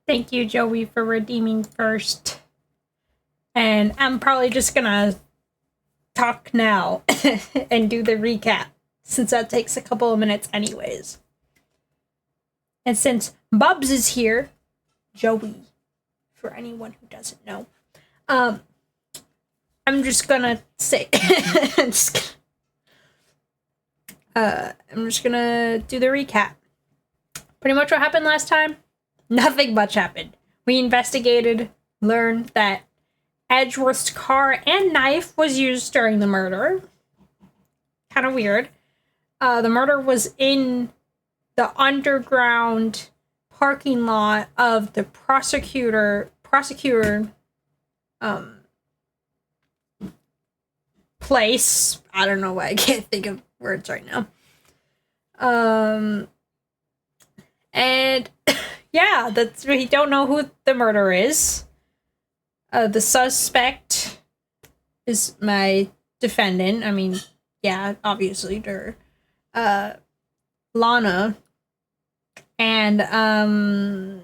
Thank you, Joey, for redeeming first. And I'm probably just gonna talk now and do the recap, since that takes a couple of minutes anyways. And since Bubs is here, Joey, for anyone who doesn't know, I'm just gonna say, I'm just gonna do the recap. Pretty much what happened last time? Nothing much happened. We investigated, learned that Edgeworth's car and knife was used during the murder. Kind of weird. The murder was in the underground parking lot of the prosecutor place. I don't know why I can't think of words right now. And yeah, we don't know who the murderer is. The suspect is my defendant. I mean, yeah, obviously, Lana. And,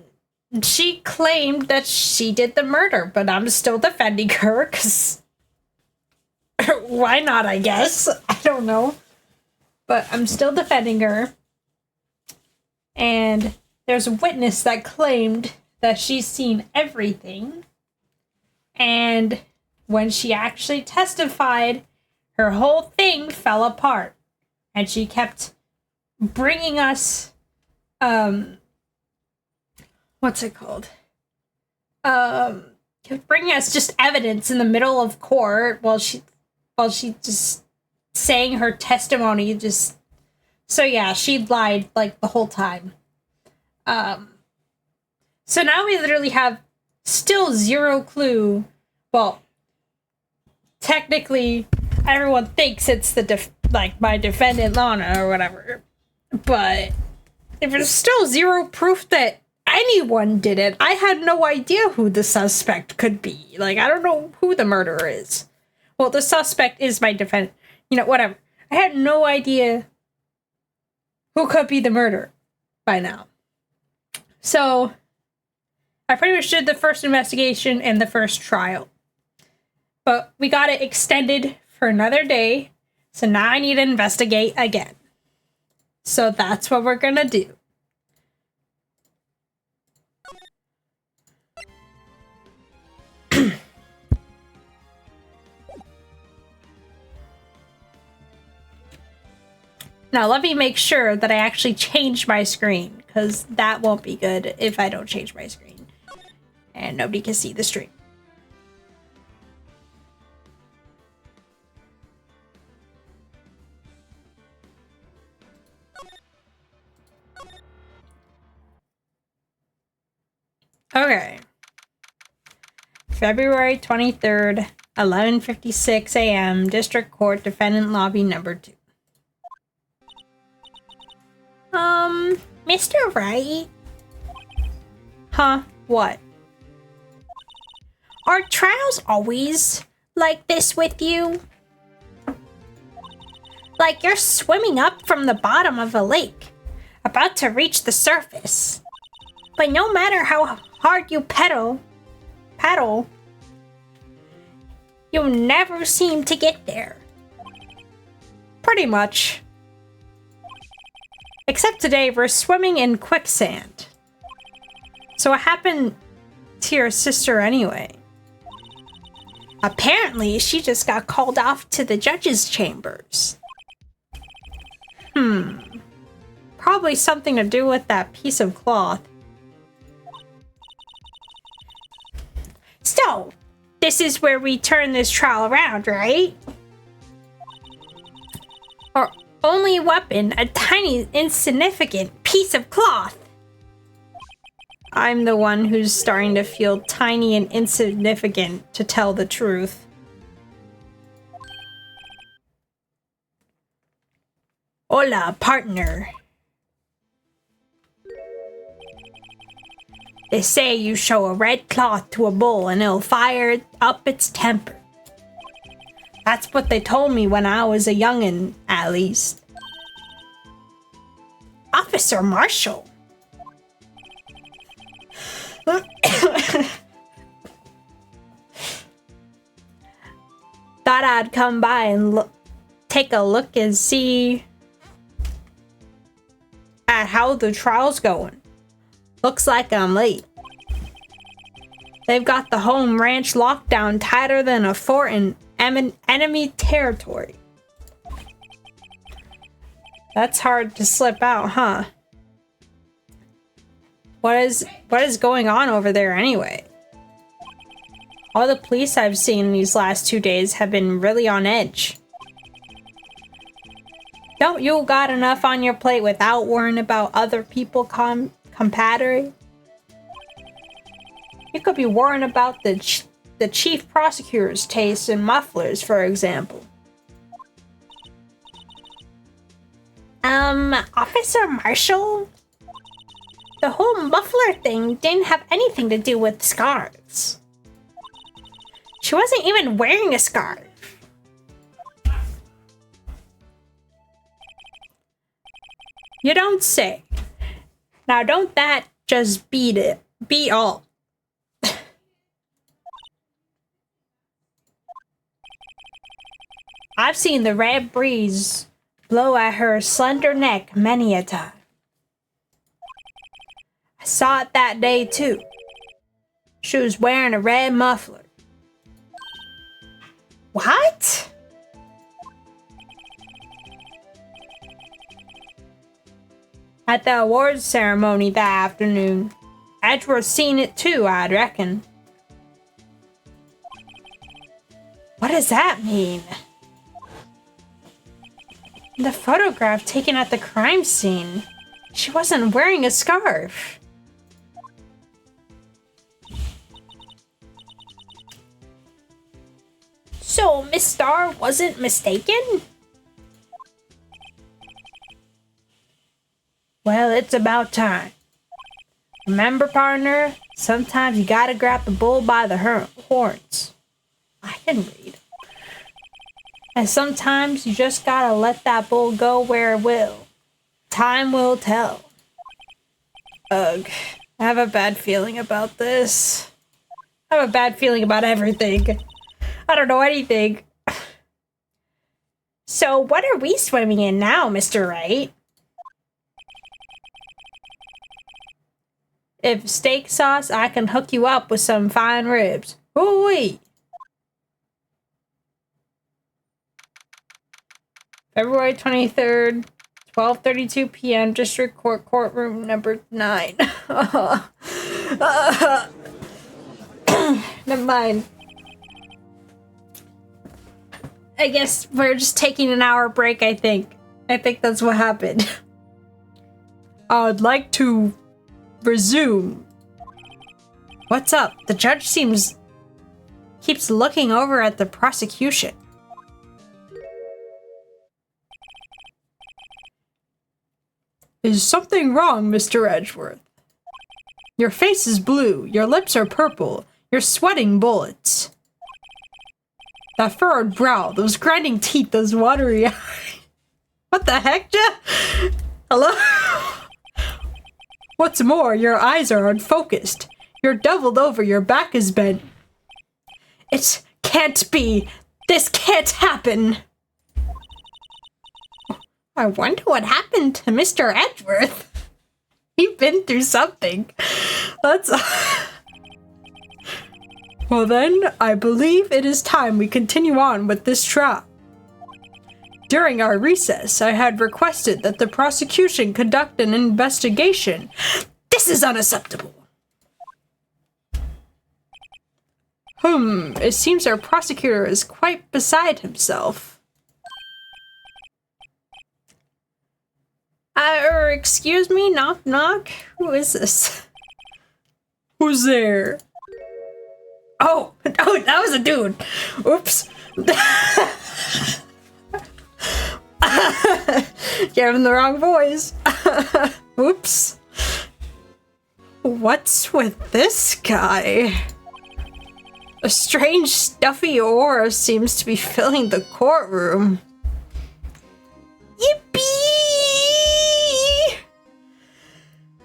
she claimed that she did the murder, but I'm still defending her, because why not, I guess? I don't know. But I'm still defending her. And there's a witness that claimed that she's seen everything. And when she actually testified, her whole thing fell apart. And she kept bringing us, what's it called? Kept bringing us just evidence in the middle of court while she just saying her testimony. Just so yeah, she lied like the whole time. So now we literally have still zero clue. Well, technically, everyone thinks it's the my defendant Lana or whatever, but if there's still zero proof that anyone did it, I had no idea who the suspect could be. Like, I don't know who the murderer is. Well, the suspect is my defendant. You know, whatever. I had no idea who could be the murderer by now. So, I pretty much did the first investigation and the first trial. But we got it extended for another day, so now I need to investigate again. So that's what we're gonna do. Now, let me make sure that I actually change my screen, because that won't be good if I don't change my screen. And nobody can see the stream. Okay. February 23rd, 11:56 a.m., District Court, Defendant Lobby number 2. Mr. Wright? Huh? What? Are trials always like this with you? Like you're swimming up from the bottom of a lake, about to reach the surface. But no matter how hard you paddle, you never seem to get there. Pretty much. Except today, we're swimming in quicksand. So what happened to your sister anyway? Apparently, she just got called off to the judge's chambers. Probably something to do with that piece of cloth. So, this is where we turn this trial around, right? Our only weapon, a tiny, insignificant piece of cloth. I'm the one who's starting to feel tiny and insignificant, to tell the truth. Hola, partner. They say you show a red cloth to a bull and it'll fire up its temper. That's what they told me when I was a youngin', at least. Officer Marshall. Thought I'd come by and take a look and see at how the trial's going. Looks like I'm late. They've got the home ranch locked down tighter than a fort in enemy territory. That's hard to slip out, huh? What is going on over there anyway? All the police I've seen these last 2 days have been really on edge. Don't you got enough on your plate without worrying about other people compattering? You could be worrying about the chief prosecutor's taste in mufflers, for example. Officer Marshall? The whole muffler thing didn't have anything to do with scarves. She wasn't even wearing a scarf. You don't say. Now don't that just beat all. I've seen the red breeze blow at her slender neck many a time. I saw it that day too. She was wearing a red muffler. What? At the awards ceremony that afternoon. Edgeworth seen it too, I'd reckon. What does that mean? The photograph taken at the crime scene. She wasn't wearing a scarf. So Miss Starr wasn't mistaken? Well, it's about time. Remember, partner, sometimes you gotta grab the bull by the horns. I can read. And sometimes you just gotta let that bull go where it will. Time will tell. Ugh, I have a bad feeling about this. I have a bad feeling about everything. I don't know anything. So what are we swimming in now, Mr. Wright? If steak sauce, I can hook you up with some fine ribs. Ooh-wee. February 23rd, 12:32 p.m. District Court, courtroom number 9. Never mind. I guess we're just taking an hour break, I think. I think that's what happened. I'd like to resume. What's up? The judge keeps looking over at the prosecution. Is something wrong, Mr. Edgeworth? Your face is blue, your lips are purple, you're sweating bullets. That furrowed brow, those grinding teeth, those watery eyes. What the heck, Jeff? Hello? What's more, your eyes are unfocused. You're doubled over, your back is bent. It can't be. This can't happen. I wonder what happened to Mr. Edgeworth. He's been through something. That's... Well then, I believe it is time we continue on with this trial. During our recess, I had requested that the prosecution conduct an investigation. This is unacceptable. It seems our prosecutor is quite beside himself. Excuse me, knock knock? Who is this? Who's there? Oh, that was a dude. Oops. Gave him the wrong voice. Oops. What's with this guy? A strange, stuffy aura seems to be filling the courtroom. Yippee!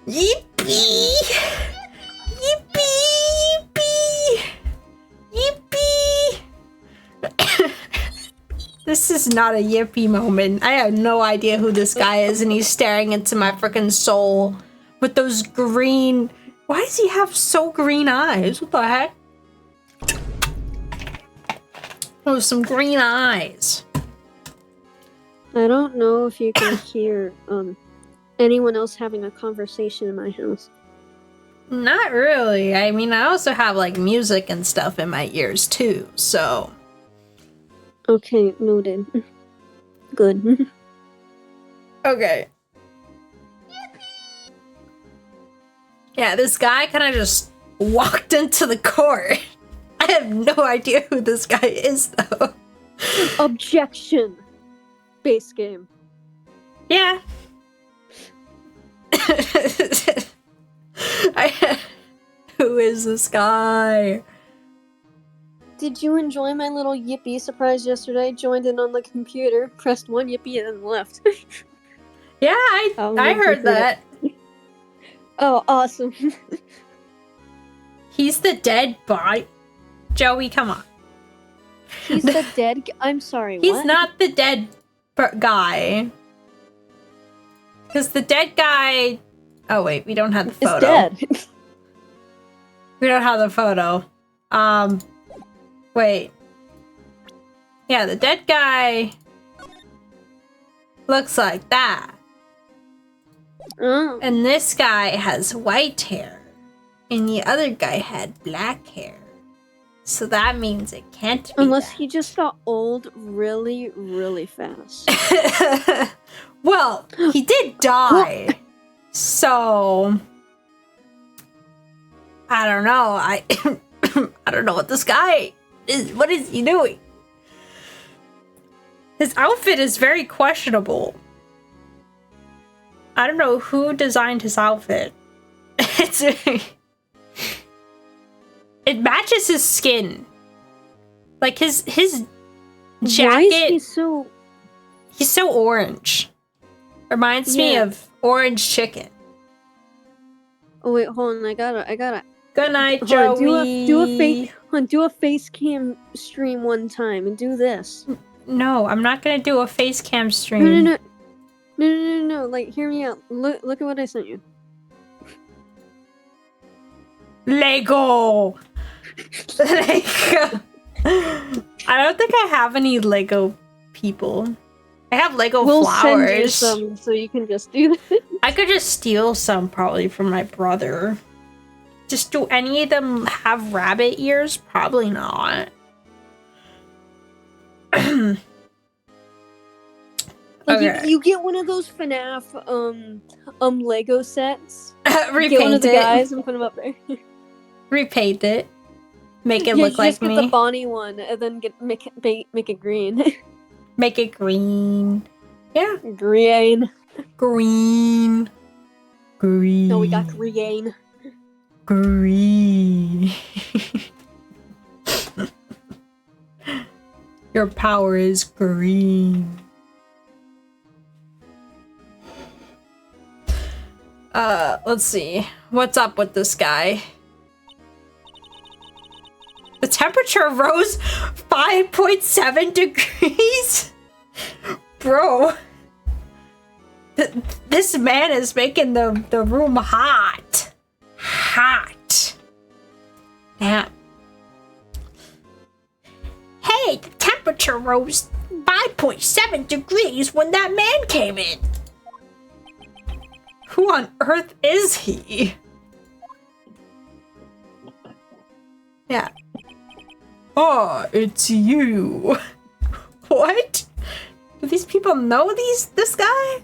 Yippee! Yippee! This is not a yippee moment. I have no idea who this guy is, and he's staring into my freaking soul with those green... Why does he have so green eyes? What the heck? Oh, some green eyes. I don't know if you can hear anyone else having a conversation in my house. Not really. I mean, I also have, like, music and stuff in my ears, too, so... Okay, noted. Good. Okay. Yeah, this guy kind of just walked into the court. I have no idea who this guy is, though. Objection! Base game. Yeah. Who is this guy? Did you enjoy my little yippee surprise yesterday? Joined in on the computer, pressed one yippee, and then left. Yeah, I heard that. Oh, awesome. He's the dead body. Joey, come on. He's the dead I'm sorry, what? He's not the dead guy. Because the dead guy... Oh, wait, we don't have the photo. Is dead. We don't have the photo. Wait. Yeah, the dead guy looks like that. Oh. And this guy has white hair. And the other guy had black hair. So that means it can't be Unless that. he just got old really, really fast. Well, he did die. So... I don't know. I don't know what this guy is. What is he doing? His outfit is very questionable. I don't know who designed his outfit. It matches his skin. Like his jacket. Why is he He's so orange. Reminds me of orange chicken. Oh wait, hold on. I gotta. Good night, Hold Joey. on, do a face cam stream one time and do this. No, I'm not gonna do a face cam stream. No. Like, hear me out. Look at what I sent you. Lego. Lego. I don't think I have any Lego people. I have Lego flowers. Send you some so you can just do that. I could just steal some probably from my brother. Just do any of them have rabbit ears? Probably not. Like you get one of those FNAF Lego sets. Repaint get one of the it. guys and put them up there. Repaint it. Make it look like just me. Get the Bonnie one and then make it green. Make it green. Yeah. Green. Green. Green. No, we got green. Green. Your power is green. Let's see. What's up with this guy? The temperature rose 5.7 degrees? Bro. This man is making the room hot. Hot. Damn. Hey, the temperature rose 5.7 degrees when that man came in. Who on earth is he? Yeah. Oh, it's you. What? Do these people know this guy?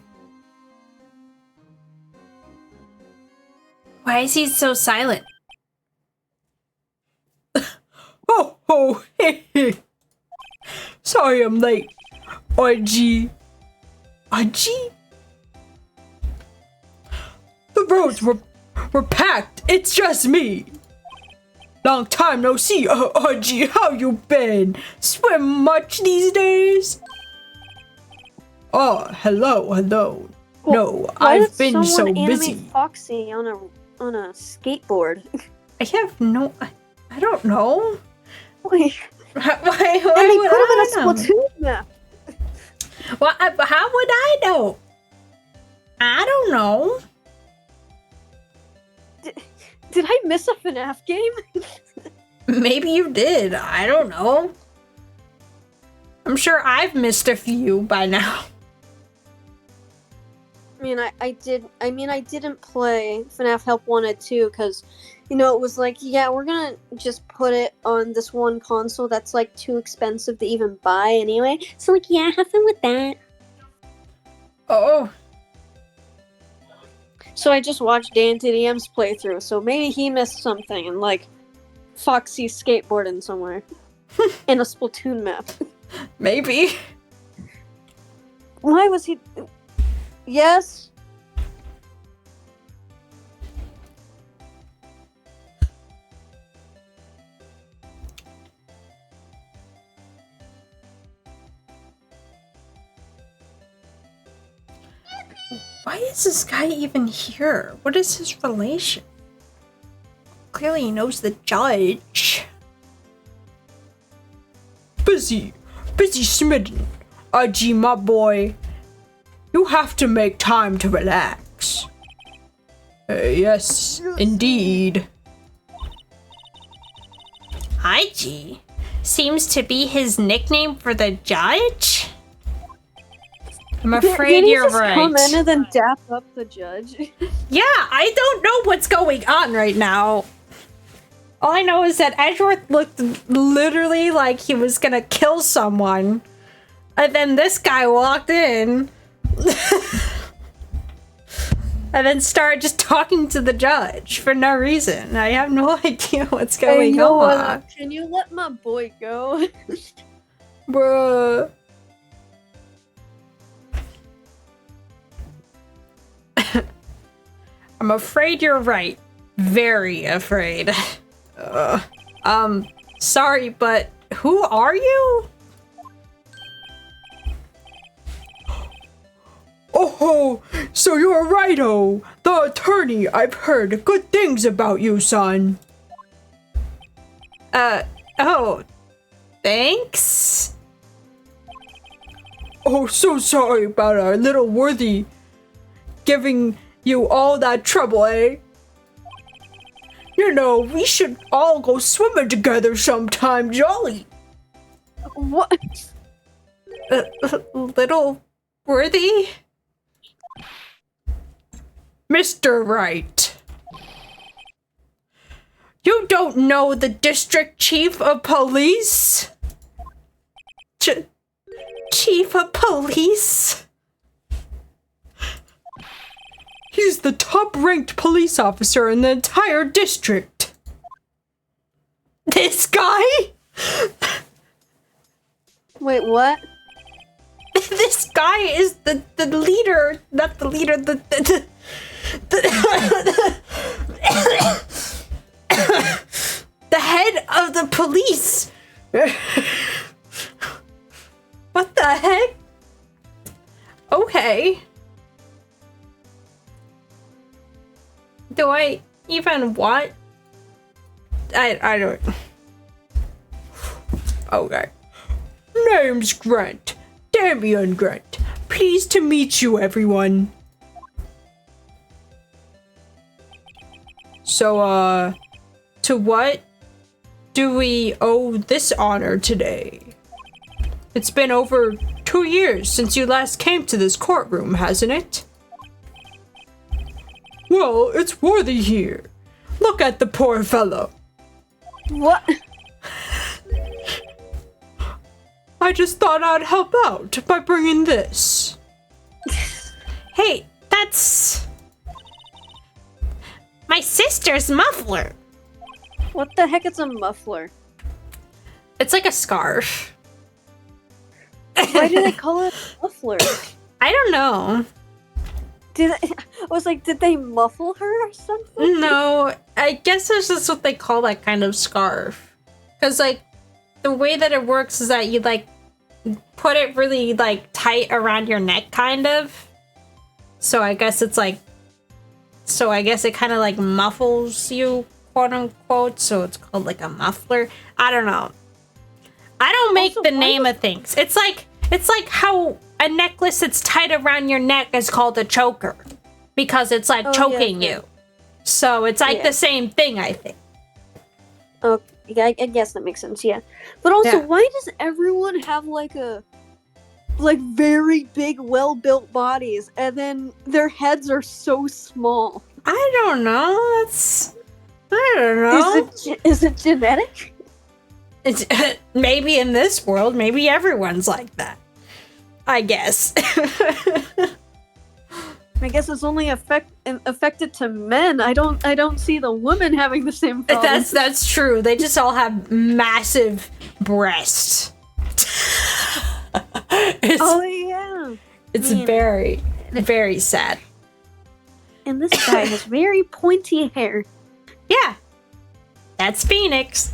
Why is he so silent? Oh, hey. Sorry I'm late. RG. RG? The roads were packed. It's just me. Long time no see. RG, how you been? Swim much these days? Oh, hello. No, I've been so busy. Foxy on a skateboard. I have no. I don't know. Wait. Why and they would put him I in a know? Splatoon map. Well, how would I know? I don't know. Did I miss a FNAF game? Maybe you did. I don't know. I'm sure I've missed a few by now. I mean, I didn't play FNAF Help Wanted 2 because, it was like, yeah, we're gonna just put it on this one console that's, like, too expensive to even buy anyway. So, like, yeah, have fun with that. Oh. So I just watched DanTDM's playthrough, so maybe he missed something, and, like, Foxy's skateboarding somewhere. In a Splatoon map. Maybe. Why was he... Yes? Why is this guy even here? What is his relation? Clearly he knows the judge. Busy smitten. Gee, my boy. You have to make time to relax. Yes, indeed. Ig seems to be his nickname for the judge? I'm afraid Did you're he just right. come in and then dap up the judge? Yeah, I don't know what's going on right now. All I know is that Edgeworth looked literally like he was gonna kill someone. And then this guy walked in. And then started just talking to the judge for no reason. I have no idea what's going on. Can you let my boy go? Bruh. I'm afraid you're right. Very afraid. Sorry, but who are you? Oh, so you're Righto, the attorney. I've heard good things about you, son. Oh, thanks? Oh, so sorry about our little worthy giving you all that trouble, eh? We should all go swimming together sometime, jolly. What? Little worthy? Mr. Wright. You don't know the district chief of police? Chief of police? He's the top-ranked police officer in the entire district. This guy? Wait, what? This guy is the leader, not the leader, the head of the police. What the heck? Okay. Do I even want? I don't. Okay. Name's Grant. Damian Grant. Pleased to meet you, everyone. So, to what do we owe this honor today? It's been over 2 years since you last came to this courtroom, hasn't it? Well, it's worthy here. Look at the poor fellow. What? I just thought I'd help out by bringing this. Hey, that's my sister's muffler. What the heck is a muffler? It's like a scarf. Why do they call it a muffler? I don't know. Did they muffle her or something? No, I guess it's just what they call that kind of scarf. Because, like, the way that it works is that you, like, put it really, like, tight around your neck, kind of. So I guess it's, like... So I guess it kind of, like, muffles you, quote-unquote. So it's called, like, a muffler. I don't know. I don't make Also, the name of things. It's like how a necklace that's tied around your neck is called a choker because it's like choking you. So it's like the same thing, I think. Oh, yeah, I guess that makes sense. Yeah, but also, why does everyone have like very big, well-built bodies, and then their heads are so small? I don't know. I don't know. Is it genetic? It's maybe in this world, maybe everyone's like that. I guess. I guess it's only affected to men. I don't see the women having the same problem. That's true. They just all have massive breasts. It's very, very sad. And this guy has very pointy hair. Yeah. That's Phoenix.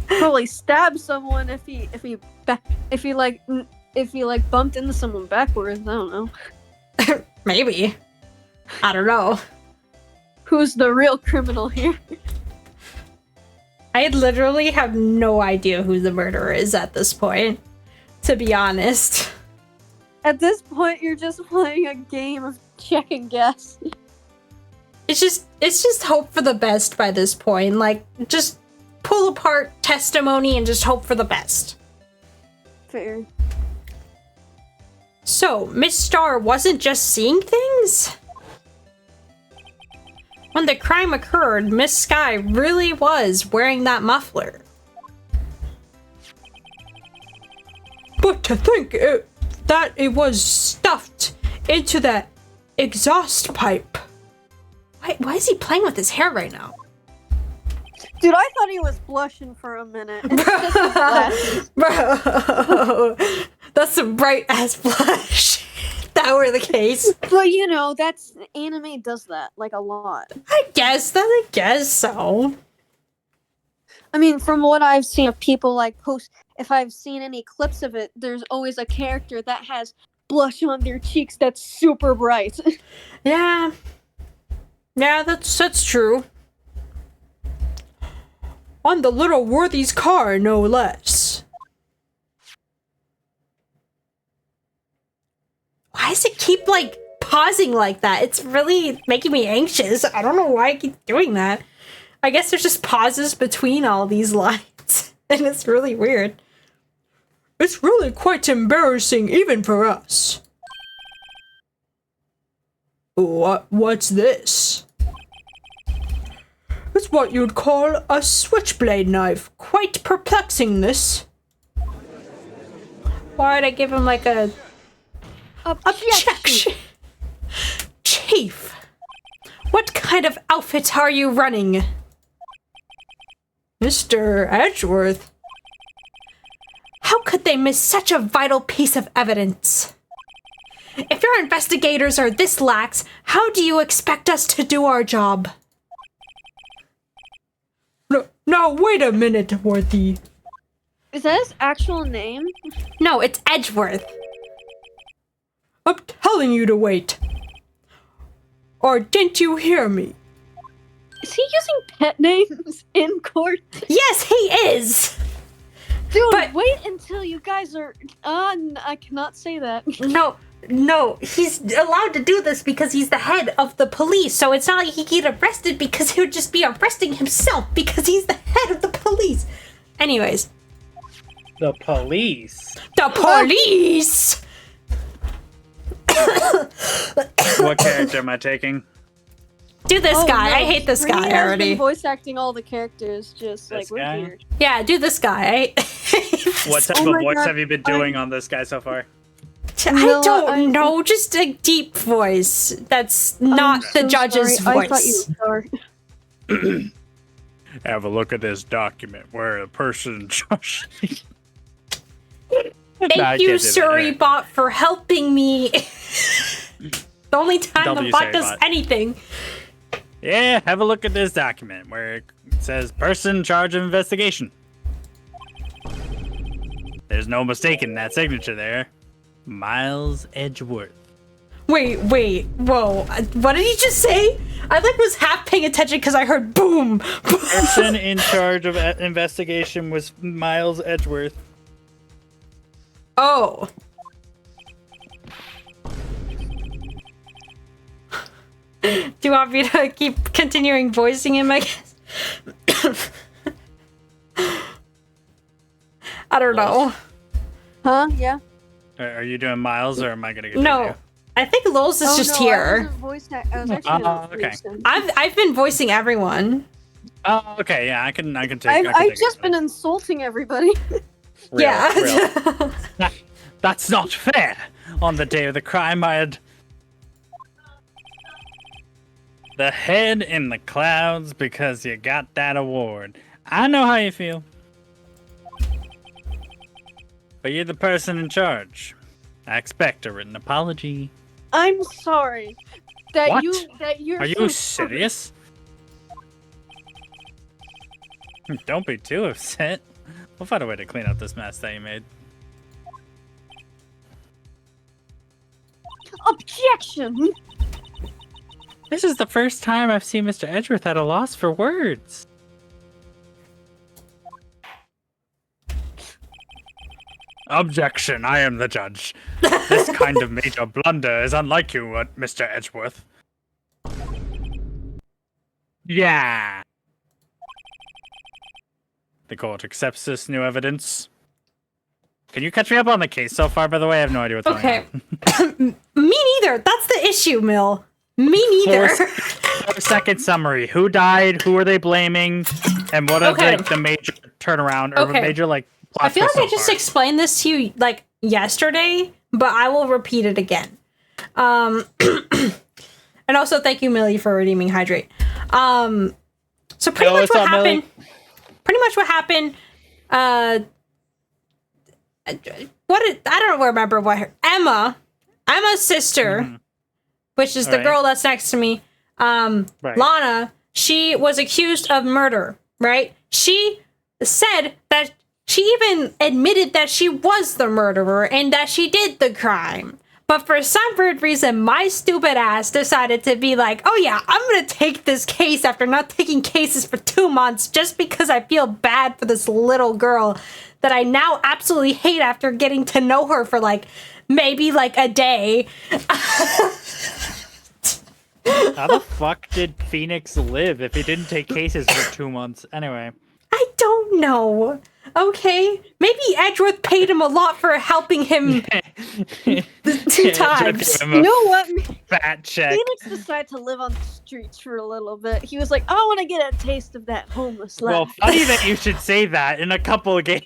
Probably stab someone if he bumped into someone backwards. I don't know. Maybe. I don't know. Who's the real criminal here? I literally have no idea who the murderer is at this point, to be honest. At this point, you're just playing a game of check and guess. It's just hope for the best by this point. Like, just pull apart testimony and just hope for the best. Fair. So, Miss Star wasn't just seeing things? When the crime occurred, Miss Sky really was wearing that muffler. But to think that it was stuffed into that exhaust pipe. Why is he playing with his hair right now? Dude, I thought he was blushing for a minute. Bro, that's some bright ass blush. If that were the case. But you know, that's anime does that like a lot. I guess so. I mean, from what I've seen of people like post, if I've seen any clips of it, there's always a character that has blush on their cheeks that's super bright. Yeah, that's true. On the little worthy's car, no less. Why does it keep, like, pausing like that? It's really making me anxious. I don't know why it keeps doing that. I guess there's just pauses between all these lines, and it's really weird. It's really quite embarrassing even for us. What's this? It's what you'd call a switchblade knife. Quite perplexing, this. Why'd I give him like a check? Chief, what kind of outfit are you running? Mr. Edgeworth. How could they miss such a vital piece of evidence? If your investigators are this lax, how do you expect us to do our job? Now, wait a minute, Worthy. Is that his actual name? No, it's Edgeworth. I'm telling you to wait. Or didn't you hear me? Is he using pet names in court? Yes, he is! Dude, but wait until you guys are... I cannot say that. No, he's allowed to do this because he's the head of the police, so it's not like he can get arrested because he would just be arresting himself because he's the head of the police. Anyways. The police? The police! What character am I taking? Do this guy. No. I hate this guy already. Been voice acting all the characters, just this like we're guy? here. Yeah, do this guy. What type of voice have you been doing on this guy so far? I don't know, just a deep voice. That's not the judge's voice. I thought you were Have a look at this document where a person Thank you, Surrey-bot, for helping me. The only time the bot does anything. Yeah, have a look at this document where it says person charge of investigation. There's no mistaking that signature there. Miles Edgeworth. Wait, whoa. What did he just say? I was half paying attention because I heard boom. Person in charge of investigation was Miles Edgeworth. Oh. Do you want me to keep continuing voicing him, I guess? I don't know. Huh? Yeah. Are you doing Miles, or am I gonna get No, I think Lols is just here. I was actually gonna okay. voice him. I've been voicing everyone. Oh, okay. Yeah, I can take. I've just been insulting everybody. Yeah. That's not fair. On the day of the crime, I had the head in the clouds because you got that award. I know how you feel. But you're the person in charge. I expect a written apology. I'm sorry. That What? you're Are you so serious? Don't be too upset. We'll find a way to clean up this mess that you made. Objection! This is the first time I've seen Mr. Edgeworth at a loss for words. Objection, I am the judge. This kind of major blunder is unlike you, Mr. Edgeworth. Yeah. The court accepts this new evidence. Can you catch me up on the case so far, by the way? I have no idea what's going on. Me neither. That's the issue, Mill. Me neither. 4-second summary. Who died? Who are they blaming? And what are the major turnaround or major plot I feel like so I just far? explained this to you yesterday, but I will repeat it again. And also thank you, Millie, for redeeming Hydrate. So pretty much what happened. Pretty much what happened. I don't remember what her Emma's sister, which is the girl that's next to me, Lana. She was accused of murder. Right? She said that she even admitted that she was the murderer and that she did the crime. But for some weird reason, my stupid ass decided to be like, oh yeah, I'm gonna take this case after not taking cases for 2 months just because I feel bad for this little girl that I now absolutely hate after getting to know her for maybe a day. How the fuck did Phoenix live if he didn't take cases for 2 months? Anyway. I don't know. Okay, maybe Edgeworth paid him a lot for helping him the 2 times. You know what? Fat check. Phoenix decided to live on the streets for a little bit. He was like, I want to get a taste of that homeless life. Well, funny that you should say that in a couple of games.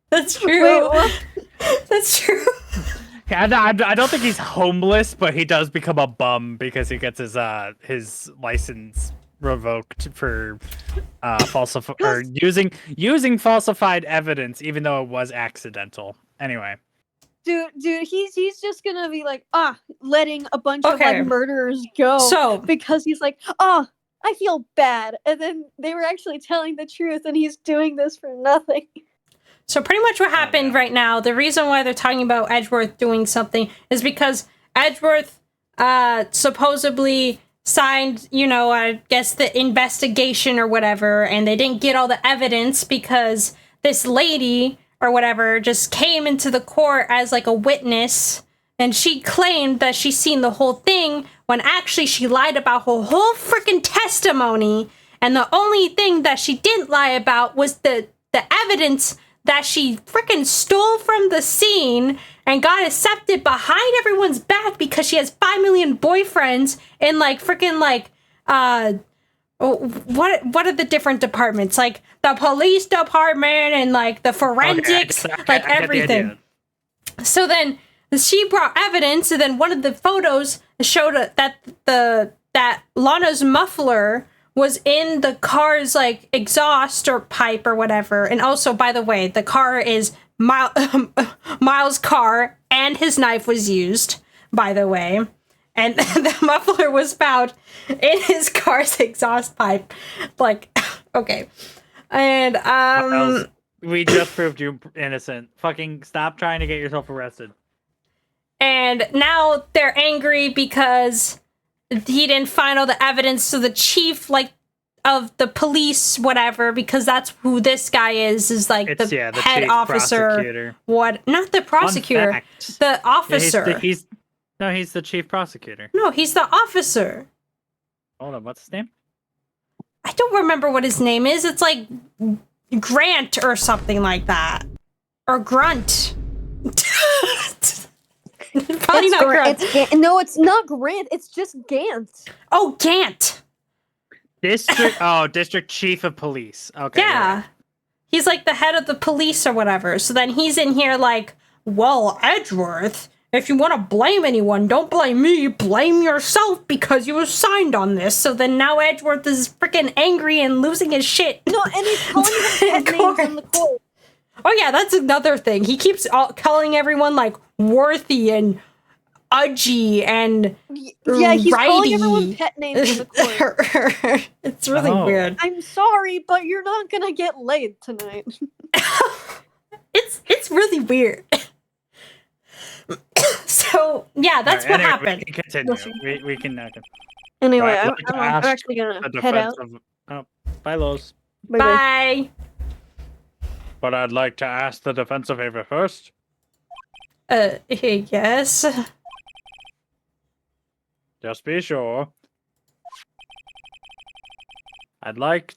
That's true. Wait, what? That's true. I don't think he's homeless, but he does become a bum because he gets his license revoked for using falsified evidence, even though it was accidental. Anyway, dude, he's just gonna be letting a bunch of murderers go, because he's like, I feel bad, and then they were actually telling the truth, and he's doing this for nothing. So pretty much what happened right now, the reason why they're talking about Edgeworth doing something is because Edgeworth supposedly signed, I guess the investigation or whatever, and they didn't get all the evidence because this lady or whatever just came into the court as a witness, and she claimed that she seen the whole thing when actually she lied about her whole freaking testimony, and the only thing that she didn't lie about was the evidence that she freaking stole from the scene and got accepted behind everyone's back because she has 5 million boyfriends in what are the different departments, the police department and the forensics, everything. So then she brought evidence, and then one of the photos showed that Lana's muffler was in the car's exhaust or pipe or whatever. And also, by the way, the car is Miles' car, and his knife was used, by the way. And the muffler was found in his car's exhaust pipe. Okay. And Miles, we just proved you innocent. Fucking stop trying to get yourself arrested. And now they're angry because he didn't find all the evidence, so the chief, of the police, whatever, because that's who this guy is the head officer. Prosecutor. What? Not the prosecutor. The officer. He's No, he's the chief prosecutor. No, he's the officer. Hold on, what's his name? I don't remember what his name is. It's like Grant or something like that. Or Grunt. Probably not Grunt. No, it's not Grant. It's just Gant. Oh, Gant. District Chief of Police. Okay. Yeah. Right. He's like the head of the police or whatever. So then he's in here like, well, Edgeworth, if you want to blame anyone, don't blame me. Blame yourself because you was signed on this. So then now Edgeworth is freaking angry and losing his shit. No, and he's calling them pet names in the court. Oh, yeah, that's another thing. He keeps calling everyone, like, Worthy and Udgy and yeah, he's Righty. calling everyone pet names in the court. It's really weird. I'm sorry, but you're not gonna get laid tonight. It's really weird. So, yeah, that's what happened. We can continue. We can Anyway, Right, I'm actually gonna head out. Bye, Lowe's. Bye. But I'd like to ask the defense a favor first. Yes. Just be sure. I'd like...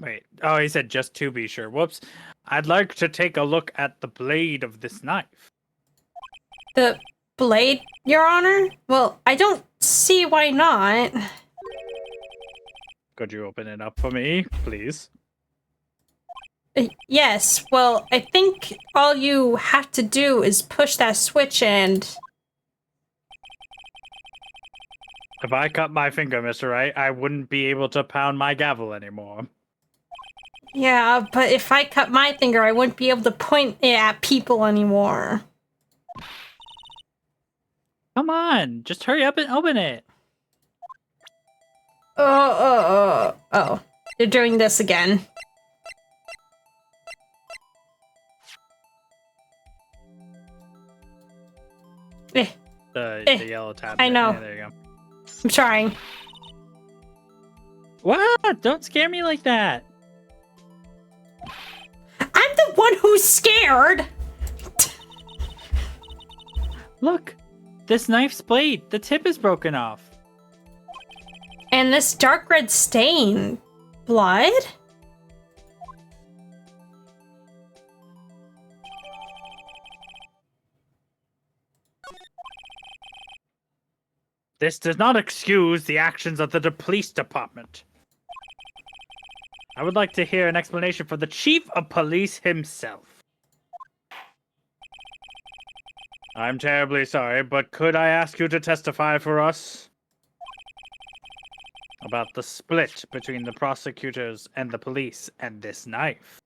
Wait. Oh, he said just to be sure. Whoops. I'd like to take a look at the blade of this knife. The blade, Your Honor? Well, I don't see why not. Could you open it up for me, please? Yes, well, I think all you have to do is push that switch and... If I cut my finger, Mr. Wright, I wouldn't be able to pound my gavel anymore. Yeah, but if I cut my finger, I wouldn't be able to point it at people anymore. Come on, just hurry up and open it. Oh. They're doing this again. The yellow tab. I know. Yeah, there you go. I'm trying. What? Don't scare me like that. I'm the one who's scared! Look, this knife's blade. The tip is broken off. And this dark red stain. Blood? This does not excuse the actions of the police department. I would like to hear an explanation from the chief of police himself. I'm terribly sorry, but could I ask you to testify for us about the split between the prosecutors and the police and this knife?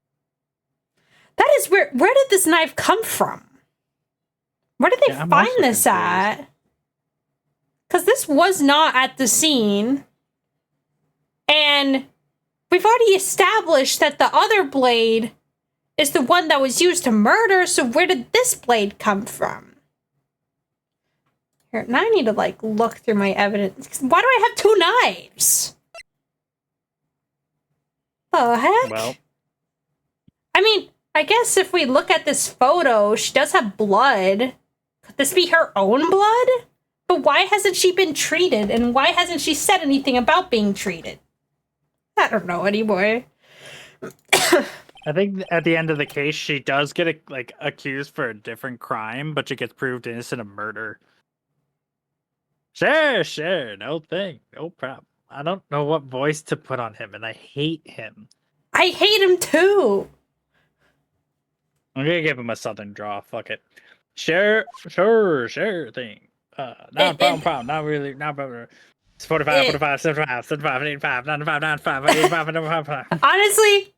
That is weird. Where did this knife come from? Where did they find this at? Because this was not at the scene. And we've already established that the other blade is the one that was used to murder, so where did this blade come from? Here, now I need to, like, look through my evidence. Why do I have two knives? The heck? Well, I mean, I guess if we look at this photo, she does have blood. Could this be her own blood? But why hasn't she been treated? And why hasn't she said anything about being treated? I don't know anymore. I think at the end of the case, she does get accused for a different crime, but she gets proved innocent of murder. Sure, no thing, no problem. I don't know what voice to put on him, and I hate him. I hate him too. I'm gonna give him a southern draw. Fuck it. Sure thing. Not a problem. Not really. Not problem. It's 45, 75, 75, 85, 95, 95, 85, 95. Honestly,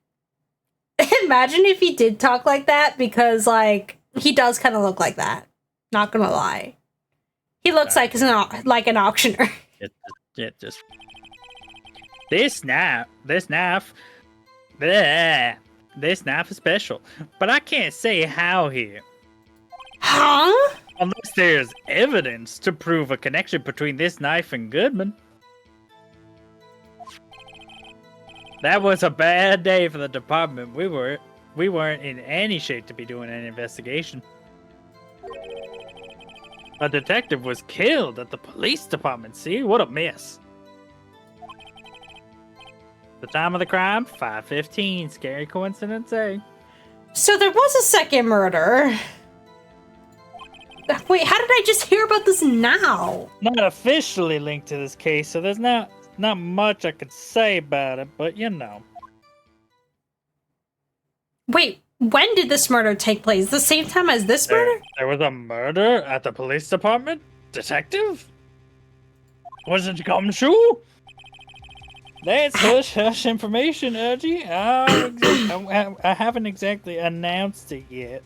imagine if he did talk like that, because, like, he does kind of look like that. Not gonna lie. He looks like an auctioneer. Just this knife is special, but I can't say how here. Huh? Unless there's evidence to prove a connection between this knife and Goodman. That was a bad day for the department. We weren't in any shape to be doing an investigation. A detective was killed at the police department. See? What a miss. The time of the crime, 5:15. Scary coincidence, eh? So there was a second murder. Wait, how did I just hear about this now? Not officially linked to this case, so there's not much I could say about it, but you know. Wait, when did this murder take place? The same time as this murder? There was a murder at the police department? Detective? Wasn't it come true? That's hush information, Urgy. I haven't exactly announced it yet.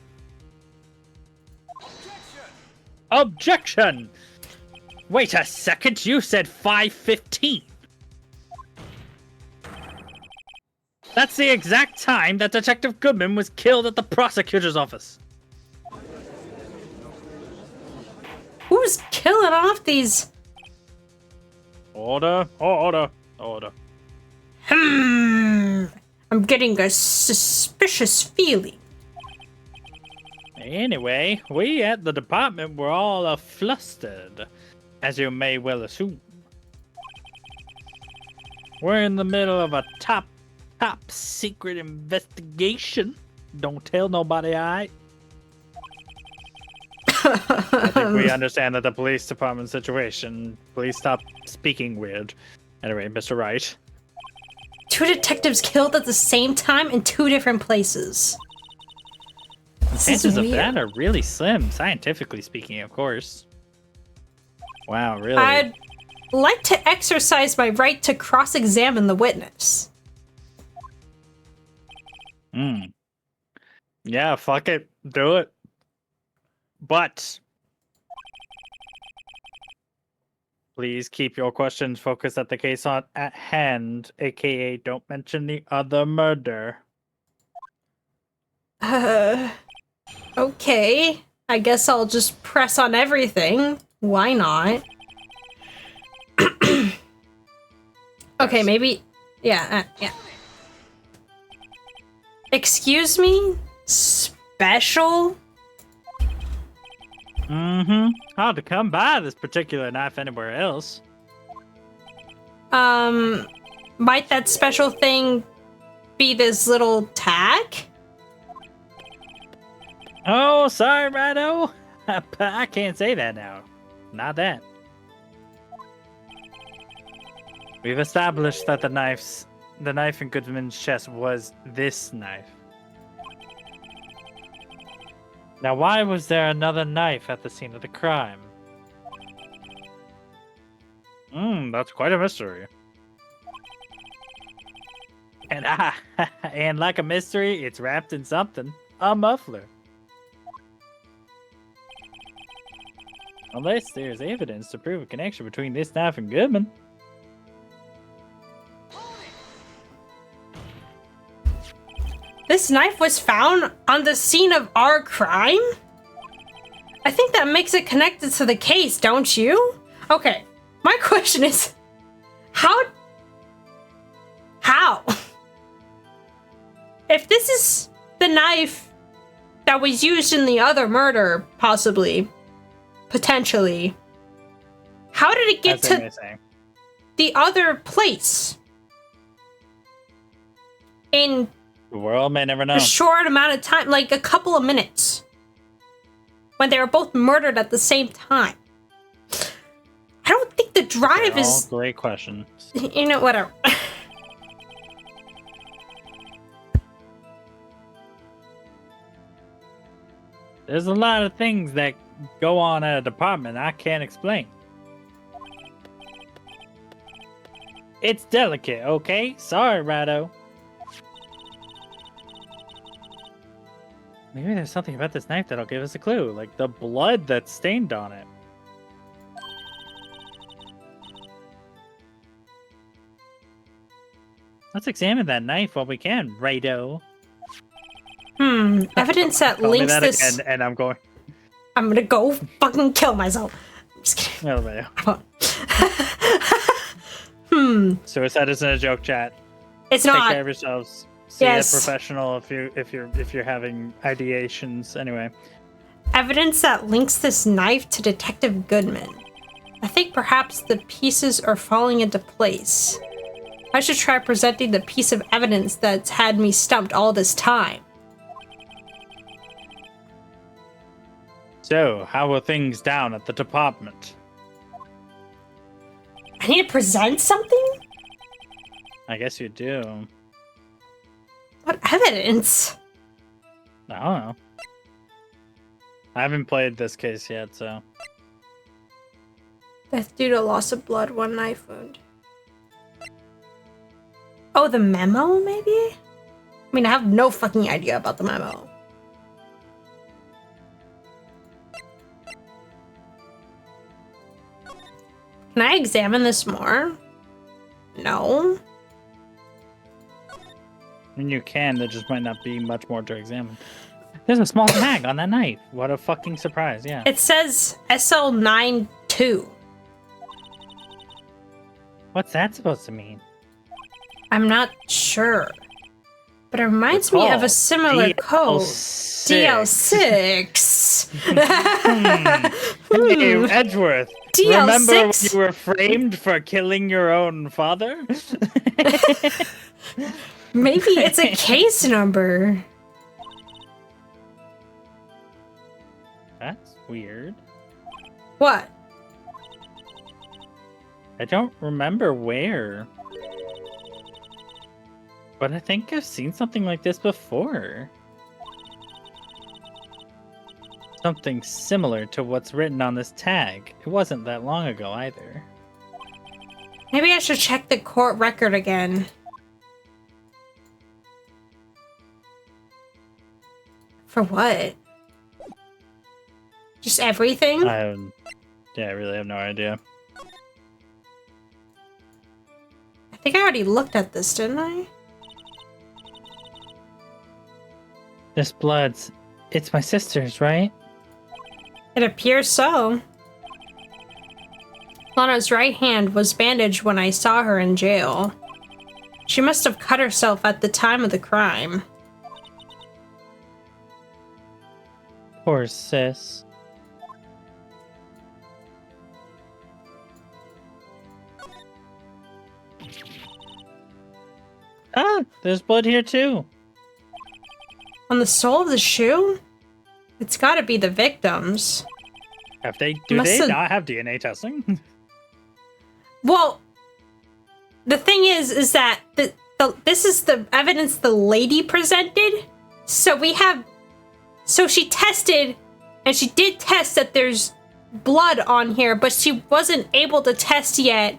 Objection! Wait a second, you said 5:15. That's the exact time that Detective Goodman was killed at the prosecutor's office. Who's killing off these? Order. I'm getting a suspicious feeling. Anyway, we at the department were all flustered, as you may well assume. We're in the middle of a top secret investigation. Don't tell nobody, I think we understand that the police department situation. Please stop speaking weird. Anyway, Mr. Wright. 2 detectives killed at the same time in 2 different places. Chances of that are really slim, scientifically speaking, of course. Wow, really? I'd like to exercise my right to cross-examine the witness. Yeah, fuck it. Do it. But please keep your questions focused at the case at hand, aka don't mention the other murder. Okay. I guess I'll just press on everything. Why not? Okay, maybe... Yeah. Excuse me? Special? Hard to come by this particular knife anywhere else. Might that special thing be this little tag? Oh, sorry, Rado. I can't say that now. Not that. We've established that the knife in Goodman's chest was this knife. Now, why was there another knife at the scene of the crime? That's quite a mystery. And like a mystery, it's wrapped in something. A muffler. Unless there's evidence to prove a connection between this knife and Goodman. This knife was found on the scene of our crime? I think that makes it connected to the case, don't you? Okay, my question is, how? If this is the knife that was used in the other murder, possibly, potentially, how did it get to the other place? In the world may never know. A short amount of time, like a couple of minutes. When they were both murdered at the same time. I don't think the drive is... great questions. You know, whatever. There's a lot of things that go on at a department I can't explain. It's delicate, okay? Sorry, Rado. Maybe there's something about this knife that'll give us a clue, like the blood that's stained on it. Let's examine that knife while we can, Rado. Evidence that links this... Again, and I'm gonna go fucking kill myself. I'm just kidding. Suicide isn't a joke, chat. It's not. Take care of yourselves. See a professional if you're having ideations. Anyway. Evidence that links this knife to Detective Goodman. I think perhaps the pieces are falling into place. I should try presenting the piece of evidence that's had me stumped all this time. So, how are things down at the department? I need to present something? I guess you do. What evidence? I don't know. I haven't played this case yet, so. Death due to loss of blood, one knife wound. Oh, the memo, maybe? I mean, I have no fucking idea about the memo. Can I examine this more? No. And you can, there just might not be much more to examine. There's a small tag on that knife. What a fucking surprise, yeah. It says SL92. What's that supposed to mean? I'm not sure. But it reminds me of a similar code. DL6. Hey, Edgeworth. DL6? Remember when you were framed for killing your own father? Maybe it's a case number. That's weird. What? I don't remember where. But I think I've seen something like this before. Something similar to what's written on this tag. It wasn't that long ago either. Maybe I should check the court record again. For what? Just everything? I really have no idea. I think I already looked at this, didn't I? This it's my sister's, right? It appears so. Lana's right hand was bandaged when I saw her in jail. She must have cut herself at the time of the crime. Poor sis. Ah, there's blood here too. On the sole of the shoe? It's gotta be the victim's. Do they not have DNA testing? Well, the thing is that this is the evidence the lady presented. So she tested, and she did test that there's blood on here, but she wasn't able to test yet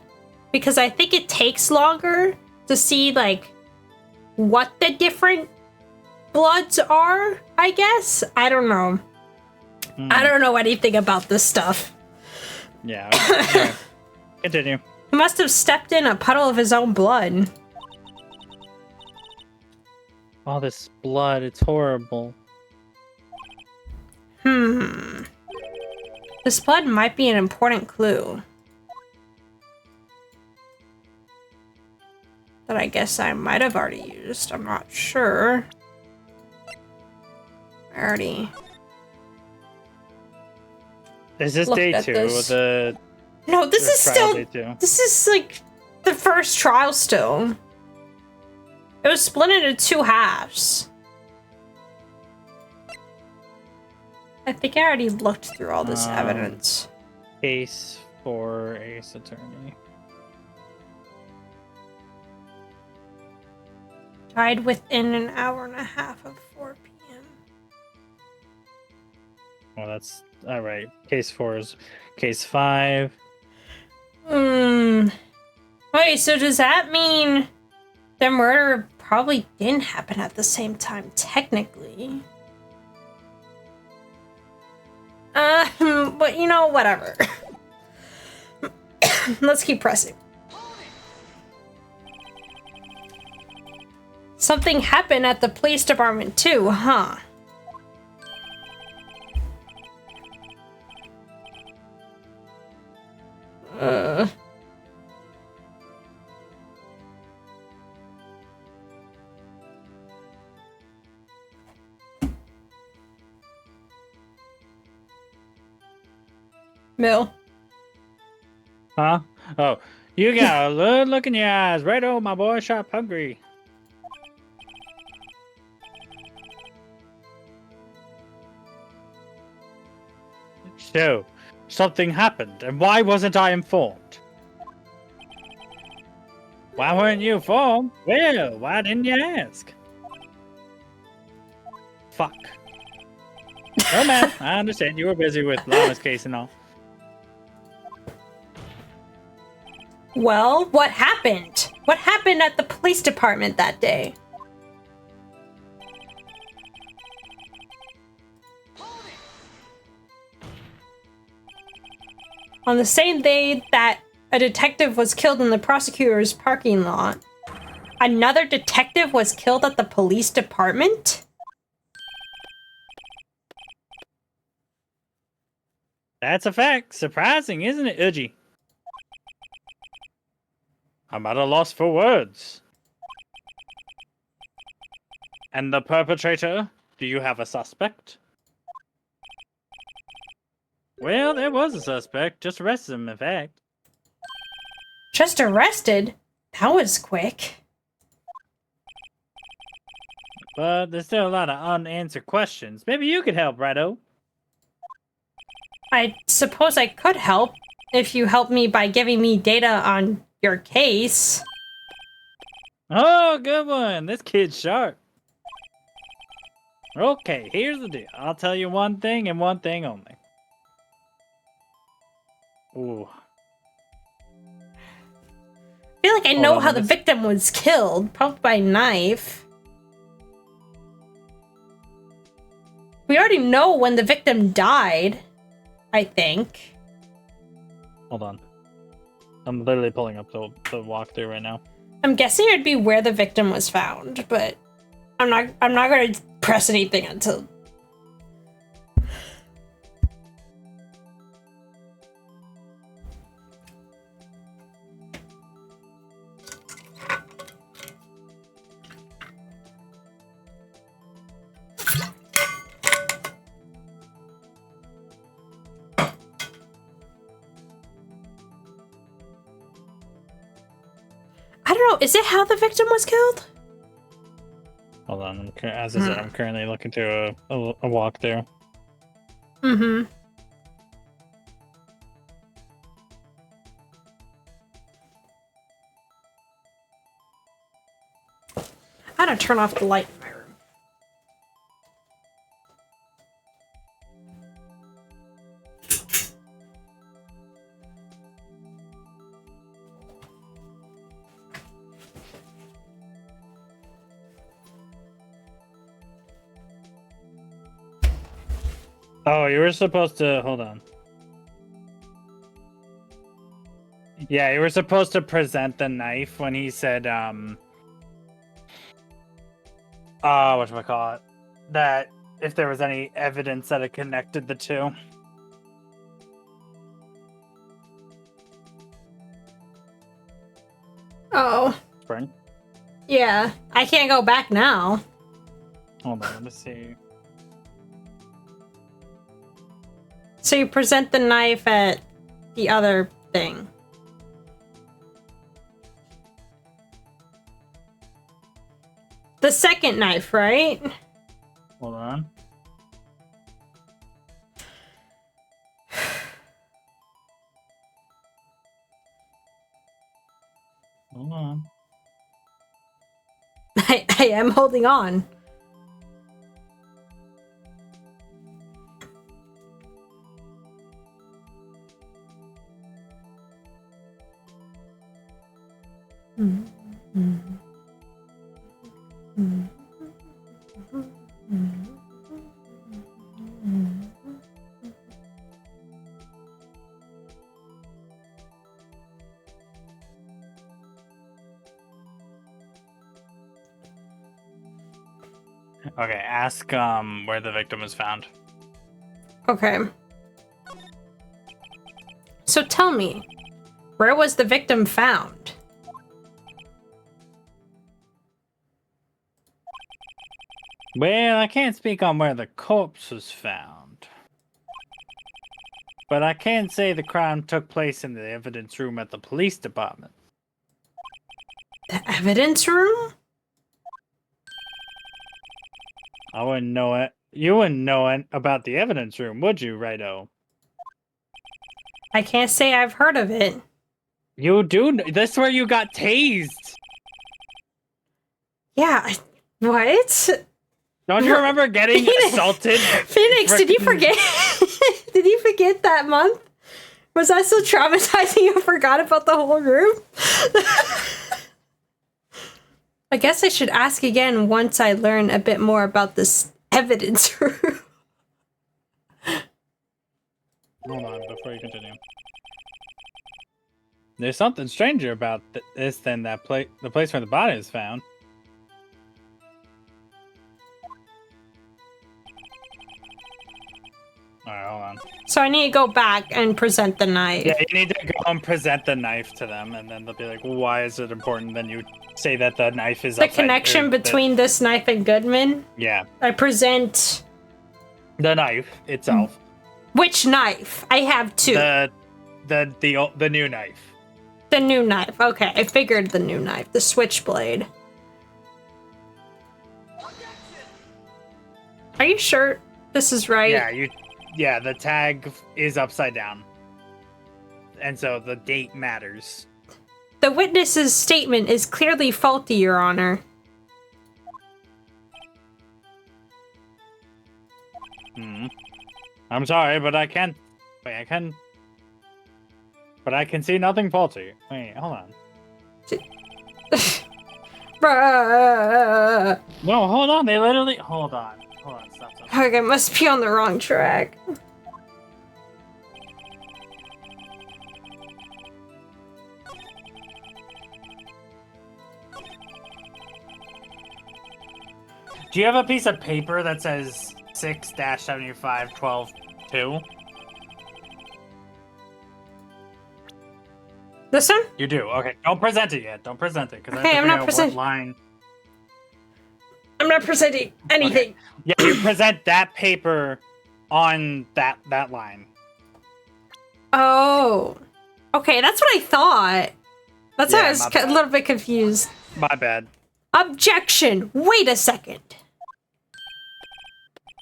because I think it takes longer to see, like, what the different bloods are, I guess. I don't know. I don't know anything about this stuff. Yeah. Okay. Continue. He must have stepped in a puddle of his own blood. All this blood, it's horrible. This blood might be an important clue. That I guess I might have already used. I'm not sure. Is this Looked day at 2 this. of the... No, this is trial still... day 2? This is, like, the first trial still. It was split into 2 halves. I think I already looked through all this evidence. Case for Ace Attorney. Died within an hour and a half of 4 p.m. Well, that's... Alright. Case 4 is... Case 5. Wait, so does that mean the murder probably didn't happen at the same time, technically? But you know, whatever. Let's keep pressing. Something happened at the police department too, huh? Mill. Huh? Oh, you got a good look in your eyes. Right, oh, my boy, sharp hungry. So, something happened, and why wasn't I informed? Why weren't you informed? Well, why didn't you ask? Fuck. No, man, I understand you were busy with Lana's case and all. Well, what happened? What happened at the police department that day? On the same day that a detective was killed in the prosecutor's parking lot, another detective was killed at the police department? That's a fact. Surprising, isn't it, Uji? I'm at a loss for words. And the perpetrator? Do you have a suspect? Well, there was a suspect. Just arrested him, in fact. Just arrested? That was quick. But there's still a lot of unanswered questions. Maybe you could help, Righto. I suppose I could help if you help me by giving me data on your case. Oh, good one. This kid's sharp. Okay, here's the deal. I'll tell you one thing and one thing only. Ooh. I feel like I know how the victim was killed. Probably by knife. We already know when the victim died, I think. Hold on. I'm literally pulling up the walkthrough right now. I'm guessing it'd be where the victim was found, but I'm not gonna press anything until... I don't know, is it how the victim was killed? Hold on, as I said, I'm currently looking through a walkthrough. Mm-hmm. I had to turn off the light in my room. Oh, you were supposed to... Hold on. Yeah, you were supposed to present the knife when he said, whatchamacallit? That if there was any evidence that it connected the two. Oh. Spring? Yeah, I can't go back now. Hold on, let me see. So you present the knife at the other thing. The second knife, right? Hold on. Hold on. I am holding on. Okay, ask where the victim was found. Okay. So tell me, where was the victim found? Well, I can't speak on where the corpse was found. but I can't say the crime took place in the evidence room at the police department. The evidence room? I wouldn't know it. You wouldn't know it about the evidence room, would you, Righto? I can't say I've heard of it. You do. That's where you got tased. Yeah. What? Don't you remember getting assaulted? Phoenix, did you forget? Did you forget that month? Was that so traumatizing you forgot about the whole room? I guess I should ask again once I learn a bit more about this evidence room. Hold on, before you continue. There's something stranger about this than the place where the body is found. Alright, hold on. So I need to go back and present the knife. Yeah, you need to go and present the knife to them, and then they'll be like, well, why is it important? Then you say that the knife is The connection between this knife and Goodman? Yeah. I present... The knife itself. Which knife? I have two. The new knife. The new knife. Okay, I figured the new knife. The switchblade. Are you sure this is right? Yeah, the tag is upside down. And so the date matters. The witness's statement is clearly faulty, Your Honor. I'm sorry, but I can't... Wait, But I can see nothing faulty. Wait, hold on. Bruh. No, hold on. They literally... Hold on, stop. Okay, I must be on the wrong track. Do you have a piece of paper that says 6-75-12-2? This one? You do. Okay, don't present it yet. Don't present it, because Okay, I I'm not what presenting. line. I'm not presenting anything. Okay. Yeah, you present that paper on that line. Oh. Okay, that's what I thought. That's why Yeah, I was my a bad. little bit confused. My bad. Objection! Wait a second.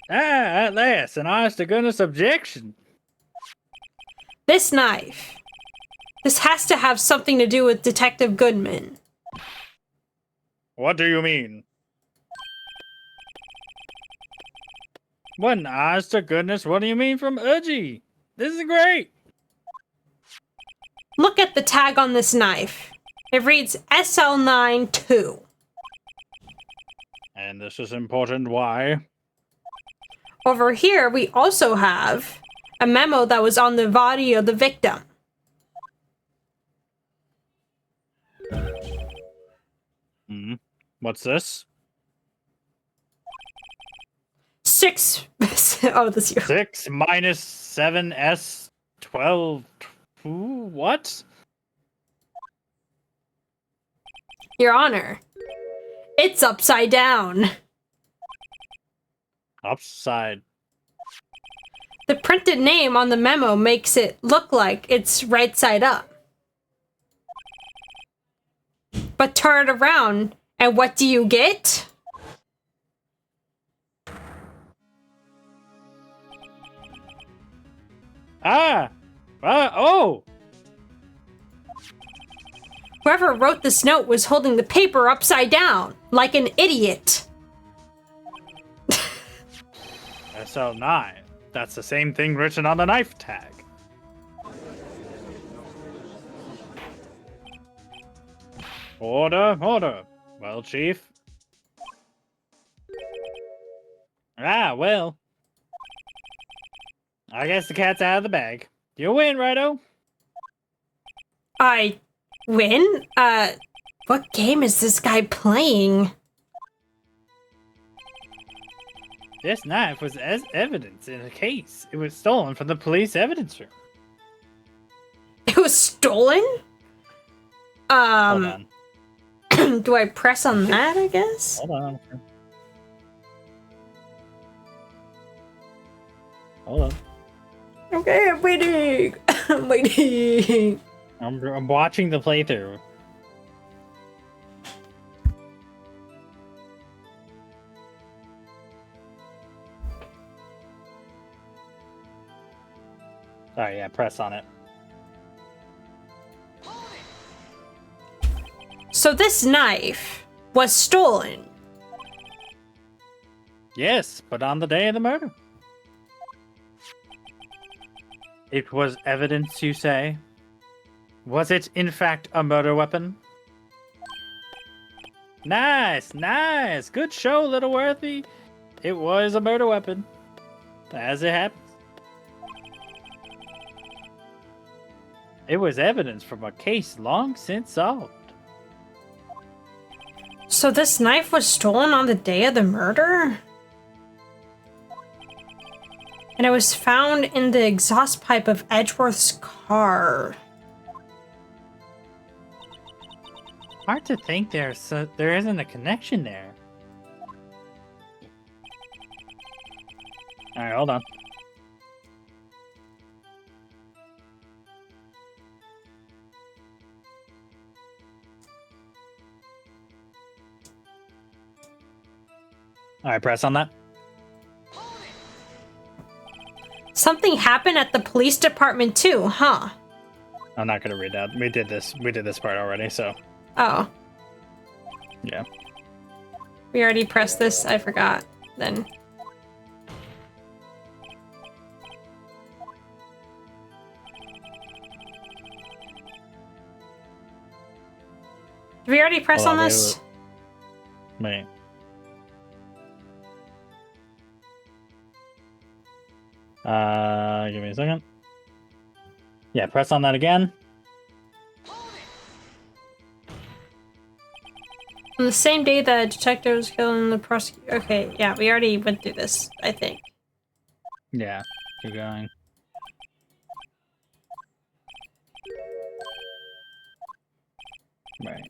At last, an honest to goodness objection. This knife. This has to have something to do with Detective Goodman. What do you mean? What an honest to goodness, what do you mean from Udgy? This is great. Look at the tag on this knife. It reads SL92. And this is important, why? Over here, we also have a memo that was on the body of the victim. What's this? 6. Oh, the 0. 6 minus 7s 12. What? Your Honor, it's upside down. Upside. The printed name on the memo makes it look like it's right side up. But turn it around, and what do you get? Oh! Whoever wrote this note was holding the paper upside down, like an idiot. SL9. That's the same thing written on the knife tag. Order, order. Well, Chief. Well. I guess the cat's out of the bag. You win, Righto. I win? What game is this guy playing? This knife was evidence in a case. It was stolen from the police evidence room. It was stolen? Hold on. Do I press on that, I guess? Hold on. Hold on. Okay, I'm waiting. I'm waiting. I'm watching the playthrough. Alright, yeah, press on it. So this knife was stolen. Yes, but on the day of the murder. It was evidence, you say? Was it, in fact, a murder weapon? Nice, nice. Good show, Littleworthy. It was a murder weapon. As it happens. It was evidence from a case long since solved. So this knife was stolen on the day of the murder? And it was found in the exhaust pipe of Edgeworth's car. Hard to think there isn't a connection there. Alright, hold on. Alright, press on that. Something happened at the police department too, huh? I'm not gonna read that. We did this part already, so Oh, yeah. we already pressed this. I forgot. Then. Did we already press Hold on on, this? Wait. Give me a second. Yeah, press on that again. On the same day that a detective was killed in the prosecutor. Okay, yeah, we already went through this, I think. Yeah, keep going. Right.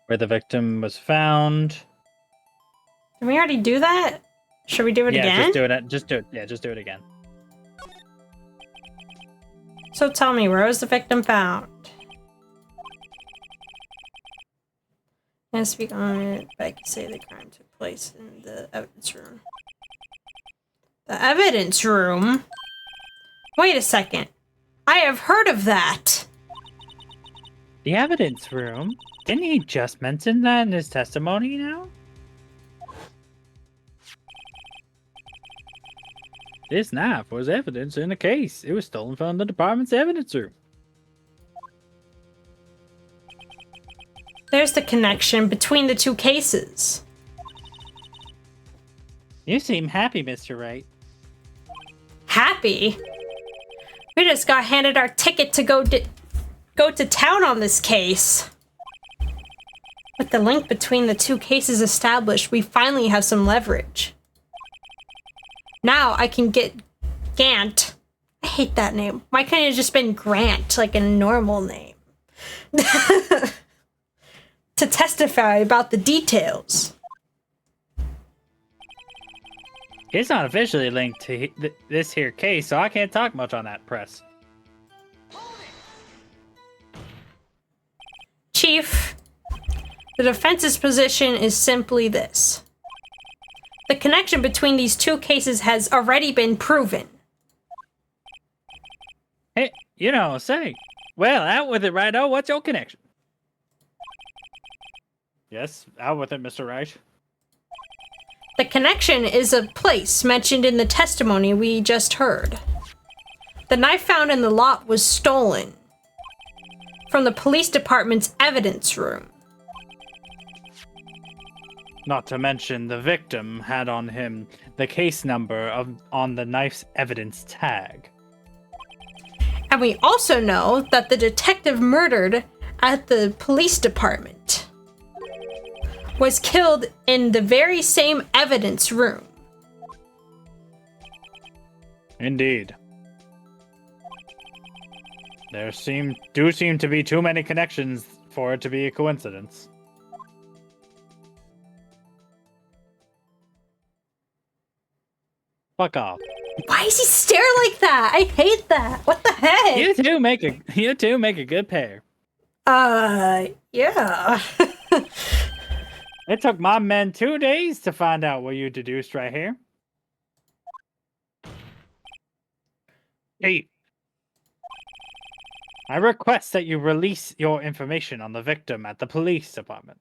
Where the victim was found. Did we already do that? Should we do it Yeah, again? just do it. Just do it. Yeah, just do it again. So tell me, where was the victim found? And speak on it, Becky say the crime took place in the evidence room. The evidence room? Wait a second. I have heard of that. The evidence room? Didn't he just mention that in his testimony now? This knife was evidence in a case. It was stolen from the department's evidence room. There's the connection between the two cases. You seem happy, Mr. Wright. Happy? We just got handed our ticket to go to town on this case. With the link between the two cases established, we finally have some leverage. Now I can get Gant. I hate that name. Why couldn't it have just been Grant, like a normal name? To testify about the details. It's not officially linked to this here case, so I can't talk much on that, press. Chief, the defense's position is simply this. The connection between these two cases has already been proven. Hey, you know, say. Well, out with it, Righto. What's your connection? Yes, out with it, Mr. Wright. The connection is a place mentioned in the testimony we just heard. The knife found in the lot was stolen from the police department's evidence room. Not to mention the victim had on him the case number on the knife's evidence tag. And we also know that the detective murdered at the police department was killed in the very same evidence room. Indeed. There seem to be too many connections for it to be a coincidence. Fuck off. Why does he stare like that? I hate that. What the heck? You two make a good pair. Yeah. It took my men 2 days to find out what you deduced right here. Hey, I request that you release your information on the victim at the police department.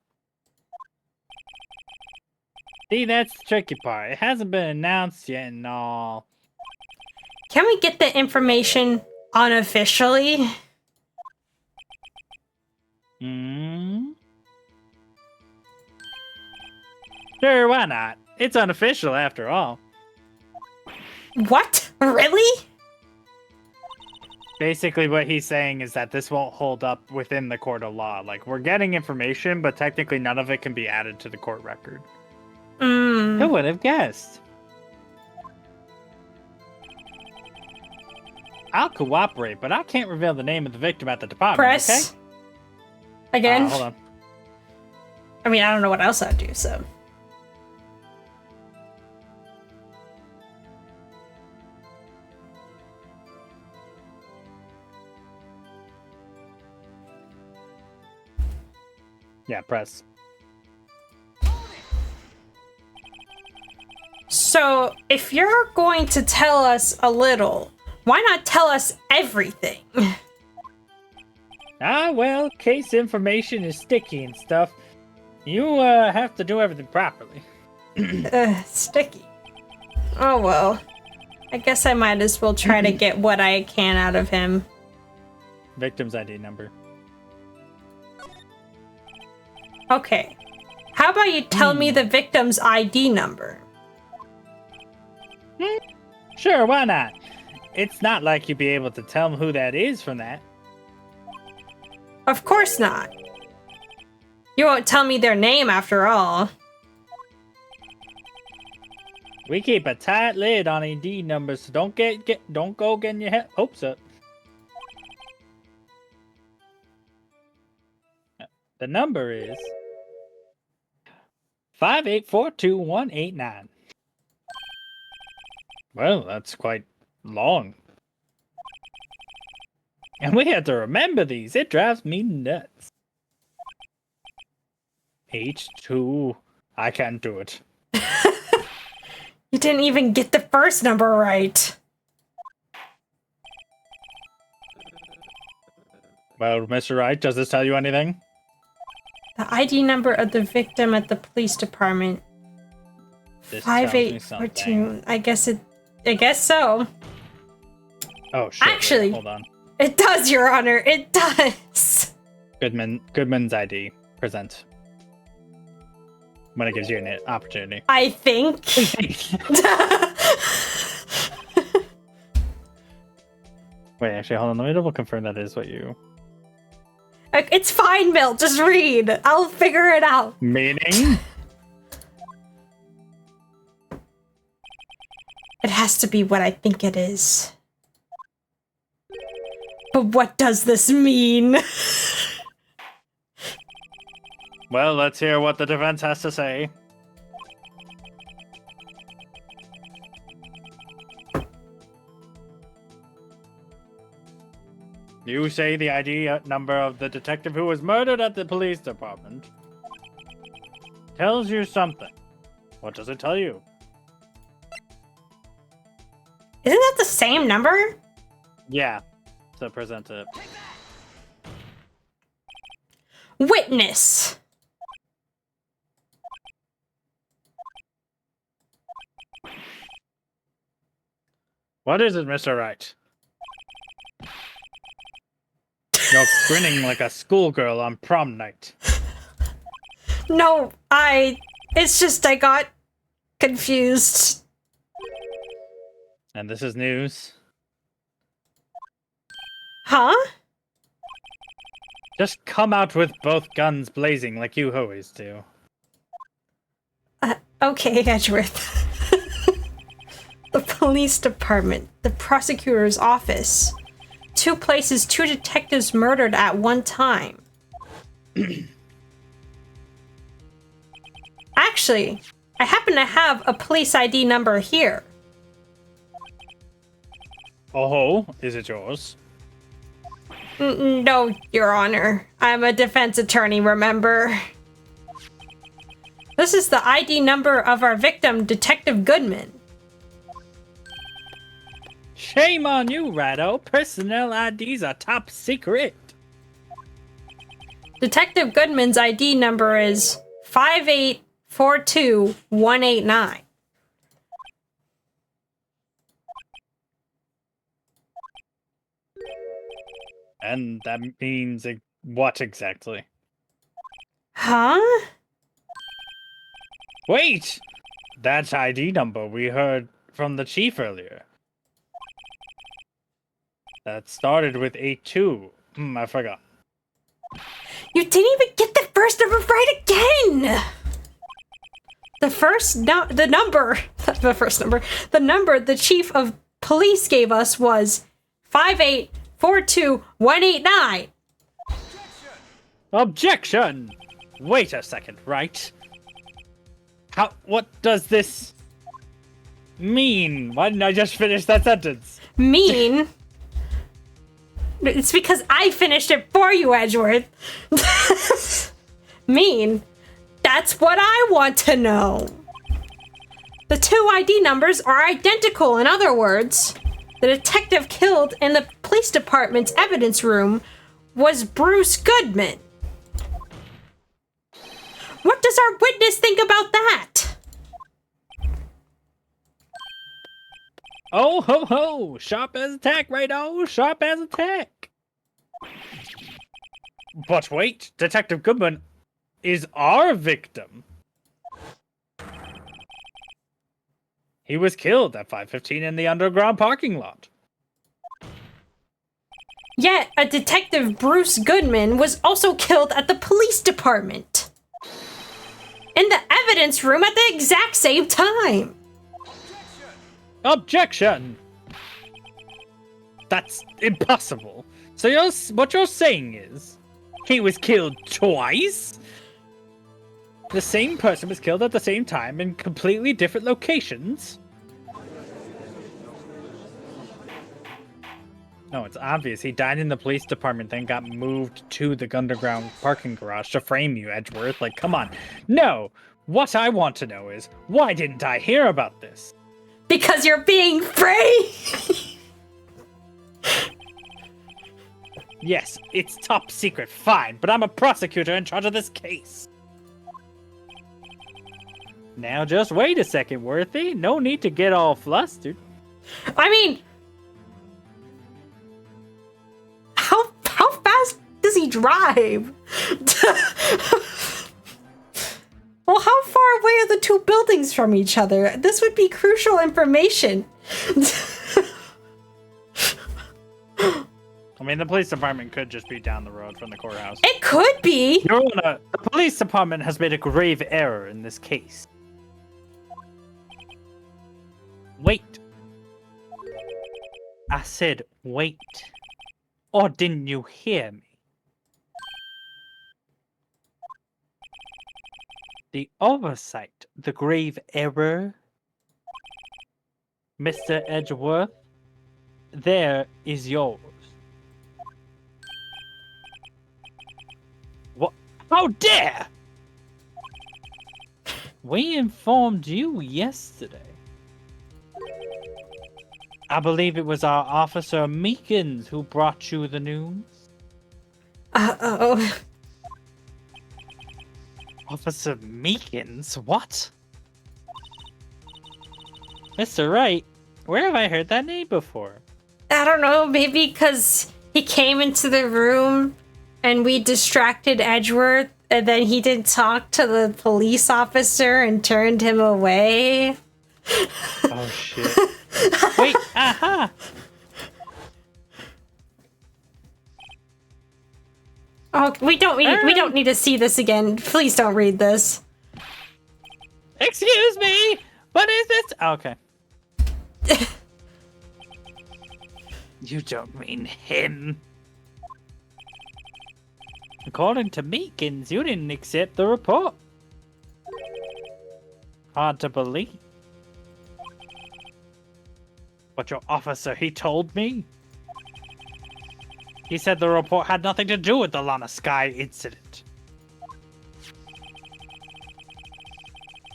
See, that's the tricky part. It hasn't been announced yet and all. Can we get the information unofficially? Sure, why not? It's unofficial after all. What? Really? Basically, what he's saying is that this won't hold up within the court of law. Like, we're getting information, but technically none of it can be added to the court record. Who would have guessed? I'll cooperate, but I can't reveal the name of the victim at the department, Press. okay? Again? Hold on. I mean, I don't know what else I'd do, so. Yeah, press. So, if you're going to tell us a little, why not tell us everything? Well, case information is sticky and stuff. You, have to do everything properly. Sticky. Oh well. I guess I might as well try to get what I can out of him. Victim's ID number. Okay. How about you tell me the victim's ID number? Sure, why not? It's not like you'd be able to tell them who that is from that. Of course not. You won't tell me their name after all. We keep a tight lid on ID numbers, so don't go getting your hopes up. The number is 5842189. Well, that's quite long. And we have to remember these. It drives me nuts. H2. I can't do it. You didn't even get the first number right. Well, Mr. Wright, does this tell you anything? The ID number of the victim at the police department. This tells me something. 5842. I guess so. Oh, shit. Actually, Hold on. It does, Your Honor. It does. Goodman's ID. Present. When it gives you an opportunity. I think. Wait, actually, hold on. Let me double confirm that is what you... It's fine, Milt. Just read. I'll figure it out. Meaning? It has to be what I think it is. But what does this mean? Well, let's hear what the defense has to say. You say the ID number of the detective who was murdered at the police department tells you something. What does it tell you? Isn't that the same number? Yeah. So present it. Witness. What is it, Mr. Wright? You're grinning like a schoolgirl on prom night. No, it's just I got confused. And this is news. Huh? Just come out with both guns blazing like you always do. Okay, Edgeworth. The police department, the prosecutor's office. 2 places, 2 detectives murdered at one time. Actually, I happen to have a police ID number here. Oh, is it yours? No, Your Honor. I'm a defense attorney, remember? This is the ID number of our victim, Detective Goodman. Shame on you, Rado. Personnel IDs are top secret. Detective Goodman's ID number is 5842189. And that means what exactly? Huh? Wait! That's ID number we heard from the chief earlier. That started with 82. I forgot. You didn't even get the first number right again! The number the chief of police gave us was 5842189. Objection! Wait a second, right? What does this mean? Why didn't I just finish that sentence? Mean? It's because I finished it for you, Edgeworth. Mean? That's what I want to know. The two ID numbers are identical. In other words, the detective killed in the police department's evidence room was Bruce Goodman. What does our witness think about that? Oh ho ho! Sharp as a tack, right-o! Sharp as a tack! But wait, Detective Goodman is our victim. He was killed at 5:15 in the underground parking lot. Yet, a Detective Bruce Goodman was also killed at the police department. In the evidence room at the exact same time. Objection! That's impossible. So what you're saying is, he was killed twice? The same person was killed at the same time in completely different locations? No, it's obvious. He died in the police department, then got moved to the underground parking garage to frame you, Edgeworth. Like, come on. No! What I want to know is, why didn't I hear about this? Because you're being free! Yes, it's top secret, fine, but I'm a prosecutor in charge of this case. Now just wait a second, Worthy. No need to get all flustered. I mean, how fast does he drive? Well, how far away are the two buildings from each other? This would be crucial information. I mean, the police department could just be down the road from the courthouse. It could be. The police department has made a grave error in this case. Wait. I said wait. Or didn't you hear me? The oversight, the grave error, Mr. Edgeworth, there is yours. What? How dare! We informed you yesterday. I believe it was our officer Meekins who brought you the news. Uh-oh. Officer Meekins? What? Mr. Wright, where have I heard that name before? I don't know, maybe because he came into the room and we distracted Edgeworth and then he didn't talk to the police officer and turned him away. Oh shit. Wait, aha! Oh, we don't need to see this again. Please don't read this. Excuse me! What is this? Okay. You don't mean him. According to Meekins, you didn't accept the report. Hard to believe. But your officer, he told me. He said the report had nothing to do with the Lana Sky incident.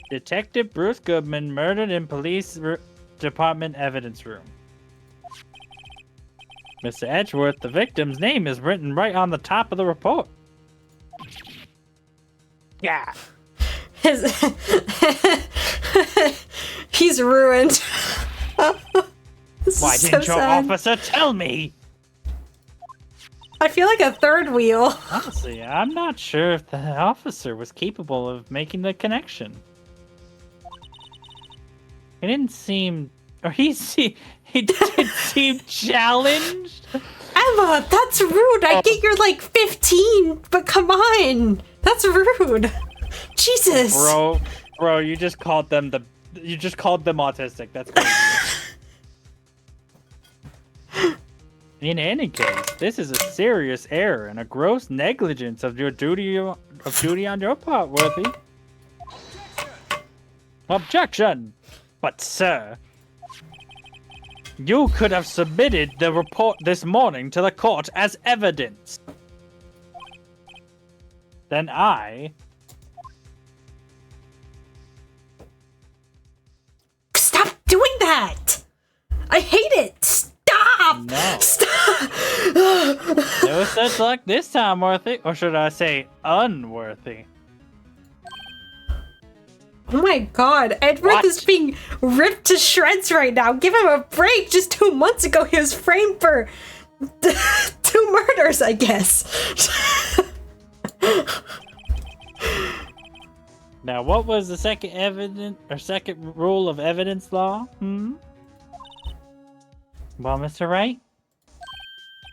Detective Bruce Goodman murdered in police department evidence room. Mr. Edgeworth, the victim's name is written right on the top of the report. Yeah. He's ruined. Why didn't your officer tell me? I feel like a third wheel. Honestly, I'm not sure if the officer was capable of making the connection. He didn't seem... Or he did seem challenged. Emma, that's rude. I get you're like 15, but come on. That's rude. Jesus. Bro, you just called them autistic. That's crazy. In any case, this is a serious error and a gross negligence of your duty on your part, Worthy. Objection! But sir, you could have submitted the report this morning to the court as evidence. Then Stop doing that! I hate it! Stop! No. Stop! No such luck this time, Worthy. Or should I say, unworthy? Oh my god, Edward is being ripped to shreds right now. Give him a break. Just 2 months ago, he was framed for 2 murders, I guess. Now, what was the second rule of evidence law? Well, Mr. Wright?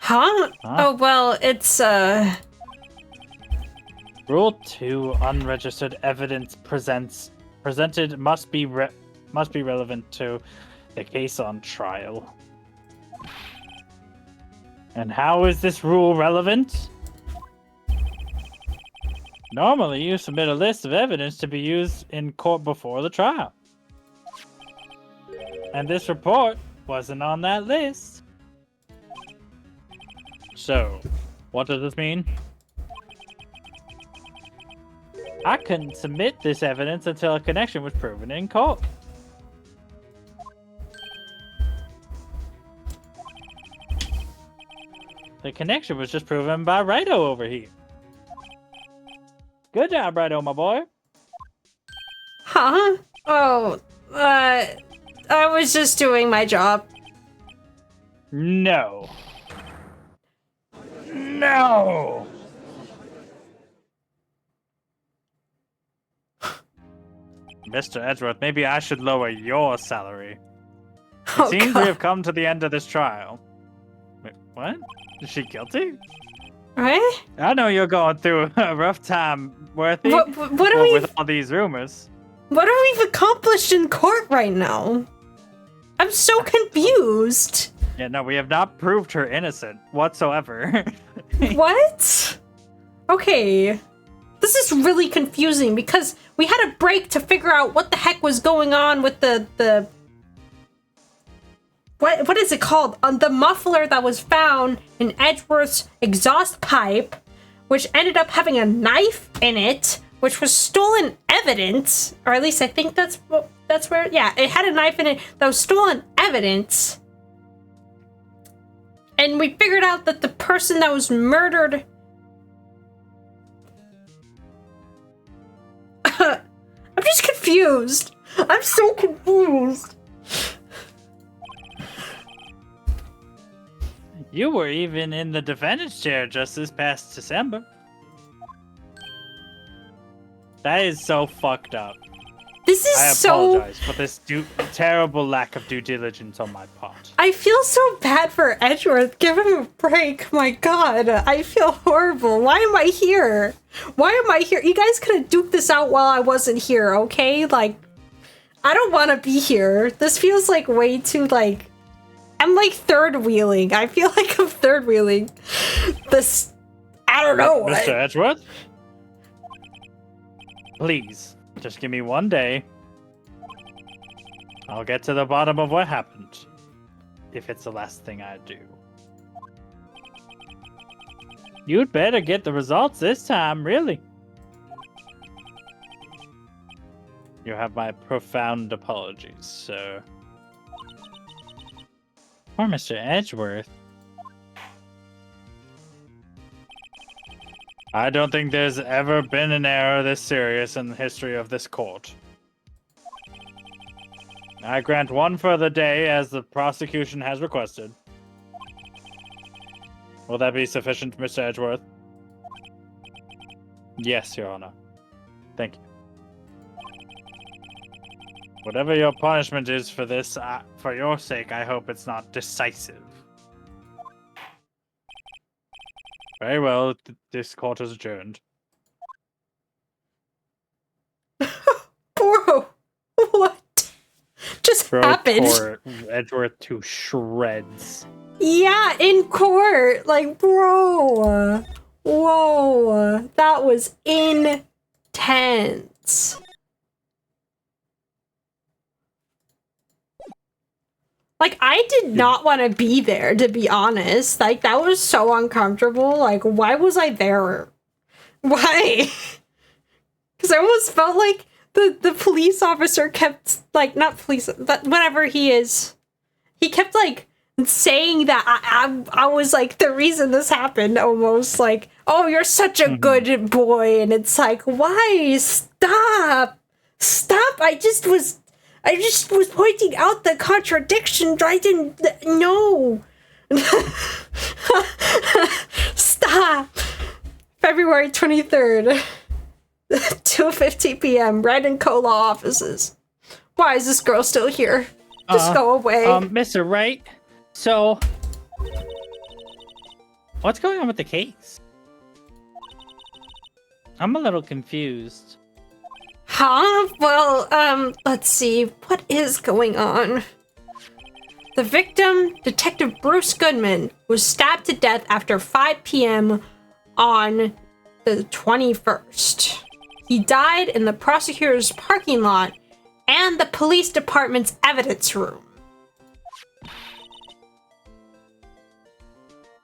Huh? Oh, well, it's, Rule 2, unregistered evidence presented must be relevant to the case on trial. And how is this rule relevant? Normally, you submit a list of evidence to be used in court before the trial. And this report wasn't on that list. So, what does this mean? I couldn't submit this evidence until a connection was proven in court. The connection was just proven by Righto over here. Good job, Righto, my boy. huh? Oh, I was just doing my job. No. No! Mr. Edgeworth, maybe I should lower your salary. It seems we have come to the end of this trial. Wait, what? Is she guilty? Right? I know you're going through a rough time, Worthy. What do we... with all these rumors. What have we accomplished in court right now? I'm so confused. Yeah, no, we have not proved her innocent whatsoever. What? Okay. This is really confusing because we had a break to figure out what the heck was going on with the what is it called? The muffler that was found in Edgeworth's exhaust pipe, which ended up having a knife in it, which was stolen evidence, or at least I think that's where, yeah, it had a knife in it that was stolen evidence. And we figured out that the person that was murdered... I'm just confused. I'm so confused. You were even in the defendant's chair just this past December. That is so fucked up. This is I so... apologize for this terrible lack of due diligence on my part. I feel so bad for Edgeworth. Give him a break. My god, I feel horrible. Why am I here? Why am I here? You guys could have duked this out while I wasn't here, okay? Like, I don't want to be here. This feels like way too, like... I'm like third wheeling. I feel like I'm third wheeling. This... I don't know. Mr. Edgeworth? Please. Just give me one day. I'll get to the bottom of what happened. if it's the last thing I do. You'd better get the results this time, really. You have my profound apologies, sir. Poor Mr. Edgeworth. I don't think there's ever been an error this serious in the history of this court. I grant one further day as the prosecution has requested. Will that be sufficient, Mr. Edgeworth? Yes, Your Honor. Thank you. Whatever your punishment is for this, for your sake, I hope it's not decisive. Very well, this court is adjourned. Bro, what just happened? Edgeworth to shreds. Yeah, in court. Like, bro. Whoa. That was intense. Like, I did not want to be there, to be honest. Like, that was so uncomfortable. Like, why was I there? Why? Because I almost felt like the police officer kept, like, not police, but whatever he is. He kept, like, saying that I was, like, the reason this happened, almost. Like, oh, you're such a good boy. And it's like, why? Stop. Stop. I just was pointing out the contradiction. I didn't know. Stop. February 23rd, 2:50 p.m. Red and Cola offices. Why is this girl still here? Just go away. Mr. Wright, so what's going on with the case? I'm a little confused. Huh? Well, let's see. What is going on? The victim, Detective Bruce Goodman, was stabbed to death after 5 p.m. on the 21st. He died in the prosecutor's parking lot and the police department's evidence room.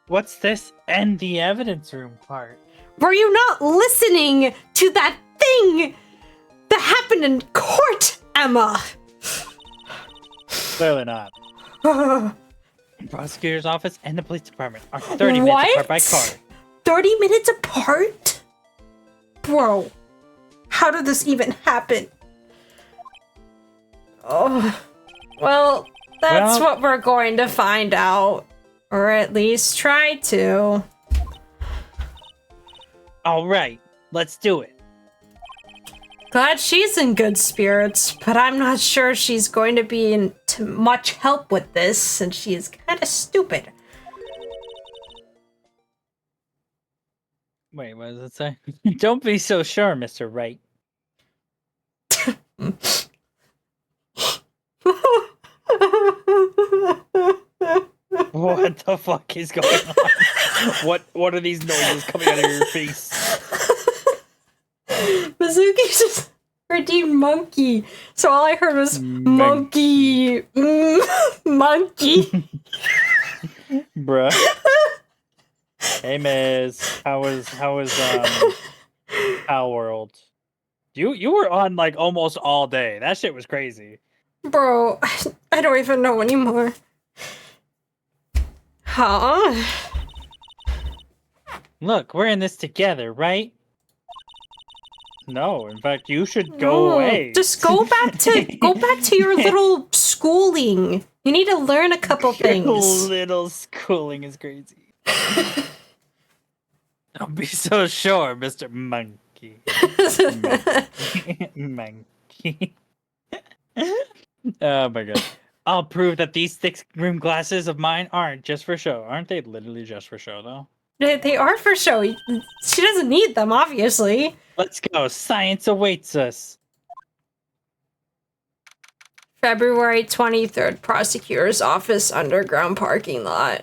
What's this and the evidence room part? Were you not listening to that thing that happened in court, Emma? Clearly not. The prosecutor's office and the police department are 30 minutes apart by car. 30 minutes apart? Bro, how did this even happen? Oh, well, that's what we're going to find out. Or at least try to. All right, let's do it. Glad she's in good spirits, but I'm not sure she's going to be in much help with this, since she is kind of stupid. Wait, what does it say? Don't be so sure, Mr. Wright. What the fuck is going on? What are these noises coming out of your face? Mizuki just redeemed monkey, so all I heard was monkey, monkey. Bruh. Hey, Miz. How was Pal World? You were on like almost all day. That shit was crazy. Bro, I don't even know anymore. Huh? Look, we're in this together, right? No, in fact, you should go away. Just go back to your little schooling. You need to learn a couple things. Little schooling is crazy. Don't be so sure, Mr. Monkey. Monkey. Oh my god. I'll prove that these thick rim glasses of mine aren't just for show. Aren't they literally just for show, though? They are for show. She doesn't need them, obviously. Let's go. Science awaits us. February 23rd, prosecutor's office, underground parking lot.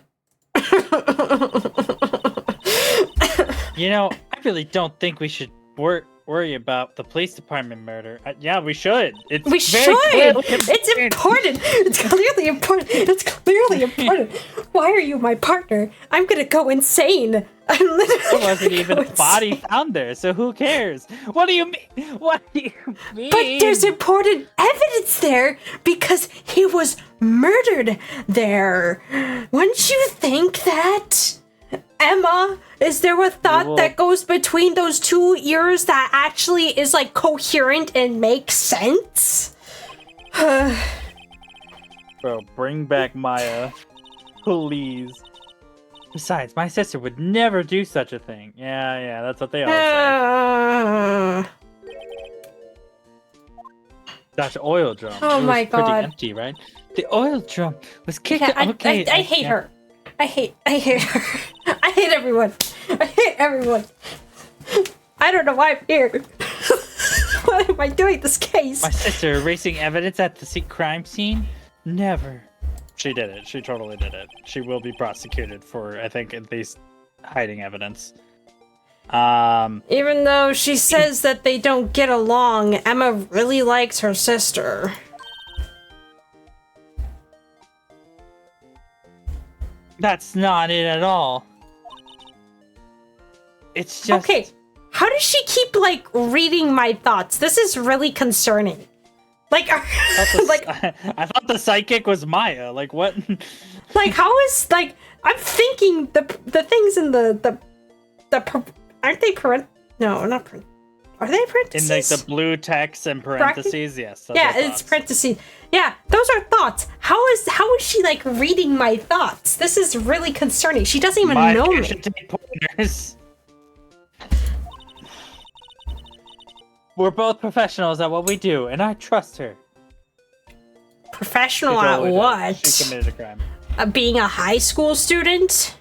You know, I really don't think we should worry about the police department murder. Yeah, we should. We should. It's important. It's clearly important. Why are you my partner? I'm gonna go insane. I'm literally. There wasn't even a body found there, so who cares? What do you mean? What do you mean? But there's important evidence there because he was murdered there. Wouldn't you think that? Emma, is there a thought that goes between those two ears that actually is like coherent and makes sense? Bro, bring back Maya. Please. Besides, my sister would never do such a thing. Yeah, that's what they all say. That oil drum. Oh my god. Pretty empty, right? The oil drum was kicked. Yeah, okay, I hate her. I hate her. I hate everyone. I hate everyone. I don't know why I'm here. Why am I doing this case? My sister erasing evidence at the crime scene? Never. She did it. She totally did it. She will be prosecuted for, I think, at least hiding evidence. Even though she says that they don't get along, Emma really likes her sister. That's not it at all. It's just... Okay, how does she keep, like, reading my thoughts? This is really concerning. Like, I thought the psychic was Maya. Like, what? Like, how is, like, I'm thinking the things in the aren't they no, not are they parentheses? In, like, the blue text and parentheses? Yes. Yeah, it's parentheses. Yeah, those are thoughts. How is she, like, reading my thoughts? This is really concerning. She doesn't even know me. Should take pointers. We're both professionals at what we do, and I trust her. Professional at what? She committed a crime. Being a high school student?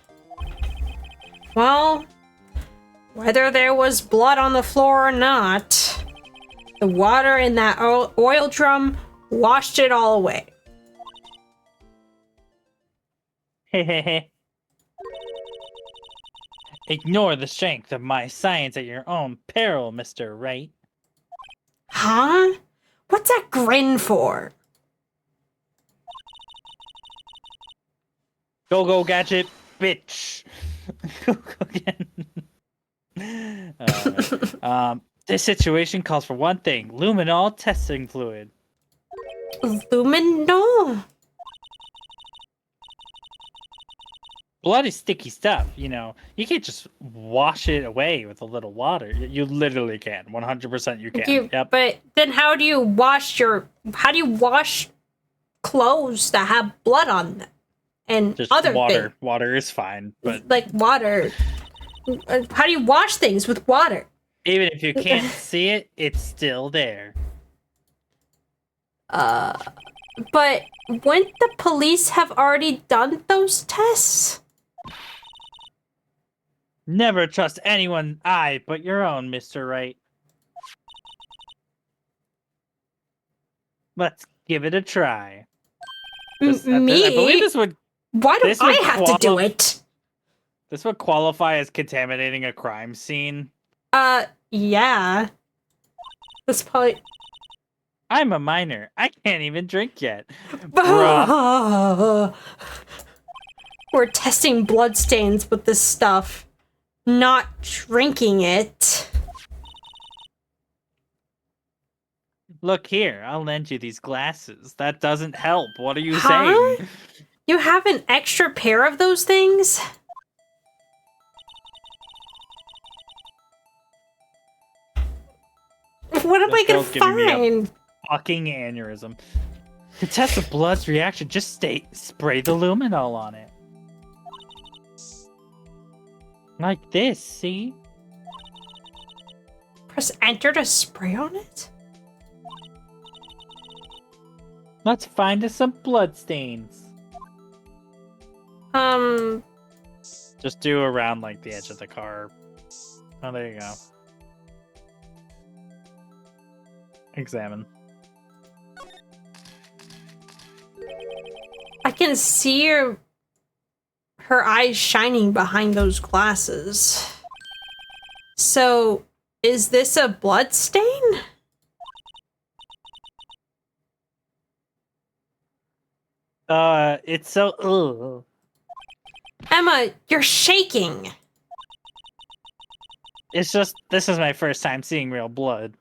Well, whether there was blood on the floor or not, the water in that oil drum washed it all away. Hehehe. Ignore the strength of my science at your own peril, Mr. Wright. Huh? What's that grin for? Go, gadget, bitch. Go again. This situation calls for one thing: luminol testing fluid. Luminol? Blood is sticky stuff, you know. You can't just wash it away with a little water. You literally can. 100% you can. Yep. But then how do you wash clothes that have blood on them? And just other water. things? Water is fine, but... Like water. How do you wash things with water? Even if you can't see it, it's still there. But wouldn't the police have already done those tests? Never trust anyone but your own, Mr. Wright. Let's give it a try. Me? I believe this would... Why do I have to do it? This would qualify as contaminating a crime scene. Yeah. This probably... I'm a minor. I can't even drink yet. Bruh. We're testing bloodstains with this stuff. Not drinking it. Look here, I'll lend you these glasses. That doesn't help. What are you saying? You have an extra pair of those things? What am I gonna find? Fucking aneurysm. To test the blood's reaction, just spray the luminol on it. Like this, see? Press enter to spray on it? Let's find us some blood stains. Just do around like the edge of the car. Oh, there you go. Examine. I can see her eyes shining behind those glasses. So Is this a blood stain? It's so. Ugh. Emma, you're shaking. It's just this is my first time seeing real blood.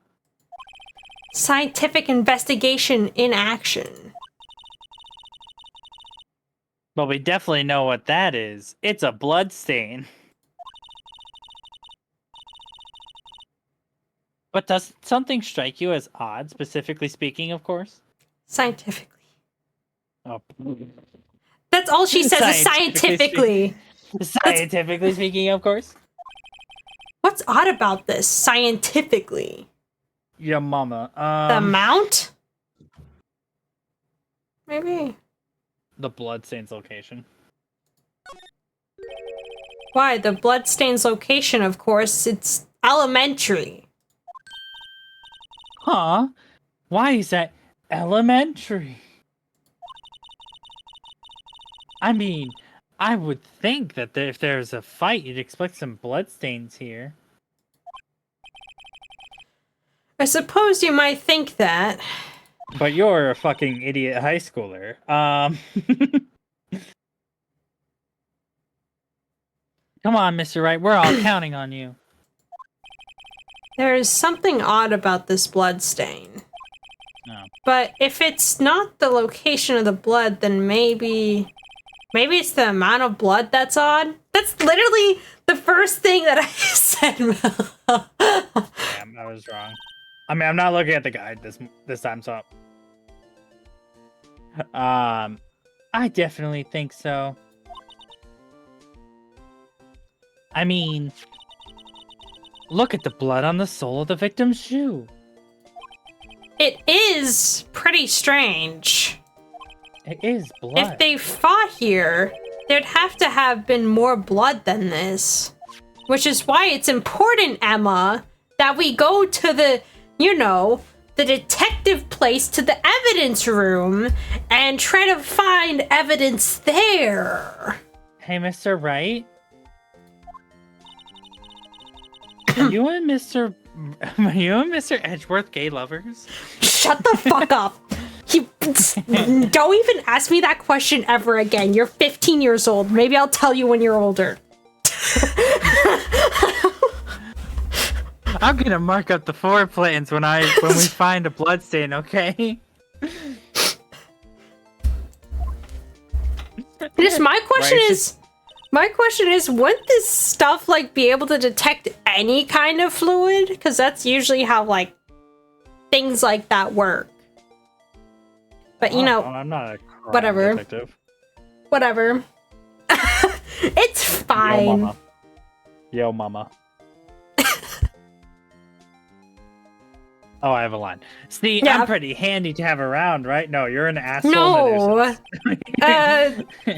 Scientific investigation in action. But we definitely know what that is. It's a blood stain. But does something strike you as odd, specifically speaking, of course? Scientifically. Oh. That's all she says is scientifically. Scientifically speaking, of course. What's odd about this, scientifically? Your mama. The amount? Maybe. The bloodstain's location. Why? The bloodstain's location, of course. It's elementary. Huh? Why is that elementary? I mean, I would think that if there's a fight, you'd expect some bloodstains here. I suppose you might think that. But you're a fucking idiot high schooler. Come on, Mr. Wright, we're all counting on you. There is something odd about this blood stain. No. But if it's not the location of the blood, then maybe it's the amount of blood that's odd. That's literally the first thing that I said. Damn, I was wrong. I mean, I'm not looking at the guide this time, so. I definitely think so. I mean, look at the blood on the sole of the victim's shoe. It is pretty strange. It is blood. If they fought here, there'd have to have been more blood than this. Which is why it's important, Emma, that we go to the, the detective place, to the evidence room, and try to find evidence there. Hey, Mr. Wright? Are you and Mr. Edgeworth gay lovers? Shut the fuck up. Don't even ask me that question ever again. You're 15 years old. Maybe I'll tell you when you're older. I'm gonna mark up the floor plans when we find a bloodstain, okay? Just my question is, wouldn't this stuff be able to detect any kind of fluid? Because that's usually how things like that work. But I'm not a crime whatever. detective. Whatever. It's fine. Yo, mama. Oh, I have a line. See, yeah. I'm pretty handy to have around, right? No, you're an asshole. No.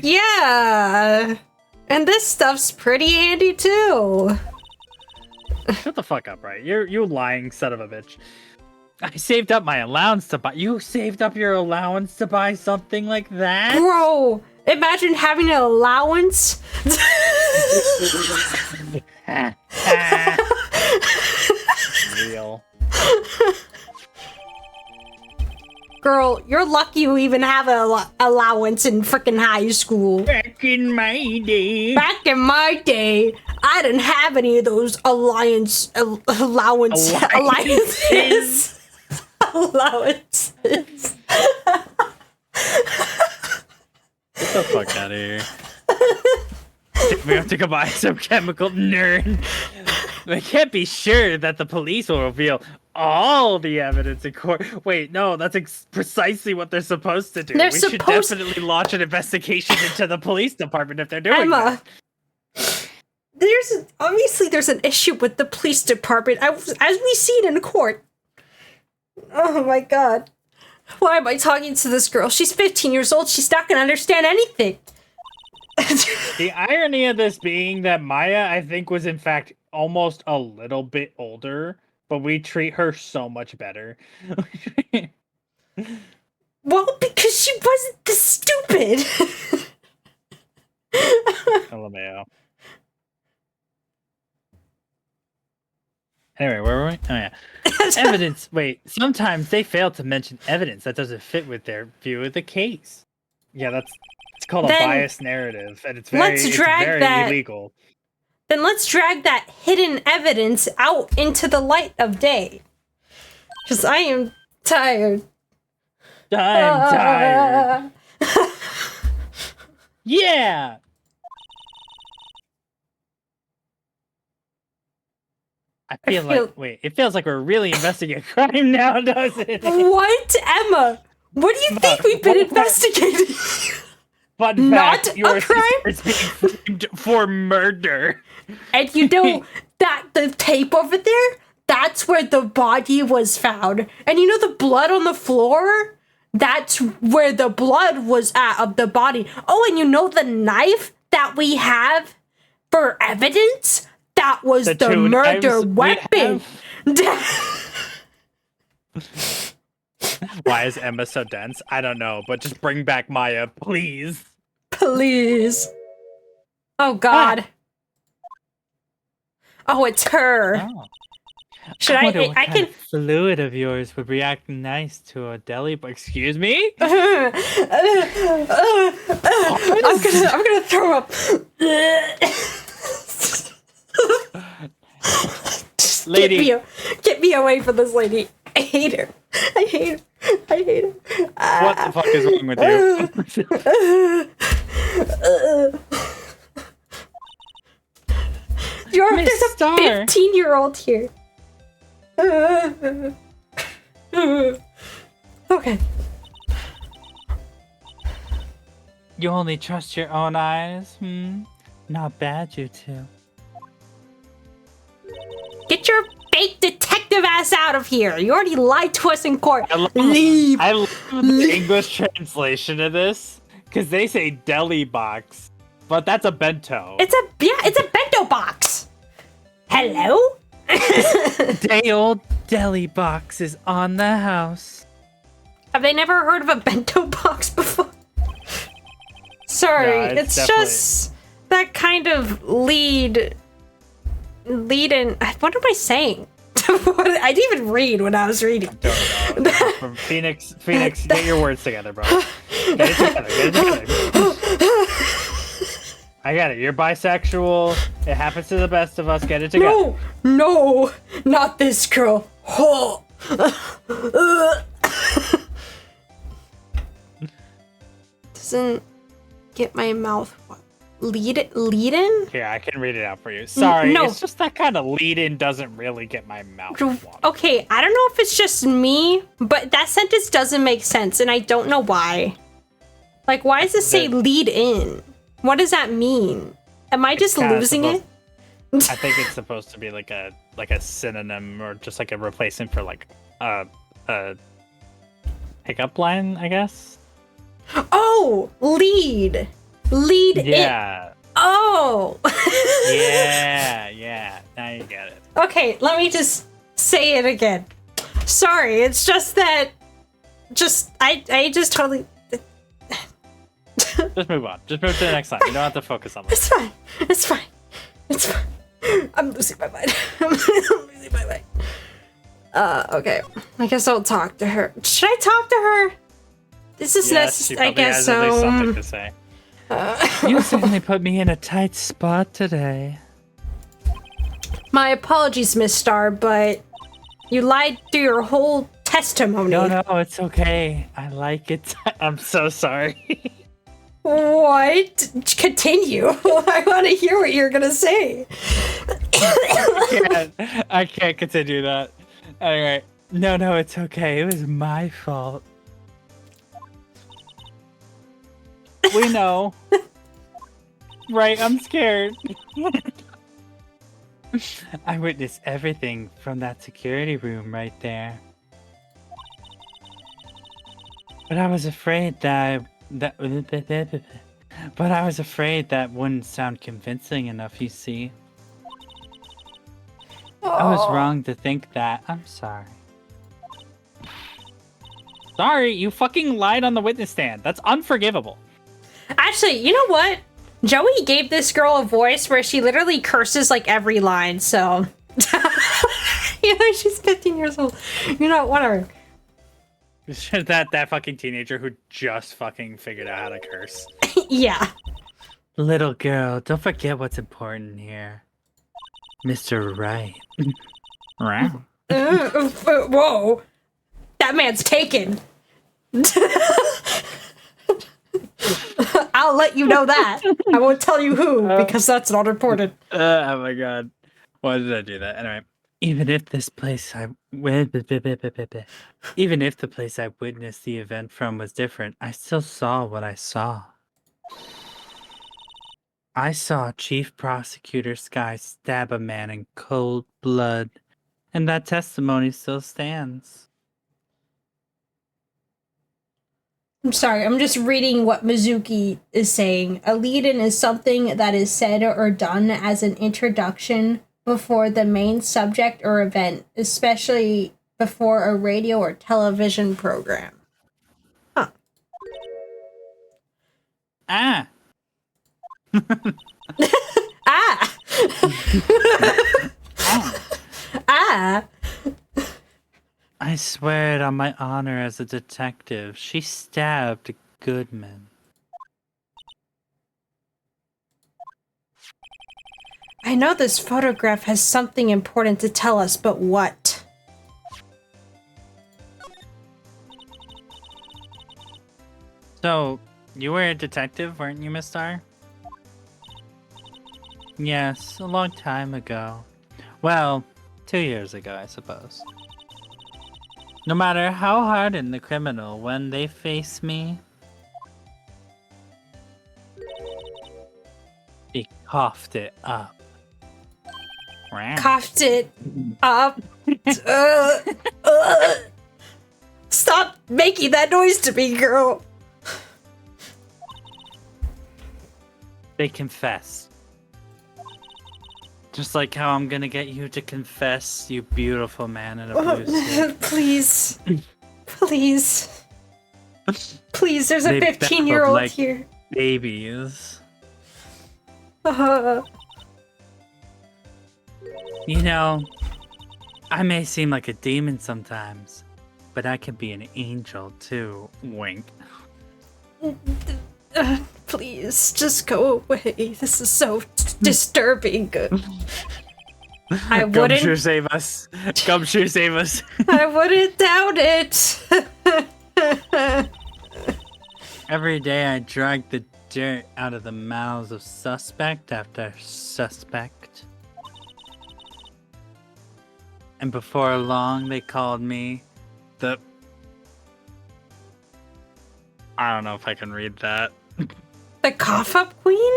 Yeah. And this stuff's pretty handy too. Shut the fuck up, right? You lying son of a bitch. I saved up my allowance to buy. You saved up your allowance to buy something like that? Bro, imagine having an allowance. Real. Girl, you're lucky you even have an allowance in freaking high school. Back in my day, I didn't have any of those allowances. Allowances. Get the fuck out of here. We have to go buy some chemical nerd. We can't be sure that the police will reveal all the evidence in court. Wait, no, that's precisely what they're supposed to do. We should definitely launch an investigation into the police department if they're doing that. There's an issue with the police department, as we seen in court. Oh my god. Why am I talking to this girl? She's 15 years old. She's not gonna understand anything. The irony of this being that Maya, I think, was in fact almost a little bit older, but we treat her so much better. Well, because she wasn't this stupid. LMAO. Anyway, where were we? Oh yeah. Evidence. Wait, sometimes they fail to mention evidence that doesn't fit with their view of the case. Yeah, it's called a biased narrative, and it's very illegal. Then let's drag that hidden evidence out into the light of day. Because I am tired. I'm tired. Yeah. It feels like we're really investigating crime now, doesn't it? What, Emma? What do you think we've been investigating? Fun fact, your sister is being framed for murder. And you know that the tape over there? That's where the body was found. And you know the blood on the floor? That's where the blood was at of the body. Oh, and you know the knife that we have for evidence? That was the murder weapon. Why is Emma so dense? I don't know, but just bring back Maya, please. Please. Oh, God. Oh, it's her. Oh. Should I can fluid of yours would react nice to a deli, but excuse me? I'm gonna throw up. Lady, get me away from this lady. I hate her. I hate her. What the fuck is wrong with you? There's a 15-year-old here. Okay. You only trust your own eyes? Not bad, you two. Get your fake detective ass out of here. You already lied to us in court. Leave. I love the English translation of this, because they say deli box, but that's a bento. It's a bento box. Hello? Day-old deli box is on the house. Have they never heard of a bento box before? Sorry, No, it's just that kind of lead in. What am I saying? I didn't even read when I was reading. I don't know. From Phoenix, get your words together, bro. Get it together. I got it. You're bisexual. It happens to the best of us. Get it together. No, not this girl. Oh. Doesn't get my mouth. Lead in? Here, I can read it out for you. Sorry, no. It's just that kind of lead in doesn't really get my mouth watered. Okay, I don't know if it's just me, but that sentence doesn't make sense, and I don't know why. Like, why does it say lead in? What does that mean? Am I just losing it? I think it's supposed to be like a synonym or just like a replacement for like a pickup line, I guess. Oh, lead yeah. in. Oh. yeah. Now you get it. Okay, let me just say it again. Sorry, it's just that. I just totally. Just move on. Just move to the next line. You don't have to focus on this. It's fine. I'm losing my mind. Okay. I guess I'll talk to her. Should I talk to her? This is necessary. I guess so. Something to say. You certainly put me in a tight spot today. My apologies, Miss Star, but you lied through your whole testimony. No, it's okay. I like it. I'm so sorry. What? Continue. I want to hear what you're gonna say. I can't continue that. Anyway, no, it's okay. It was my fault. We know. Right, I'm scared. I witnessed everything from that security room right there. But I was afraid that wouldn't sound convincing enough, you see. I was wrong to think that. I'm sorry. Sorry, you fucking lied on the witness stand. That's unforgivable. Actually, you know what? Joey gave this girl a voice where she literally curses like every line, so. She's 15 years old. You know, whatever. that fucking teenager who just fucking figured out how to curse. Yeah. Little girl, don't forget what's important here. Mr. Wright. Right. Whoa. That man's taken. I'll let you know that. I won't tell you who, because that's not important. Oh my god. Why did I do that? Anyway. Even if the place I witnessed the event from was different, I still saw what I saw. I saw Chief Prosecutor Sky stab a man in cold blood, and that testimony still stands. I'm sorry, I'm just reading what Mizuki is saying. A lead-in is something that is said or done as an introduction before the main subject or event, especially before a radio or television program. Huh. Ah! Ah! Ah! I swear it on my honor as a detective. She stabbed Goodman. I know this photograph has something important to tell us, but what? So, you were a detective, weren't you, Miss Star? Yes, a long time ago. Well, 2 years ago, I suppose. No matter how hardened the criminal, when they face me, he coughed it up. Coughed it up. Stop making that noise to me, girl. They confess. Just like how I'm gonna get you to confess, you beautiful man in a blue suit. Please. Please. Please, there's a 15-year-old like here. Babies. Uh, You know, I may seem like a demon sometimes, but I can be an angel too. Wink. please, just go away. This is so disturbing. I wouldn't. Gumshoe save us. Gumshoe save us. I wouldn't doubt it. Every day I drag the dirt out of the mouths of suspect after suspect. And before long, they called me the... I don't know if I can read that. The cough-up queen?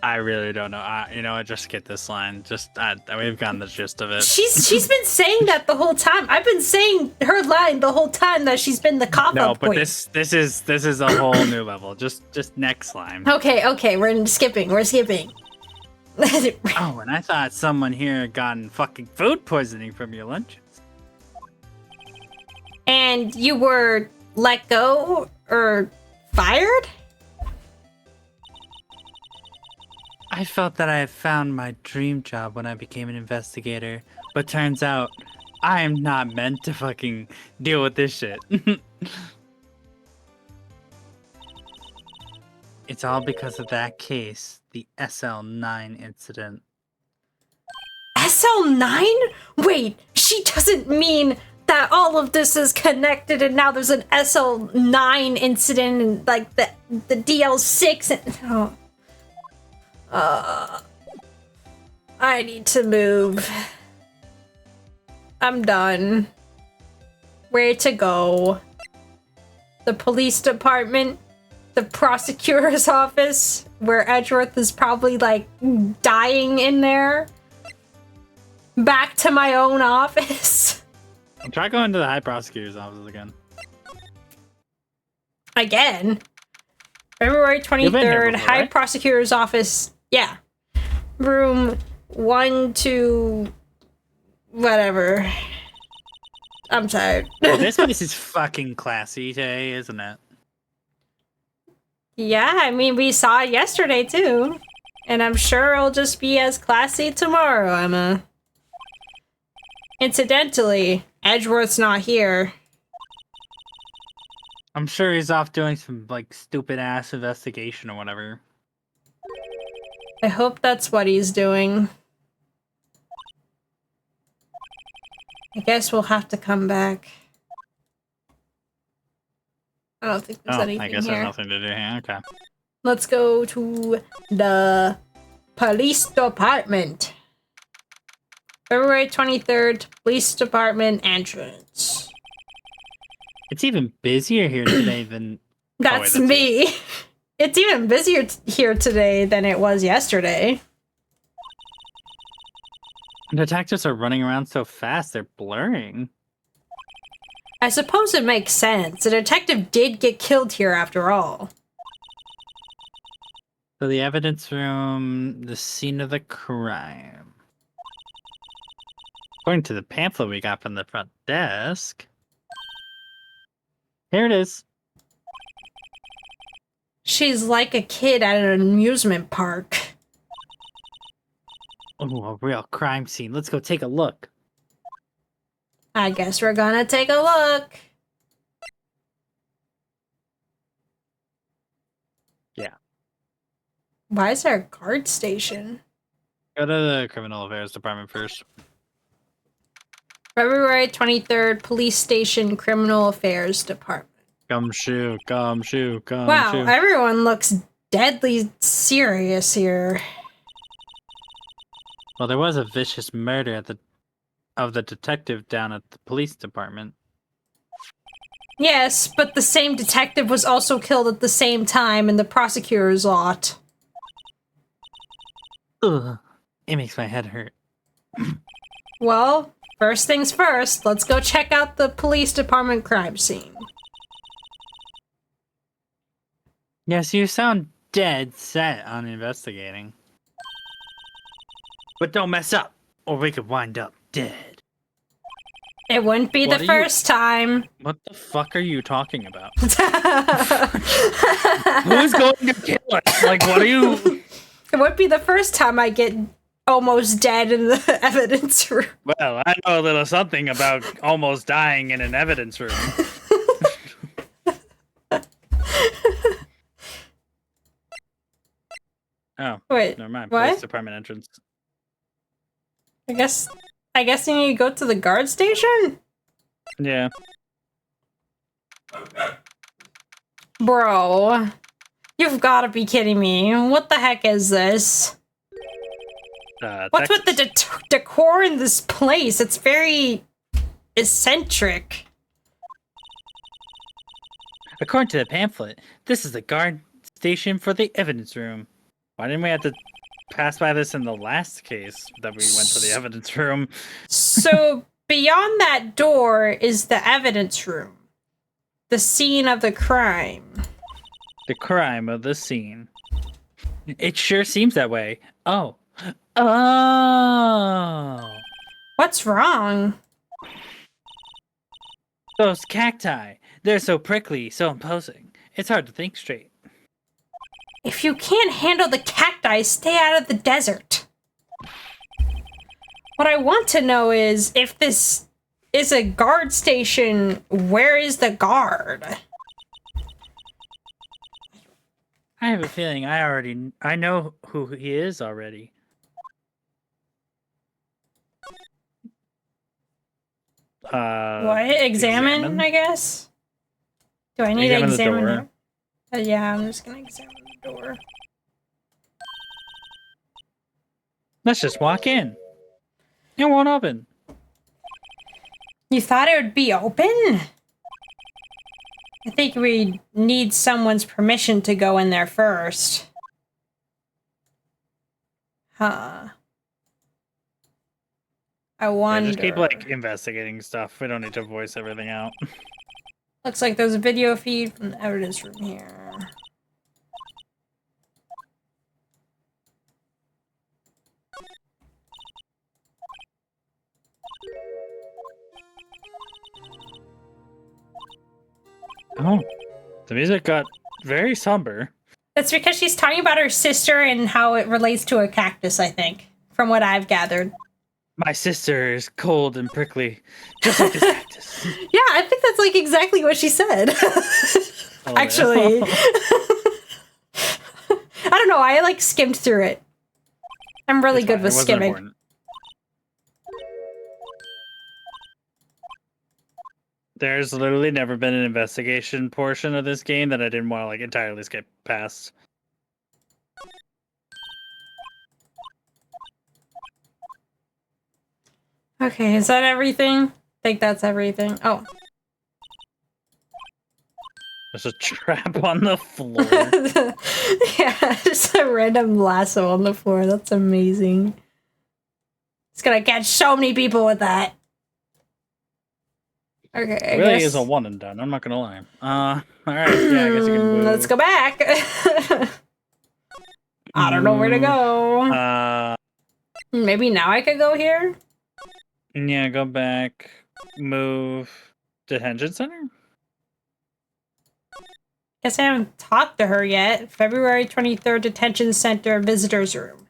I really don't know. You know, I just get this line. We've gotten the gist of it. She's been saying that the whole time. I've been saying her line the whole time that she's been the cough-up queen. No, but this is a whole new level. Just next line. Okay, we're skipping. Oh, and I thought someone here had gotten fucking food poisoning from your lunches. And you were let go or fired? I felt that I had found my dream job when I became an investigator, but turns out I am not meant to fucking deal with this shit. It's all because of that case, the SL9 incident. SL9? Wait, she doesn't mean that all of this is connected and now there's an SL9 incident and like the DL6 and... I need to move. I'm done. Where to go? The police department? The prosecutor's office? Where Edgeworth is probably like dying in there? Back to my own office? Try going to the high prosecutor's office again. Again? February 23rd, before, high right? prosecutor's office. Yeah. Room 1, 2... whatever. I'm tired. This place is fucking classy today, isn't it? Yeah, I mean, we saw it yesterday, too. And I'm sure it'll just be as classy tomorrow, Emma. Incidentally, Edgeworth's not here. I'm sure he's off doing some, like, stupid-ass investigation or whatever. I hope that's what he's doing. I guess we'll have to come back. I don't think there's anything I guess here. there's nothing to do here. Okay. Let's go to the police department. February 23rd, police department entrance. It's even busier here today than... That's me. It's even busier here today than it was yesterday. Detectives are running around so fast, they're blurring. I suppose it makes sense. The detective did get killed here after all. So the evidence room, the scene of the crime. According to the pamphlet we got from the front desk. Here it is. She's like a kid at an amusement park. Oh, a real crime scene. Let's go take a look. I guess we're gonna take a look. Yeah. Why is there a guard station? Go to the criminal affairs department first. February 23rd, police station, criminal affairs department. Gumshoe, gumshoe, gumshoe. Wow, everyone looks deadly serious here. Well, there was a vicious murder of the detective down at the police department. Yes, but the same detective was also killed at the same time in the prosecutor's lot. Ugh, it makes my head hurt. Well, first things first, let's go check out the police department crime scene. Yes, you sound dead set on investigating. But don't mess up, or we could wind up dead. It wouldn't be the first time. What the fuck are you talking about? Who's going to kill us? Like, what are you... It wouldn't be the first time I get almost dead in the evidence room. Well, I know a little something about almost dying in an evidence room. Oh, wait, never mind. what? Police department entrance. I guess you need to go to the guard station? Yeah. Bro, you've got to be kidding me. What the heck is this? What's with the decor in this place? It's very eccentric. According to the pamphlet, this is the guard station for the evidence room. Why didn't we have to pass by this in the last case that we went to the evidence room? So beyond that door is the evidence room. The scene of the crime. The crime of the scene. It sure seems that way. Oh. Oh. What's wrong? Those cacti. They're so prickly, so imposing. It's hard to think straight. If you can't handle the cacti, stay out of the desert. What I want to know is, if this is a guard station, where is the guard? I have a feeling I know who he is already. What? Examine, I guess? Do I need to examine the door? Yeah, I'm just gonna examine the door. Let's just walk in. It won't open. You thought it would be open? I think we need someone's permission to go in there first. Huh. I wonder... Yeah, just keep, like, investigating stuff. We don't need to voice everything out. Looks like there's a video feed from the evidence room here. Oh, the music got very somber. That's because she's talking about her sister and how it relates to a cactus, I think, from what I've gathered. My sister is cold and prickly, just like this cactus. Yeah, I think that's like exactly what she said. Oh, Actually. yeah. I don't know, I like skimmed through it. I'm really It's good fine, with it wasn't skimming. important. There's literally never been an investigation portion of this game that I didn't want to like entirely skip past. Okay, is that everything? I think that's everything. Oh. There's a trap on the floor. Yeah, just a random lasso on the floor. That's amazing. It's gonna catch so many people with that. Okay, It really is a one and done, I'm not gonna lie. Alright, yeah, I guess you can move. Let's go back. I don't know where to go. Maybe now I could go here? Yeah, go back. Move. Detention center? Guess I haven't talked to her yet. February 23rd, Detention Center Visitors Room.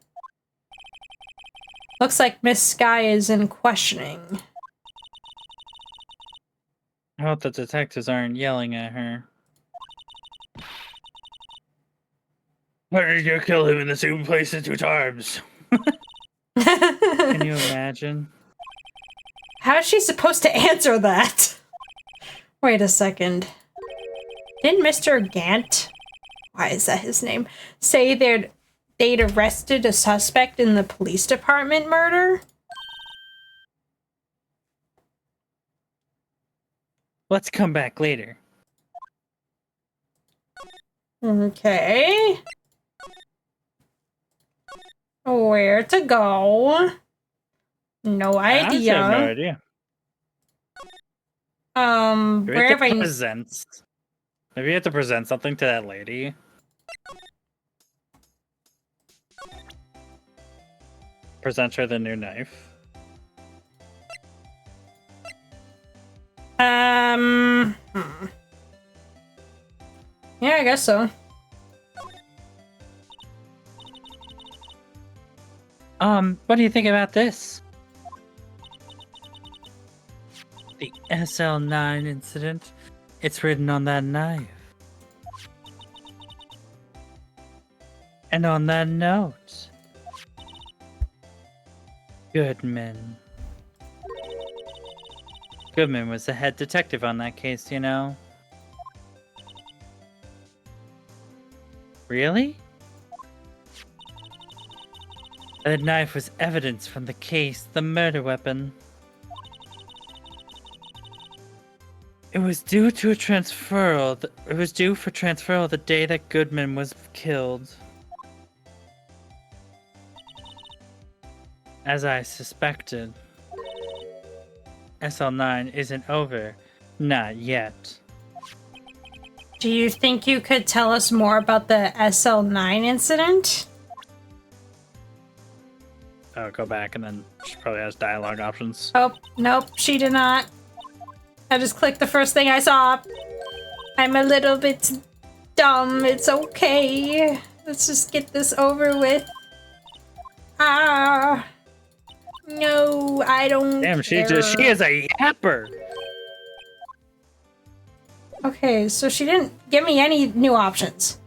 Looks like Miss Sky is in questioning. I hope the detectives aren't yelling at her. Why did you kill him in the same place 2 times? Can you imagine? How is she supposed to answer that? Wait a second. Didn't Mr. Gant, why is that his name, say they'd arrested a suspect in the police department murder? Let's come back later. Okay. Where to go? No idea. I have no idea. Where have I... Maybe you have to present something to that lady. Present her the new knife. Yeah, I guess so. What do you think about this? The SL9 incident. It's written on that knife. And on that note. Goodman. Goodman was the head detective on that case, you know. Really? That knife was evidence from the case, the murder weapon. It was due for transferal the day that Goodman was killed. As I suspected. SL9 isn't over. Not yet. Do you think you could tell us more about the SL9 incident? Oh, go back and then she probably has dialogue options. Oh, nope, she did not. I just clicked the first thing I saw. I'm a little bit dumb. It's okay. Let's just get this over with. Ah. No, I don't Damn, she care. she is a yapper. Okay, so she didn't give me any new options.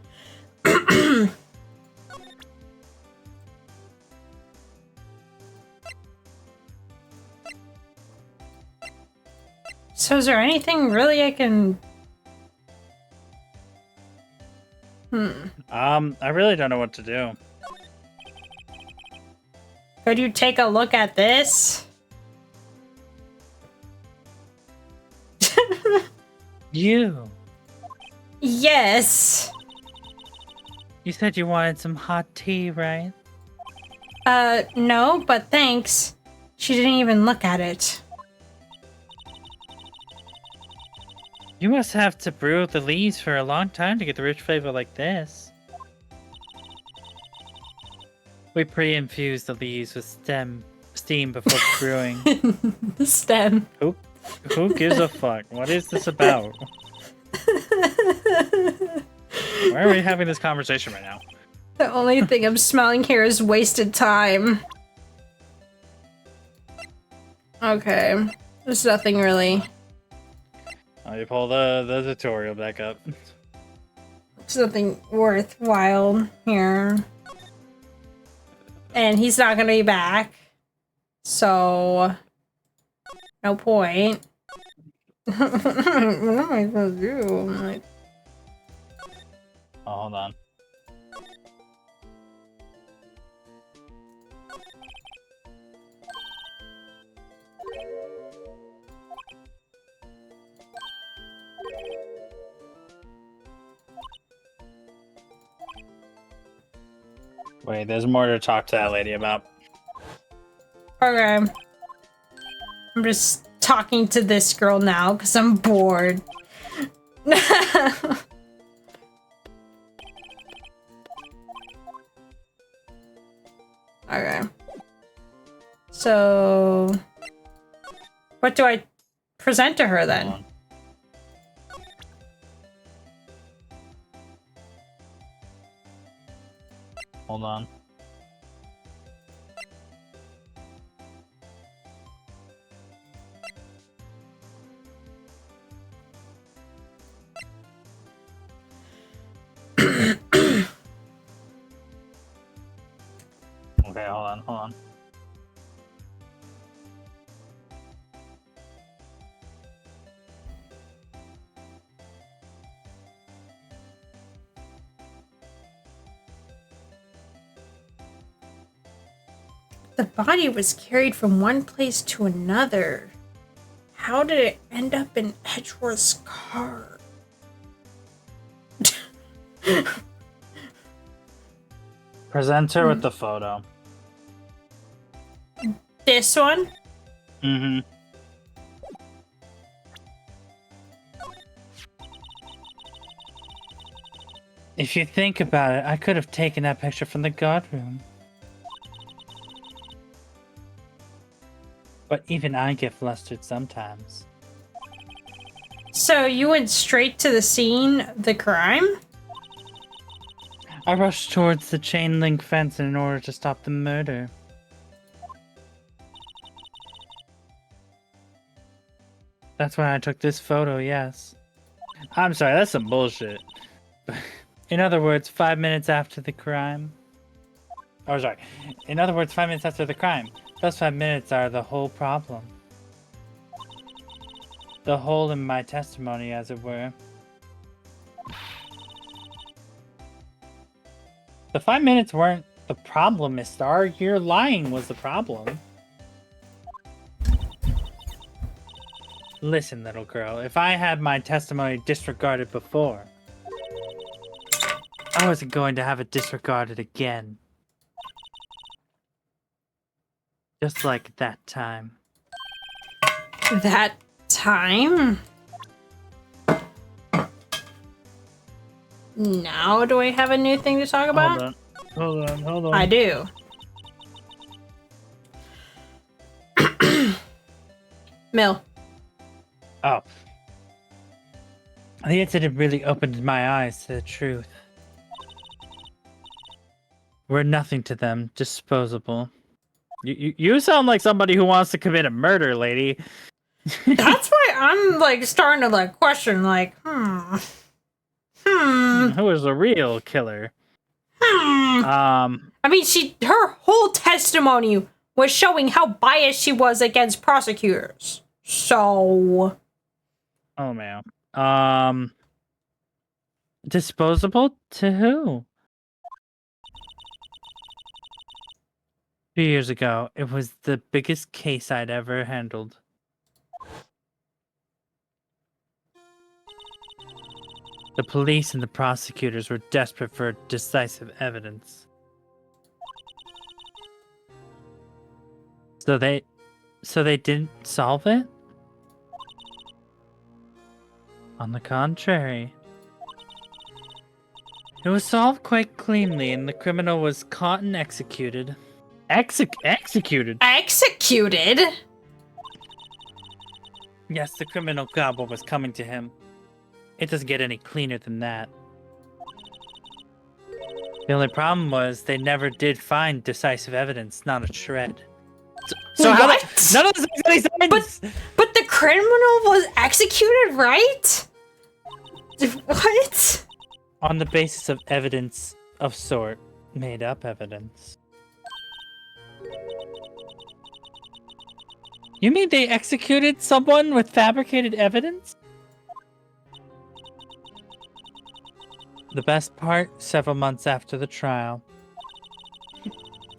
So is there anything really I can... I really don't know what to do. Could you take a look at this? You. Yes. You said you wanted some hot tea, right? No, but thanks. She didn't even look at it. You must have to brew the leaves for a long time to get the rich flavor like this. We pre-infuse the leaves with steam before brewing. The stem. Who gives a fuck? What is this about? Why are we having this conversation right now? The only thing I'm smelling here is wasted time. Okay. There's nothing really. You pull the tutorial back up. There's nothing worthwhile here. And he's not gonna be back. So... no point. What am I supposed to do? I'm like... Oh, hold on. Wait, there's more to talk to that lady about. Okay. I'm just talking to this girl now because I'm bored. Okay. So... what do I present to her then? Hold on. Okay, hold on. The body was carried from one place to another. How did it end up in Edgeworth's car? Present her with the photo. This one? Mm-hmm. If you think about it, I could have taken that picture from the guard room. But even I get flustered sometimes. So you went straight to the scene of the crime? I rushed towards the chain link fence in order to stop the murder. That's why I took this photo, yes. I'm sorry, that's some bullshit. In other words, 5 minutes after the crime. Oh, sorry. In other words, 5 minutes after the crime. Those 5 minutes are the whole problem. The hole in my testimony, as it were. The 5 minutes weren't the problem, Miss Star. Your lying was the problem. Listen, little girl, if I had my testimony disregarded before, I wasn't going to have it disregarded again. Just like that time. That time? Now do I have a new thing to talk about? Hold on. I do. Mill. Oh. The incident really opened my eyes to the truth. We're nothing to them, disposable. You sound like somebody who wants to commit a murder, lady. That's why I'm like starting to like question, like, Who is the real killer? I mean, her whole testimony was showing how biased she was against prosecutors. So. Oh man. Disposable to who? 2 years ago, it was the biggest case I'd ever handled. The police and the prosecutors were desperate for decisive evidence. So they didn't solve it? On the contrary. It was solved quite cleanly and the criminal was caught and executed. Executed? Executed? Yes, the criminal got what was coming to him. It doesn't get any cleaner than that. The only problem was they never did find decisive evidence, not a shred. So So how What? none of this makes any sense. But the criminal was executed, right? What? On the basis of evidence of sort, made up evidence. You mean they executed someone with fabricated evidence? The best part, several months after the trial.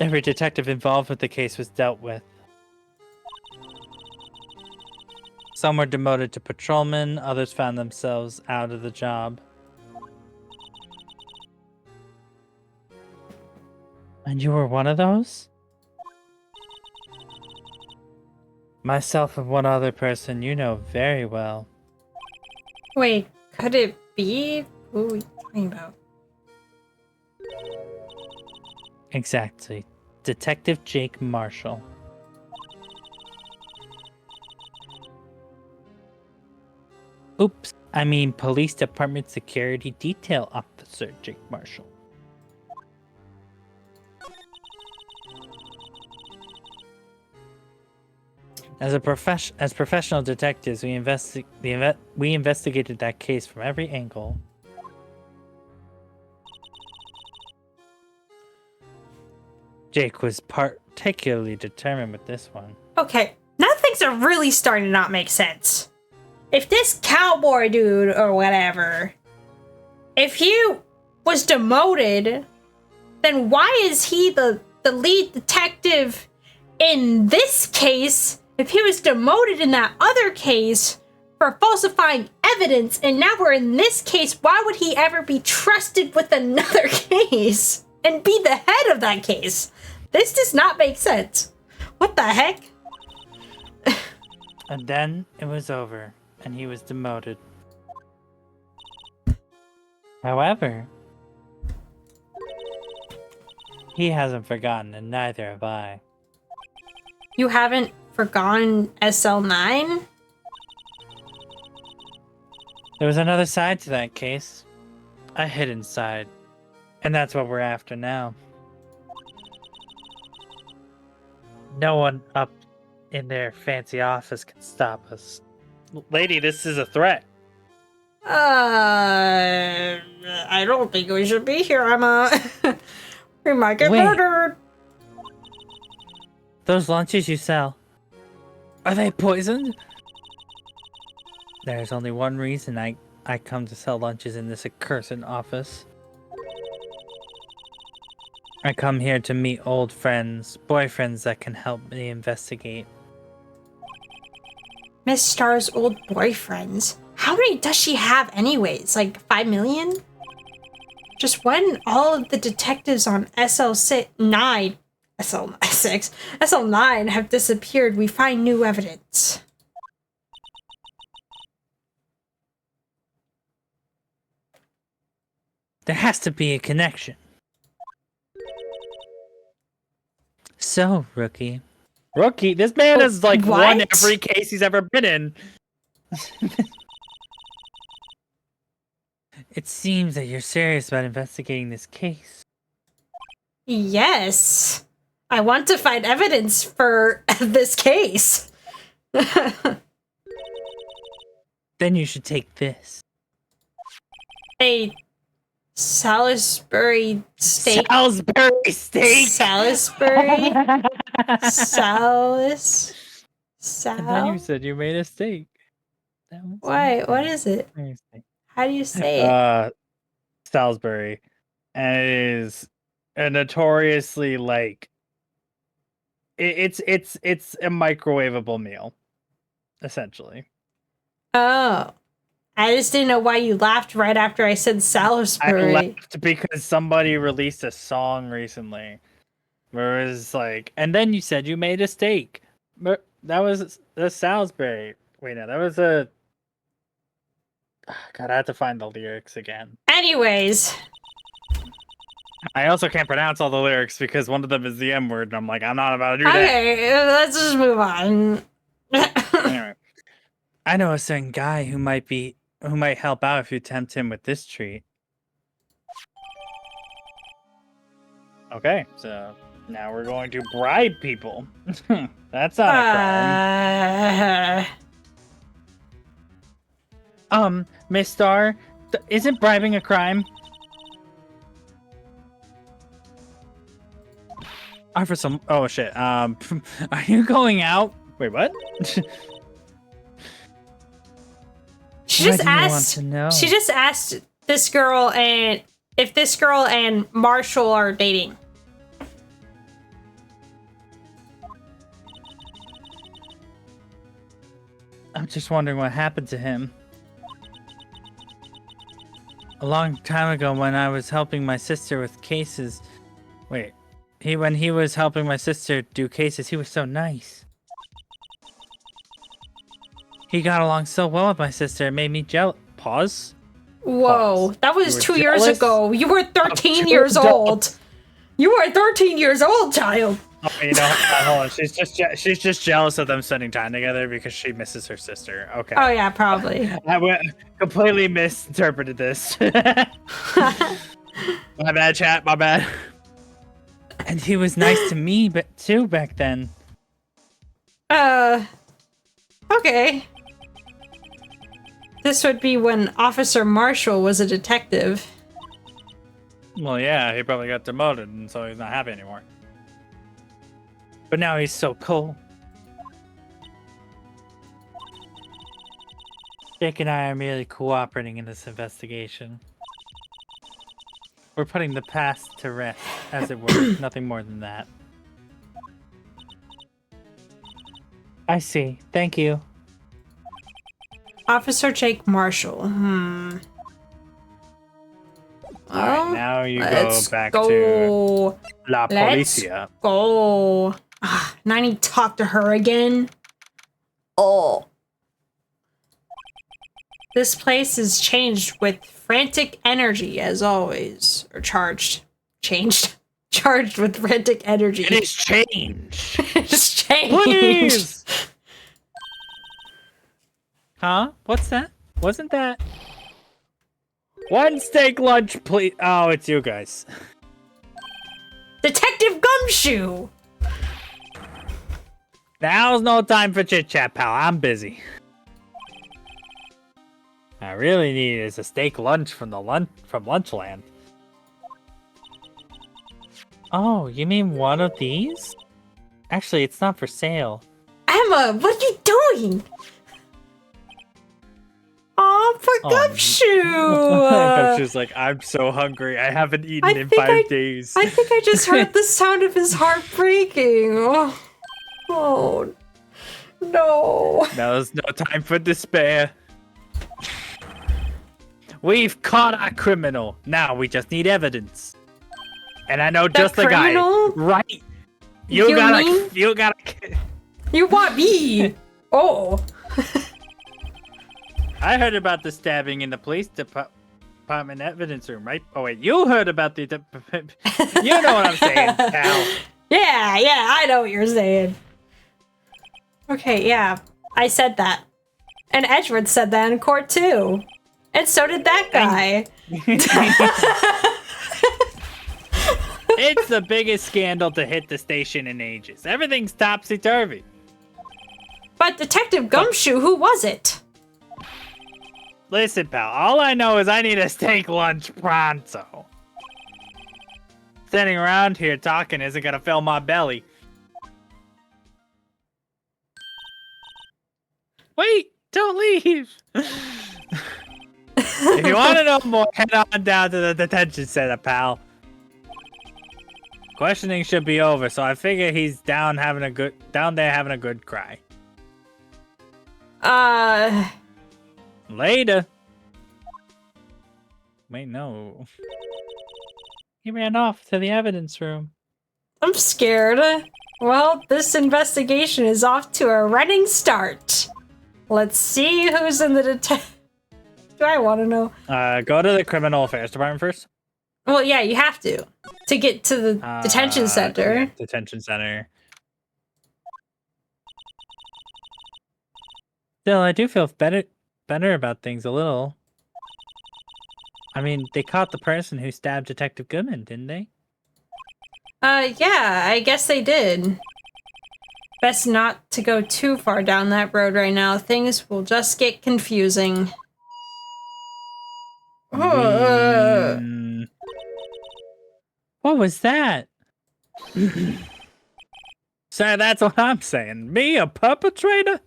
Every detective involved with the case was dealt with. Some were demoted to patrolmen, others found themselves out of the job. And you were one of those? Myself and one other person you know very well. Wait, could it be? Who are we talking about? Exactly. Detective Jake Marshall. Oops, I mean Police Department Security Detail Officer Jake Marshall. As professional detectives, we investigated that case from every angle. Jake was particularly determined with this one. Okay, now things are really starting to not make sense. If this cowboy dude or whatever, if he was demoted, then why is he the lead detective in this case if he was demoted in that other case for falsifying evidence, and now we're in this case? Why would he ever be trusted with another case and be the head of that case? This does not make sense. What the heck? And then it was over, and he was demoted. However, he hasn't forgotten, and neither have I. You haven't forgotten SL9? There was another side to that case. A hidden side. And that's what we're after now. No one up in their fancy office can stop us. Lady, this is a threat. I don't think we should be here, Emma. We might get murdered. Those lunches you sell, are they poisoned? There's only one reason I come to sell lunches in this accursed office. I come here to meet old friends, boyfriends that can help me investigate. Miss Star's old boyfriends? How many does she have anyways? Like 5 million? Just when all of the detectives on SL9 have disappeared, we find new evidence. There has to be a connection. So, Rookie. Rookie? This man has, like, won every case he's ever been in. It seems that you're serious about investigating this case. Yes. I want to find evidence for this case. Then you should take this. A Salisbury steak. Salisbury steak. Salisbury. And then you said you made a steak. Why? What is it? How do you say it? Salisbury, and it is a notoriously like. It's a microwavable meal, essentially. Oh. I just didn't know why you laughed right after I said Salisbury. I laughed because somebody released a song recently where it was like, and then you said you made a steak. But that was the Salisbury. Wait, no, that was a. God, I have to find the lyrics again. Anyways. I also can't pronounce all the lyrics because one of them is the M word, and I'm like, I'm not about to do that. Okay, let's just move on. Anyway, I know a certain guy who might help out if you tempt him with this treat. Okay, so Now we're going to bribe people. That's not a crime. Miss Star, isn't bribing a crime? For some. Oh shit. Are you going out? Wait, what? She just asked. She just asked this girl and if this girl and Marshall are dating. I'm just wondering what happened to him. A long time ago, when I was helping my sister with cases. Wait, when he was helping my sister do cases, he was so nice. He got along so well with my sister, it made me jealous. Pause. Whoa, Pause. that was 2 years ago. You were 13 years old. You were 13 years old, child. Oh, you know, hold on. She's just jealous of them spending time together because she misses her sister. Okay. Oh yeah, probably. I completely misinterpreted this. My bad, chat. My bad. And he was nice to me, but too back then. Okay. This would be when Officer Marshall was a detective. Well, yeah, he probably got demoted, and so he's not happy anymore. But now he's so cool. Jake and I are merely cooperating in this investigation. We're putting the past to rest, as it were. Nothing more than that. I see. Thank you. Officer Jake Marshall. Alright, now you go back to La Policia. Go. Now I need to talk to her again. Oh. This place is changed with frantic energy, as always. Or charged. Changed. Charged with frantic energy. It is changed. It's changed. Please. Huh? What's that? Wasn't that? One steak lunch, please. Oh, it's you guys. Detective Gumshoe! Now's no time for chit chat, pal. I'm busy. I really need is a steak lunch from Lunchland. Oh, you mean one of these? Actually, it's not for sale. Emma, what are you doing? Oh, for Gumshoe! Gumshoe's like, I'm so hungry. I haven't eaten in 5 days. I think I just heard the sound of his heart breaking. Oh, no. There's no time for despair. We've caught our criminal. Now we just need evidence. And I know just the guy. Right. You want me? Oh. I heard about the stabbing in the police department evidence room, right? Oh wait, you heard about the you know what I'm saying, pal. Yeah, I know what you're saying. Okay, yeah, I said that. And Edgeworth said that in court too. And so did that guy. It's the biggest scandal to hit the station in ages. Everything's topsy-turvy. But Detective Gumshoe, who was it? Listen, pal, all I know is I need a steak lunch pronto. Sitting around here talking isn't gonna fill my belly. Wait, don't leave. If you want to know more, head on down to the detention center, pal. Questioning should be over, so I figure he's down there having a good cry. Later. Wait, no. He ran off to the evidence room. I'm scared. Well, this investigation is off to a running start. Let's see who's in the Do I want to know? Go to the criminal affairs department first. Well, yeah, you have to get to the detention center. Detention center. Still, I do feel better about things a little. I mean, they caught the person who stabbed Detective Goodman, didn't they? Yeah, I guess they did. Best not to go too far down that road right now. Things will just get confusing. What was that? So that's what I'm saying. Me, a perpetrator?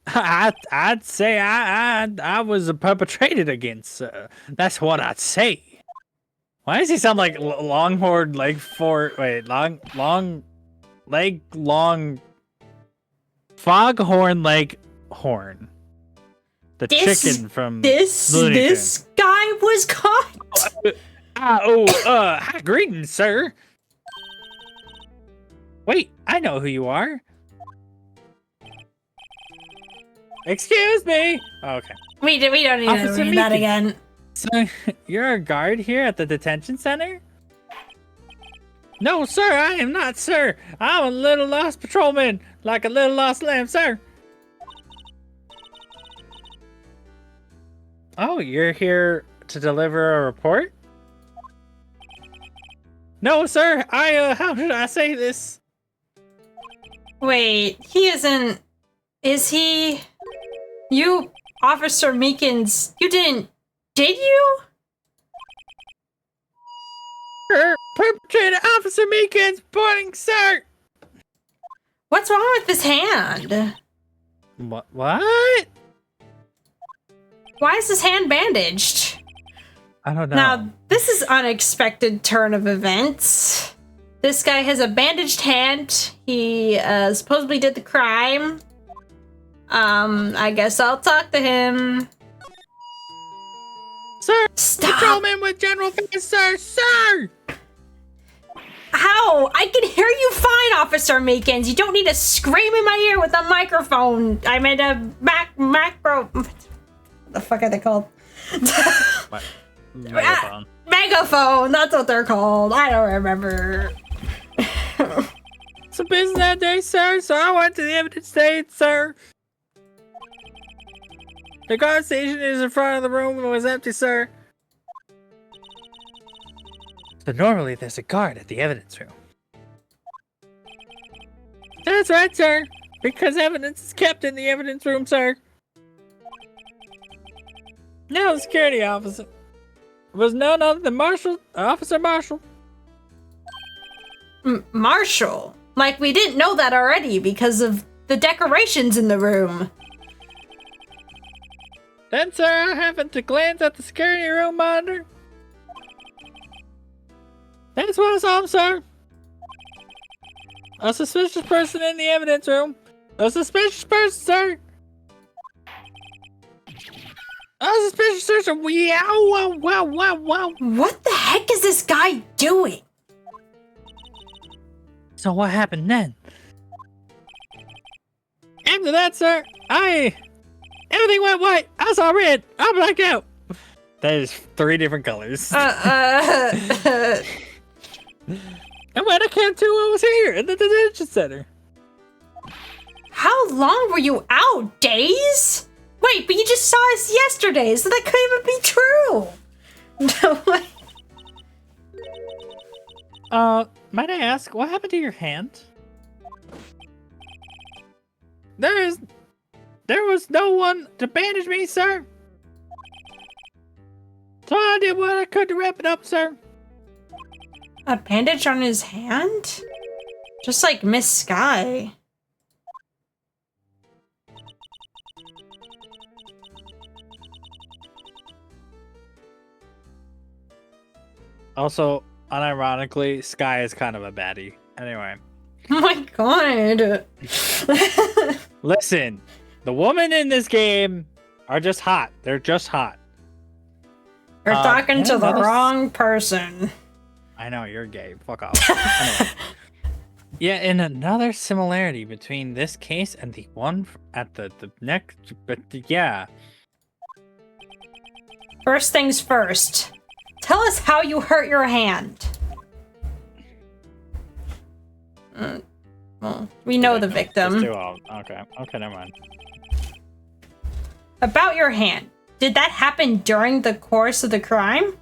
I'd say I was perpetrated against, sir. That's what I'd say. Why does he sound like Longhorn leg long foghorn leg horn? The chicken from Looney this Tunes. guy was caught. Hi, greetings, sir. Wait, I know who you are. Excuse me. Okay. We don't need Officer to read that Meekin. again. So, you're a guard here at the detention center? No, sir, I am not, sir. I'm a little lost patrolman, like a little lost lamb, sir. Oh, you're here to deliver a report? No, sir, how should I say this? Wait, he isn't. Is he? You, Officer Meekins, you didn't. Did you? Perpetrator Officer Meekins reporting, sir. What's wrong with his hand? What? Why is his hand bandaged? I don't know. Now, this is unexpected turn of events. This guy has a bandaged hand. He supposedly did the crime. I guess I'll talk to him. Sir, Stop! patrolman with General Fast, sir, sir! How? I can hear you fine, Officer Meekins. You don't need to scream in my ear with a microphone. I mean a macro. What the fuck are they called? What? Megaphone. Megaphone. That's what they're called. I don't remember. It's a business that day, sir, so I went to the evidence stage, sir. The guard station is in front of the room and it was empty, sir. So normally there's a guard at the evidence room. That's right, sir. Because evidence is kept in the evidence room, sir. Now the security officer was none other than Officer Marshall. Marshall? Like we didn't know that already because of the decorations in the room. Then, sir, I happened to glance at the security room monitor. That's what I saw him, sir. A suspicious person in the evidence room. A suspicious person, sir. A suspicious person. Wow. What the heck is this guy doing? So what happened then? After that, sir, everything went white. I saw red. I blacked out. That is 3 different colors. And when I came to, I was here in the detention center. How long were you out? Days? Wait, but you just saw us yesterday, so that couldn't even be true. No way. Might I ask, what happened to your hand? There was no one to bandage me, sir. So I did what I could to wrap it up, sir. A bandage on his hand? Just like Miss Sky. Also, unironically, Sky is kind of a baddie. Anyway. Oh my god. Listen, the women in this game are just hot. They're just hot. You're talking to the another wrong person. I know, you're gay. Fuck off. Anyway. Yeah, and another similarity between this case and the one at the next, but yeah. First things first. Tell us how you hurt your hand. Well, we know the victim. Okay, never mind. About your hand. Did that happen during the course of the crime?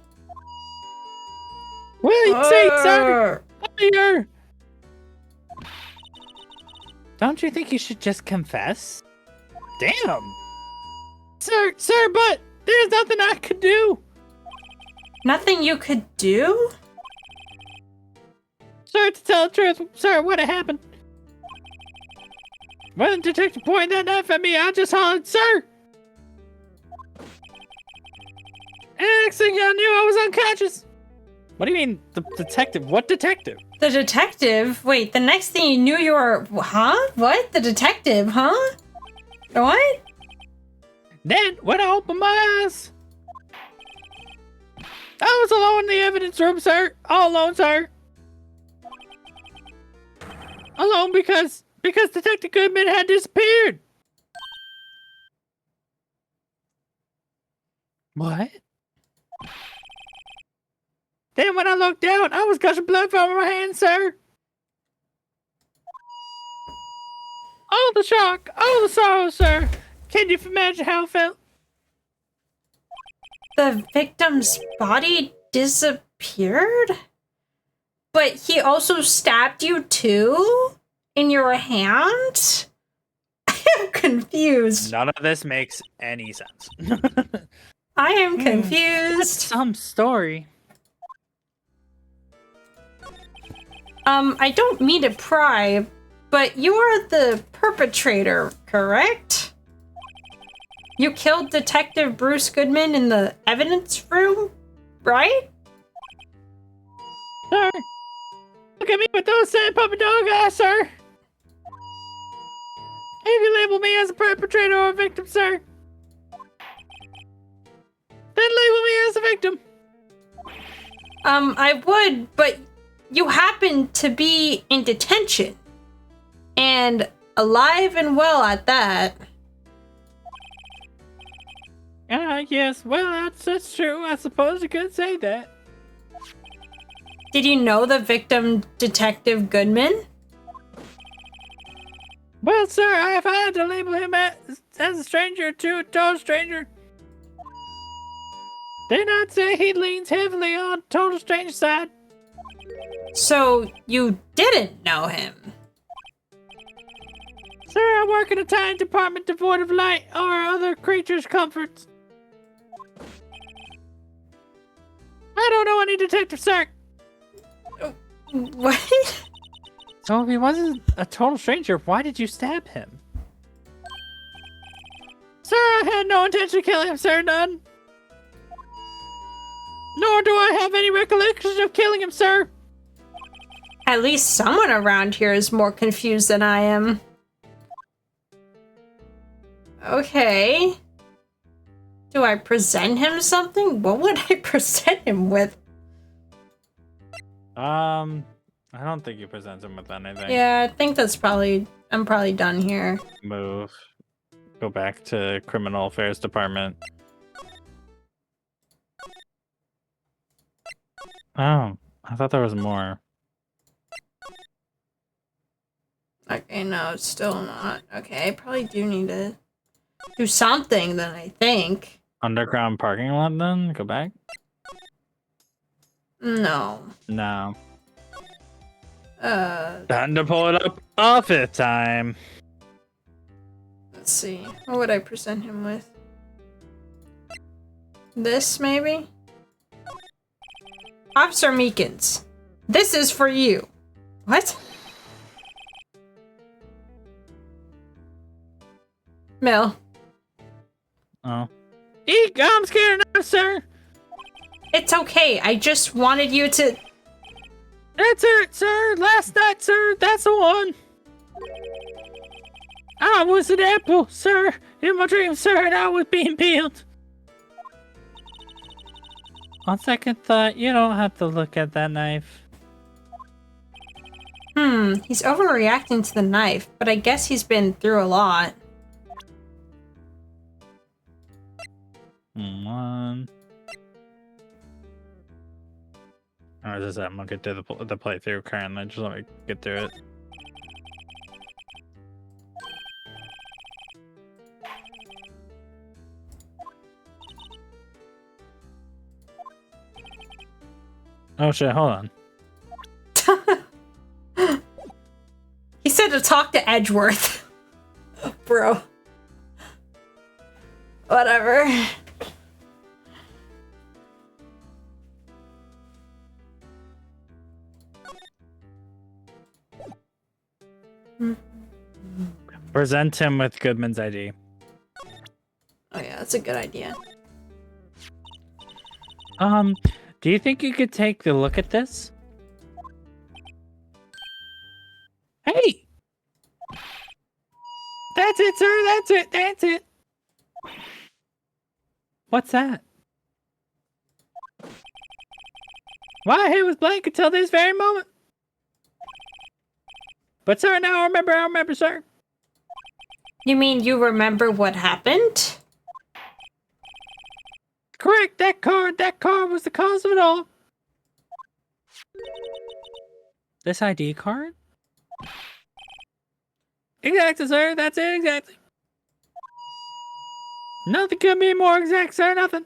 Will you say, sir? Here. Don't you think you should just confess? Damn. Sir, but there's nothing I could do. Nothing you could do? Sir, to tell the truth, sir, what happened? When the detective pointed that knife at me, I just hollered, sir. And next thing I knew, I was unconscious. What do you mean, the detective? What detective? The detective? Wait, the next thing you knew you were... Huh? What? The detective, huh? What? Then, when I opened my eyes, I was alone in the evidence room, sir. All alone, sir. Alone because Detective Goodman had disappeared. What? Then when I looked down, I was gushing blood from my hands, sir. Oh, the shock. Oh, the sorrow, sir. Can you imagine how I felt? The victim's body disappeared? But he also stabbed you too? In your hand? I'm confused. None of this makes any sense. I am That's confused. some story. I don't mean to pry, but you are the perpetrator, correct? You killed Detective Bruce Goodman in the evidence room, right? Sir, look at me with those sad puppy dog eyes, sir. If you label me as a perpetrator or a victim, sir, then label me as a victim. I would, but you happen to be in detention. And alive and well at that. Yes, well, that's true. I suppose you could say that. Did you know the victim, Detective Goodman? Well, sir, if I had to label him as a stranger to a total stranger, then I'd say he leans heavily on total stranger side. So you didn't know him? Sir, I work in a tiny department devoid of light or other creatures' comforts. I don't know any detective, sir. What? So if he wasn't a total stranger, why did you stab him? Sir, I had no intention of killing him, sir, none. Nor do I have any recollection of killing him, sir. At least someone around here is more confused than I am. Okay. Do I present him something? What would I present him with? I don't think you present him with anything. Yeah, I think that's probably... I'm probably done here. Move. Go back to Criminal Affairs Department. Oh, I thought there was more. Okay, no, it's still not. Okay, I probably do need to do something then, I think. Underground parking lot then? Go back? No. No. Time to pull it up. Office time. Let's see. What would I present him with? This, maybe? Officer Meekins, this is for you. What? Mel. Oh. Eek, I'm scared enough, sir. It's okay. I just wanted you to... That's it, sir. Last night, sir. That's the one. I was an apple, sir. In my dream, sir, and I was being peeled. On second thought, you don't have to look at that knife. He's overreacting to the knife, but I guess he's been through a lot. One. Or is this I'm gonna get to the playthrough currently. Just let me get through it. Oh shit, hold on. He said to talk to Edgeworth. Bro. Whatever. Present him with Goodman's ID. Oh yeah, that's a good idea. Do you think you could take a look at this? Hey! That's it, sir! That's it! That's it! What's that? My head was blank until this very moment. But sir, now I remember, sir. You mean you remember what happened? Correct, that card was the cause of it all. This ID card? Exactly, sir, that's it, exactly. Nothing could be more exact, sir, nothing.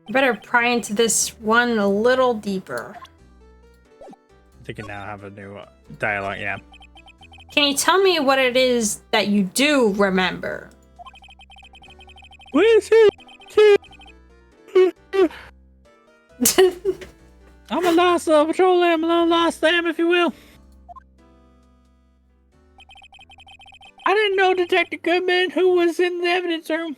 Better pry into this one a little deeper. They can now have a new dialogue, yeah. Can you tell me what it is that you do remember? I'm a lost patrol lamb, a little lost lamb, if you will. I didn't know Detective Goodman who was in the evidence room.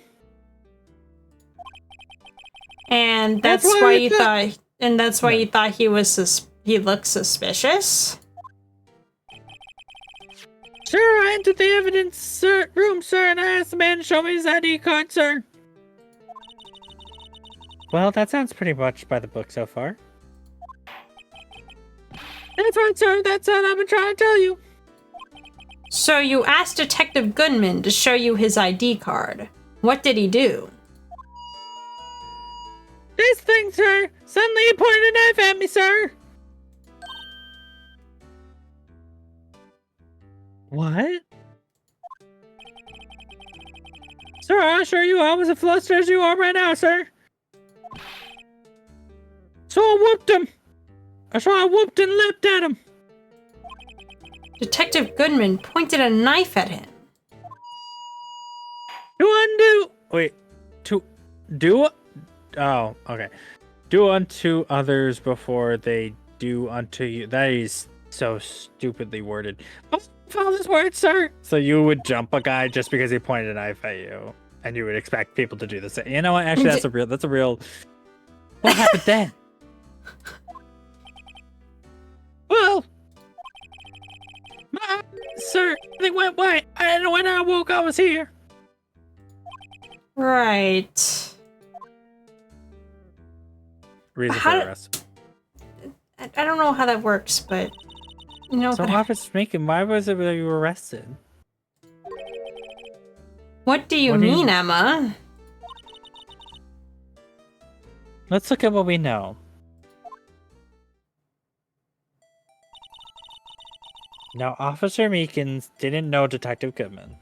And that's why you thought, and that's why you thought he was he looked suspicious? Sure, I entered the evidence room, sir, and I asked the man to show me his ID card, sir. Well, that sounds pretty much by the book so far. That's right, sir. That's what I've been trying to tell you. So you asked Detective Goodman to show you his ID card. What did he do? This thing, sir. Suddenly he pointed a knife at me, sir. What? Sir, I assure you I was as flustered as you are right now, sir. So I whooped him. So I whooped and leapt at him. Detective Goodman pointed a knife at him. To undo. Wait. To do. Oh, okay. Do unto others before they do unto you. That is so stupidly worded. Follow this word, sir. So you would jump a guy just because he pointed a knife at you, and you would expect people to do the same. You know what? Actually, that's a real. What happened then? Well, sir, they went white, and when I woke, I was here. Right. Reason for arrest. I don't know how that works, but you know. So Officer Meekin, why was it that you were arrested? What do you mean, Emma? Let's look at what we know. Now, Officer Meekins didn't know Detective Goodman.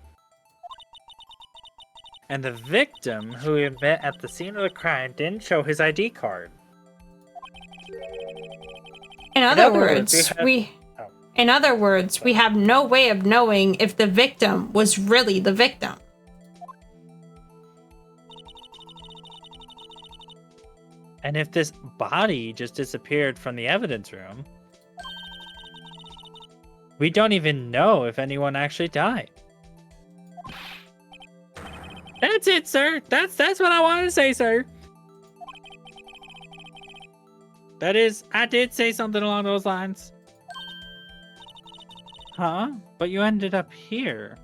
And the victim, who we met at the scene of the crime, didn't show his ID card. In other words, we have no way of knowing if the victim was really the victim. And if this body just disappeared from the evidence room, we don't even know if anyone actually died. That's it, sir. That's what I wanted to say, sir. That is, I did say something along those lines. Huh? But you ended up here.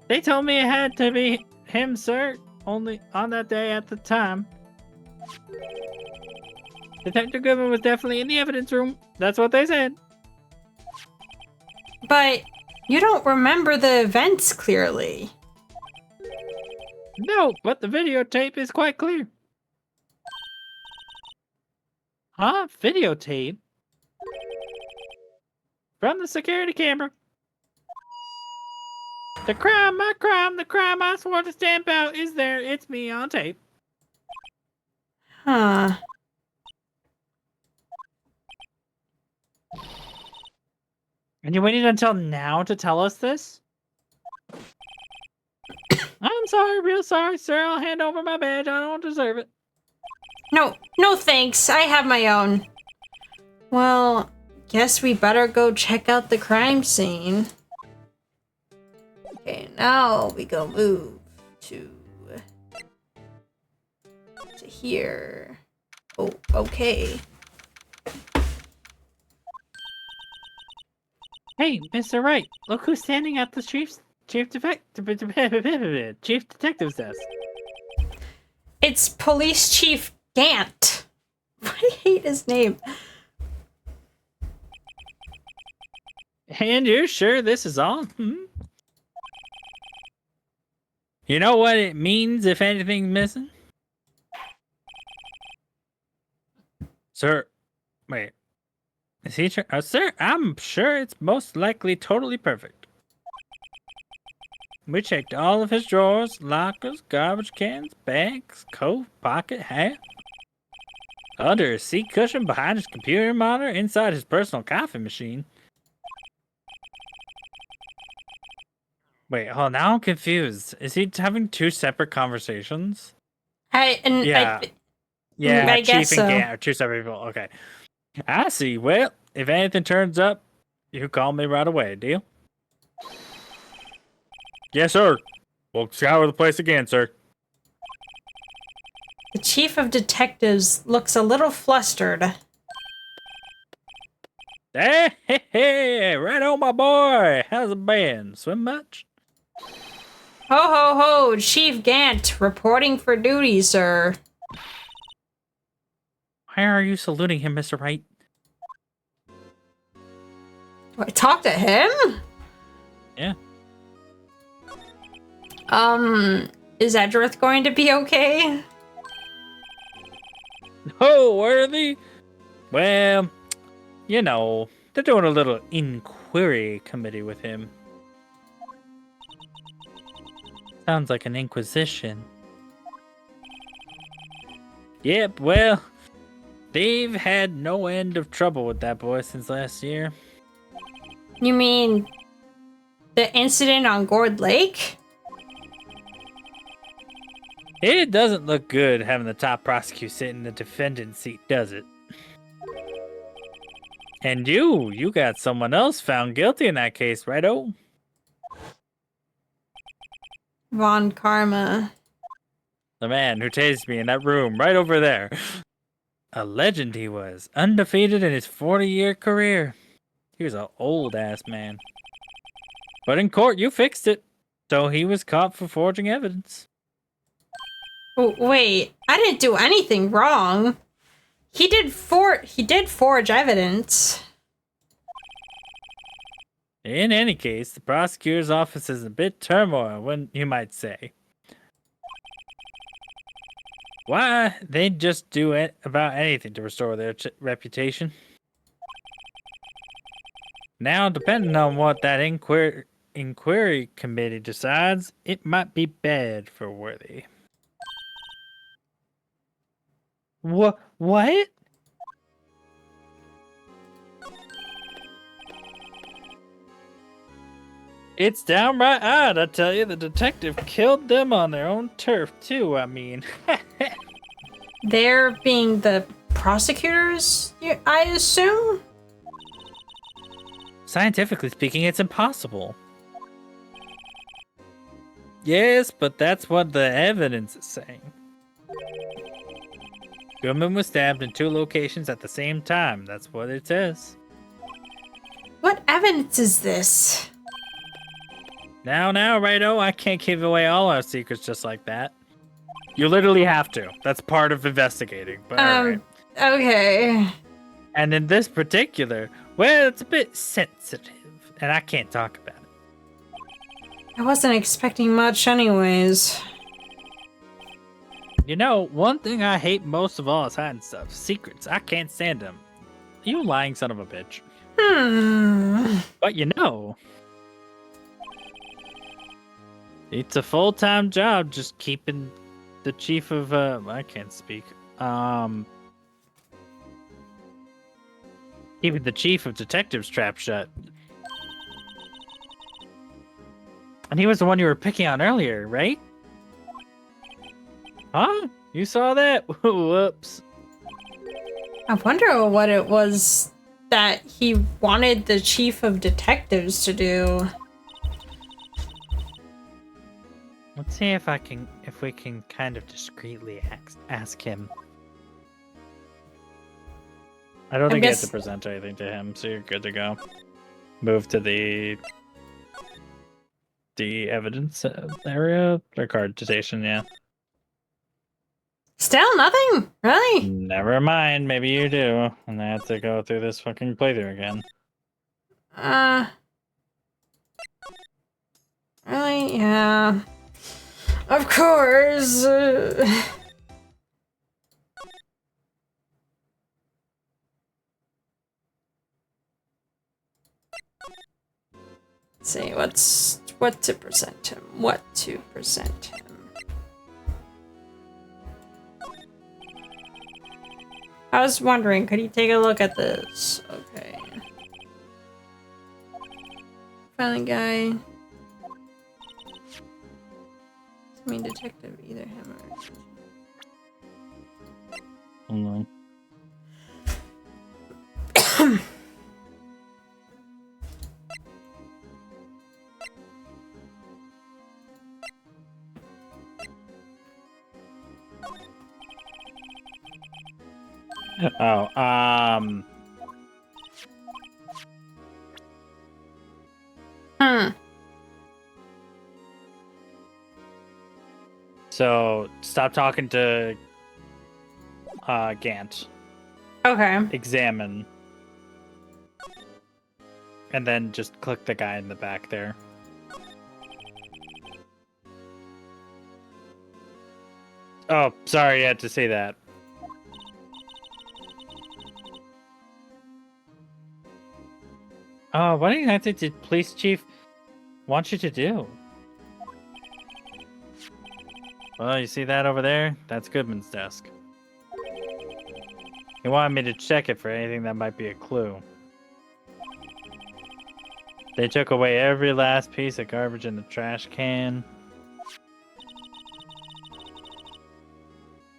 They told me it had to be him, sir. Only on that day at the time. Detective Goodman was definitely in the evidence room. That's what they said. But you don't remember the events clearly. No, but the videotape is quite clear. Huh? Videotape? From the security camera. The crime, the crime I swore to stamp out is there. It's me on tape. Huh. And you waited until now to tell us this? I'm sorry, real sorry, sir. I'll hand over my badge. I don't deserve it. No thanks. I have my own. Well, guess we better go check out the crime scene. Okay, now we go move to here. Oh, okay. Hey, Mr. Wright, look who's standing at the chief detective's desk. It's Police Chief Gant. I hate his name. And you're sure this is all? You know what it means if anything's missing? Sir, wait. Is he sure? Sir, I'm sure it's most likely totally perfect. We checked all of his drawers, lockers, garbage cans, bags, coat, pocket, hat. Under his seat cushion, behind his computer monitor, inside his personal coffee machine. Wait, hold on, now I'm confused. Is he having two separate conversations? I Chief guess so. and Gant are two separate people. Okay. I see. Well, if anything turns up, you call me right away. Deal? Yes, sir. We'll scour the place again, sir. The chief of detectives looks a little flustered. Hey, right on, my boy. How's it been? Swim much? Ho ho ho, Chief Gant, reporting for duty, sir. Why are you saluting him, Mr. Wright? What, talk to him? Yeah. Is Edgeworth going to be okay? Oh, Worthy? Well, you know, they're doing a little inquiry committee with him. Sounds like an inquisition. Yep, well, they've had no end of trouble with that boy since last year. You mean the incident on Gourd Lake? It doesn't look good having the top prosecutor sit in the defendant's seat, does it? And you got someone else found guilty in that case, right-o? Von Karma. The man who tased me in that room right over there. A legend he was, undefeated in his 40-year career. He was an old-ass man. But in court, you fixed it. So he was caught for forging evidence. Oh, wait, I didn't do anything wrong. He did forge evidence. In any case, the prosecutor's office is a bit turmoil, when you might say. Why, they'd just do it about anything to restore their reputation. Now, depending on what that inquiry committee decides, it might be bad for Worthy. What? It's downright odd, I tell you. The detective killed them on their own turf, too, I mean. They're being the prosecutors, I assume? Scientifically speaking, it's impossible. Yes, but that's what the evidence is saying. Goodman was stabbed in 2 locations at the same time. That's what it says. What evidence is this? Now, righto, I can't give away all our secrets just like that. You literally have to. That's part of investigating. But alright. Okay. And in this particular, well, it's a bit sensitive, and I can't talk about it. I wasn't expecting much anyways. You know, one thing I hate most of all is hiding stuff. Secrets. I can't stand them. You lying son of a bitch. But you know, it's a full-time job just keeping the chief of, I can't speak. Keeping the chief of detectives trapped shut. And he was the one you were picking on earlier, right? Huh? You saw that? Whoops. I wonder what it was that he wanted the chief of detectives to do. Let's see if we can kind of discreetly ask him. I don't think you have to present anything to him, so you're good to go. Move to the evidence area or card station, yeah. Still nothing? Really? Never mind, maybe you do. And I have to go through this fucking playthrough again. Really? Yeah. Of course. Let's see, what to present him? What to present him? I was wondering, could you take a look at this? Okay. Filing guy. I mean, detective, either him or... Hold on. Oh, So stop talking to Gant. Okay. Examine. And then just click the guy in the back there. Oh, sorry, you had to say that. Oh, what do you think the police chief wants you to do? Well, you see that over there? That's Goodman's desk. He wanted me to check it for anything that might be a clue. They took away every last piece of garbage in the trash can.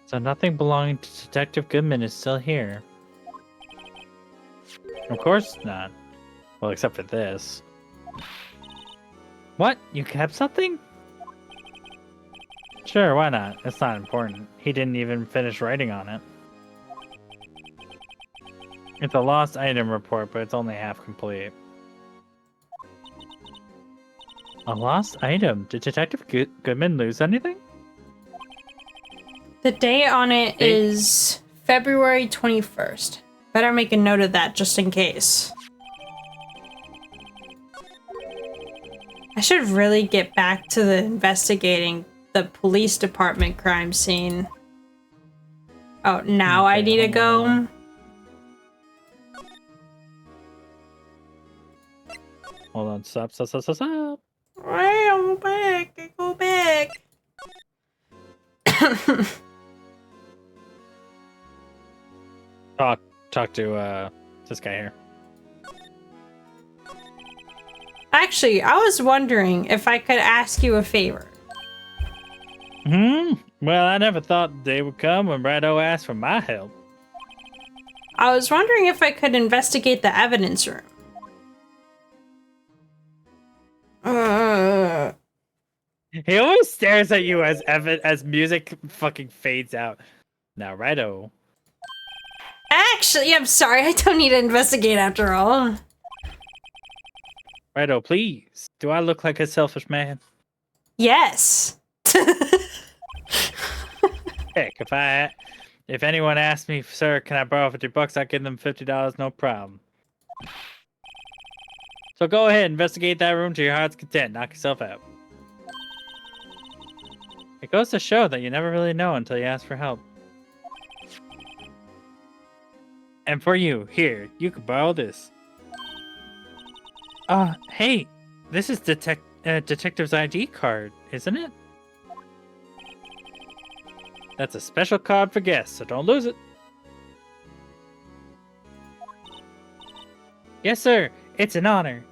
So nothing belonging to Detective Goodman is still here. Of course not. Well, except for this. What? You kept something? Sure, why not? It's not important. He didn't even finish writing on it. It's a lost item report, but it's only half complete. A lost item? Did Detective Goodman lose anything? The date on it is February 21st. Better make a note of that just in case. I should really get back to the investigating the police department crime scene. Oh, now okay, I need to go. Hold on, stop. Right, I'll go back. I go back. Talk to this guy here. Actually, I was wondering if I could ask you a favor. Well, I never thought the day would come when Brado asked for my help. I was wondering if I could investigate the evidence room. He always stares at you as music fucking fades out. Now, Righto. Actually, I'm sorry. I don't need to investigate after all. Righto, please. Do I look like a selfish man? Yes. Heck, if anyone asks me, sir, can I borrow $50? I'll give them $50, no problem. So go ahead, investigate that room to your heart's content. Knock yourself out. It goes to show that you never really know until you ask for help. And for you, here, you can borrow this. Hey, this is Detective's ID card, isn't it? That's a special card for guests, so don't lose it. Yes, sir. It's an honor.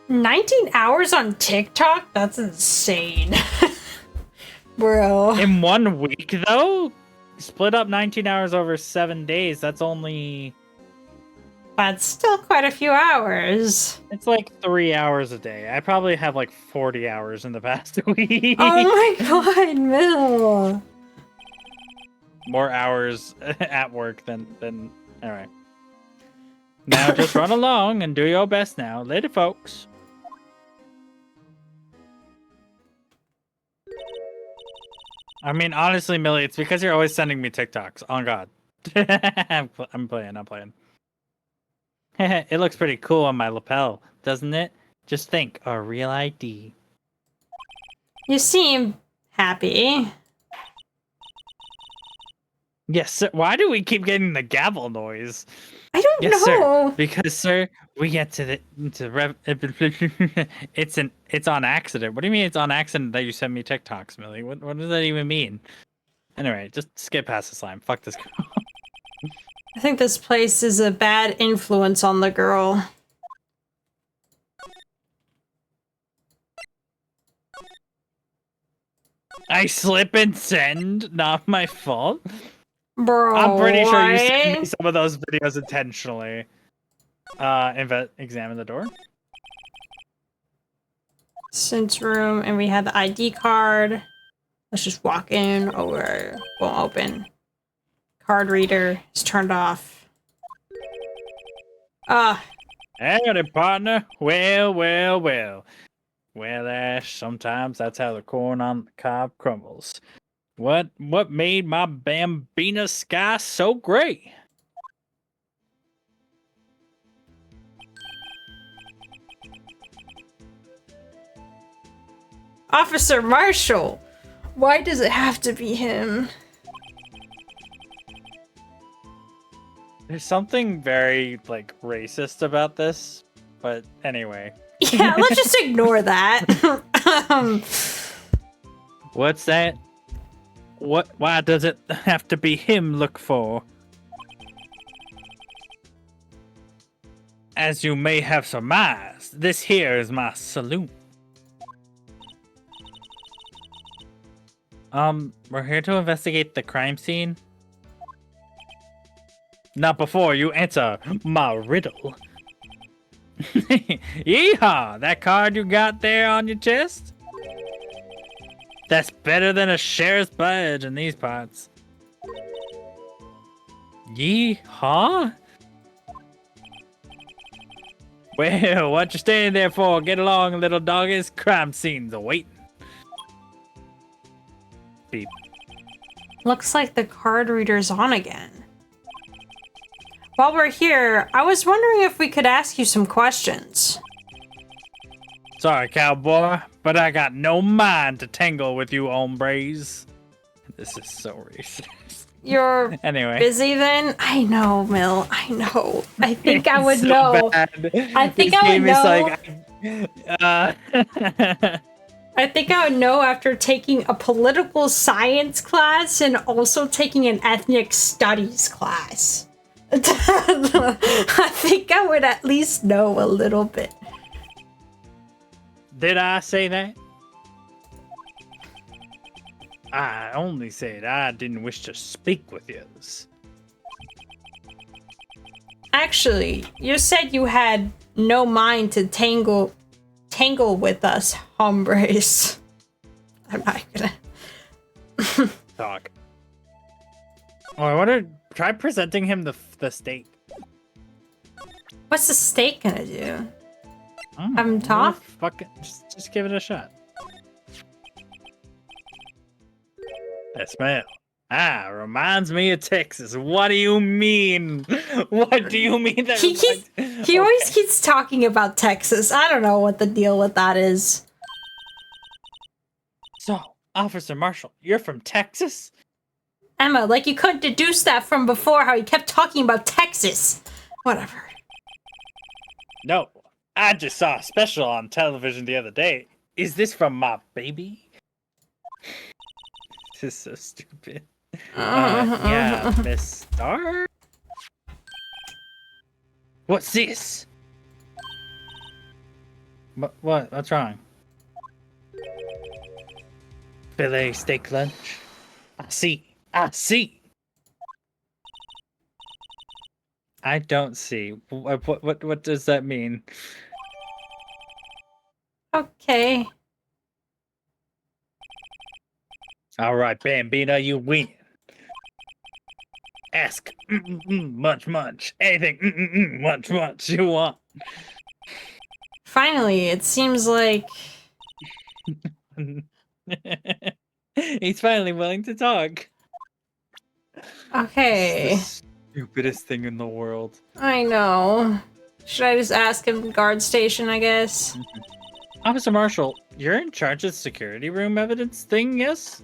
19 hours on TikTok? That's insane. Bro. In 1 week, though? Split up 19 hours over 7 days. That's only... That's still quite a few hours. It's like 3 hours a day. I probably have like 40 hours in the past week. Oh my god, Mill. More hours at work than... Alright. Now just run along and do your best now. Later, folks. I mean, honestly, Millie, it's because you're always sending me TikToks. On God. I'm playing. It looks pretty cool on my lapel, doesn't it? Just think, a real ID. You seem happy. Yes, sir. Why do we keep getting the gavel noise? I don't Yes, know. sir. Because, sir, we get it's on accident. What do you mean it's on accident that you send me TikToks, Millie? What does that even mean? Anyway, just skip past the slime. Fuck this girl. I think this place is a bad influence on the girl. I slip and send. Not my fault. Bro, I'm pretty sure you what? sent me some of those videos intentionally. Examine the door. Since room, and we have the ID card. Let's just walk in. Oh, won't open. Card reader is turned off. Howdy, partner. Well. Well, Ash, sometimes that's how the corn on the cob crumbles. What made my Bambina sky so gray? Officer Marshall! Why does it have to be him? There's something very, like, racist about this, but anyway. Yeah, let's just ignore that. What's that? Why does it have to be him look for? As you may have surmised, this here is my saloon. We're here to investigate the crime scene. Not before you answer my riddle. Yeehaw! That card you got there on your chest? That's better than a sheriff's badge in these parts. Yeehaw? Well, what you standing there for? Get along, little doggies. Crime scene's awaiting. Beep. Looks like the card reader's on again. While we're here, I was wondering if we could ask you some questions. Sorry, cowboy, but I got no mind to tangle with you hombres. This is so racist. You're Anyway. busy then? I know, Mill. I know. I think I would So know. bad. I think This I would game is know. I think I would know after taking a political science class and also taking an ethnic studies class. I think I would at least know a little bit. Did I say that? I only said I didn't wish to speak with yous. Actually, you said you had no mind to tangle with us, hombres. I'm not gonna Talk. Oh, I wonder. Try presenting him the steak. What's the steak gonna do? Oh, Have him talk? Fucking, just give it a shot. That smell. Reminds me of Texas. What do you mean? What do you mean that? He always keeps talking about Texas. I don't know what the deal with that is. So, Officer Marshall, you're from Texas? Emma, like you couldn't deduce that from before how he kept talking about Texas. Whatever. No, I just saw a special on television the other day. Is this from my baby? This is so stupid. Yeah, Miss Star? What's this? What? What's wrong? Filet steak lunch? I see. I don't see. What does that mean? Okay. All right, Bambina, you win. Ask munch. Anything munch you want. Finally, it seems like He's finally willing to talk. okay. It's the stupidest thing in the world. I know. Should I just ask him guard station, I guess? Officer Marshall, you're in charge of the security room evidence thing, yes?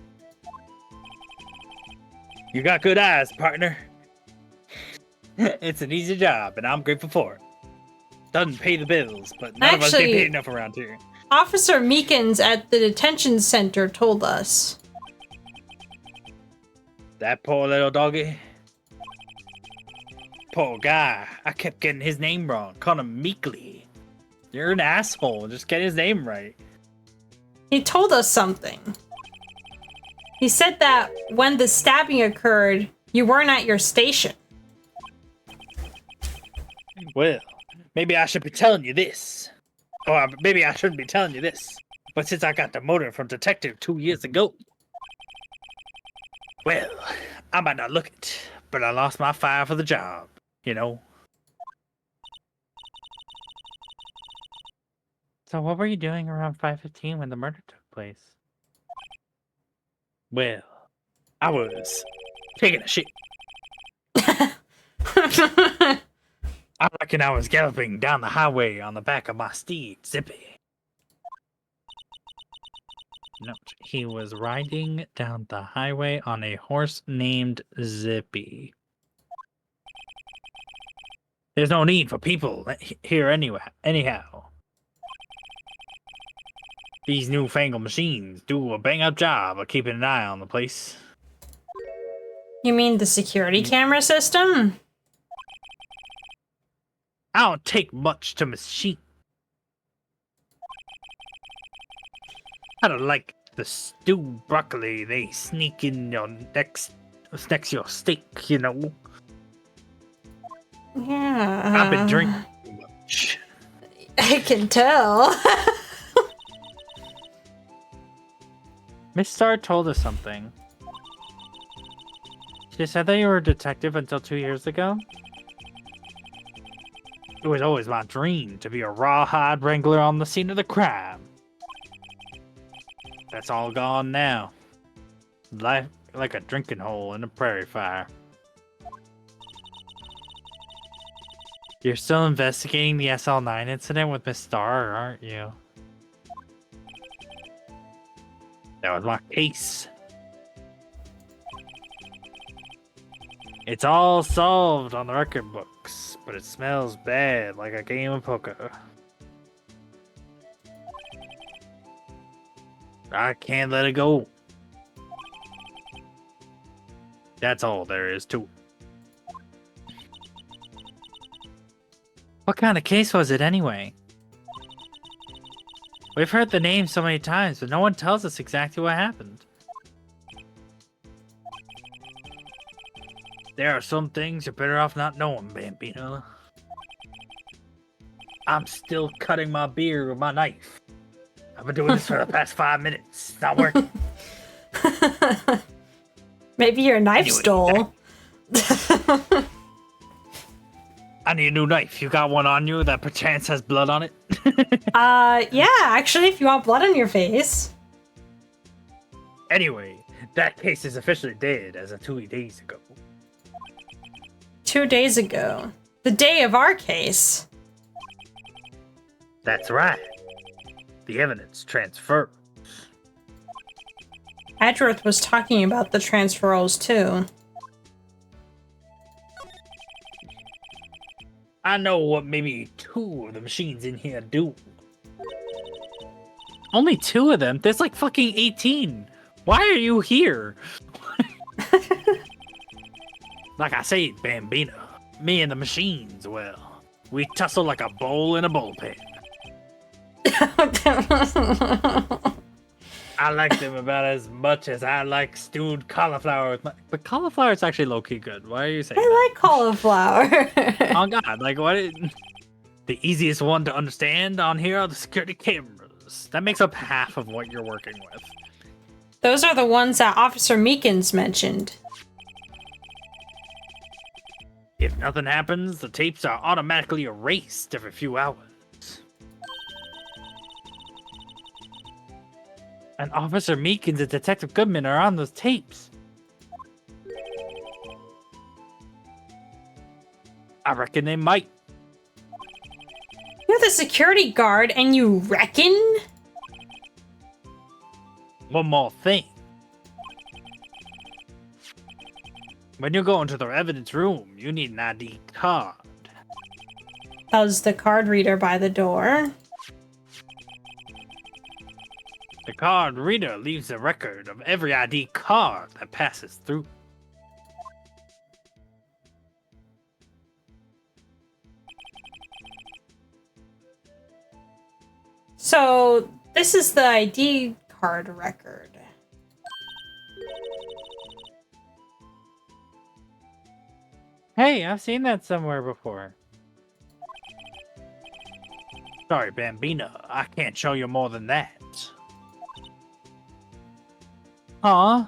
You got good eyes, partner. It's an easy job, and I'm grateful for it. Doesn't pay the bills, but none of us get paid enough around here. Officer Meekins at the detention center told us. That poor little doggy. Poor guy. I kept getting his name wrong. Called him Meekly. You're an asshole. Just get his name right. He told us something. He said that when the stabbing occurred, you weren't at your station. Well, maybe I should be telling you this. Or maybe I shouldn't be telling you this. But since I got the motor from Detective 2 years ago, well, I might not look it, but I lost my fire for the job, you know. So what were you doing around 5:15 when the murder took place? Well, I was taking a shit. I reckon I was galloping down the highway on the back of my steed, Zippy. No, he was riding down the highway on a horse named Zippy. There's no need for people here anyhow. These newfangled machines do a bang-up job of keeping an eye on the place. You mean the security camera system? I don't take much to machine. I don't like the stewed broccoli they sneak in your next to your steak, you know. Yeah. I've been drinking too much. I can tell. Miss Star told us something. She said that you were a detective until 2 years ago. It was always my dream to be a rawhide wrangler on the scene of the crime. That's all gone now. Life like a drinking hole in a prairie fire. You're still investigating the SL9 incident with Miss Star, aren't you? That was my case. It's all solved on the record books, but it smells bad like a game of poker. I can't let it go. That's all there is to it. What kind of case was it anyway? We've heard the name so many times, but no one tells us exactly what happened. There are some things you're better off not knowing, Bambino. I'm still cutting my beer with my knife. I've been doing this for the past 5 minutes. It's not working. Maybe your knife stole. I need a new knife. You got one on you that perchance has blood on it? Yeah, actually, if you want blood on your face. Anyway, that case is officially dead as of 2 days ago. 2 days ago. The day of our case. That's right. The evidence transfer. Edgeworth was talking about the transferals too. I know what maybe 2 of the machines in here do. Only 2 of them? There's like fucking 18. Why are you here? Like I said, Bambina, me and the machines, well, we tussle like a bull in a bullpen. I like them about as much as I like stewed cauliflower. But cauliflower is actually low-key good. Why are you saying that? I like cauliflower. Oh god, like what? The easiest one to understand on here are the security cameras. That makes up half of what you're working with. Those are the ones that Officer Meekins mentioned. If nothing happens, the tapes are automatically erased every few hours. And Officer Meekins and Detective Goodman are on those tapes. I reckon they might. You're the security guard and you reckon? One more thing. When you go into the evidence room, you need an ID card. How's the card reader by the door? The card reader leaves a record of every ID card that passes through. So, this is the ID card record. Hey, I've seen that somewhere before. Sorry, Bambina, I can't show you more than that. Huh?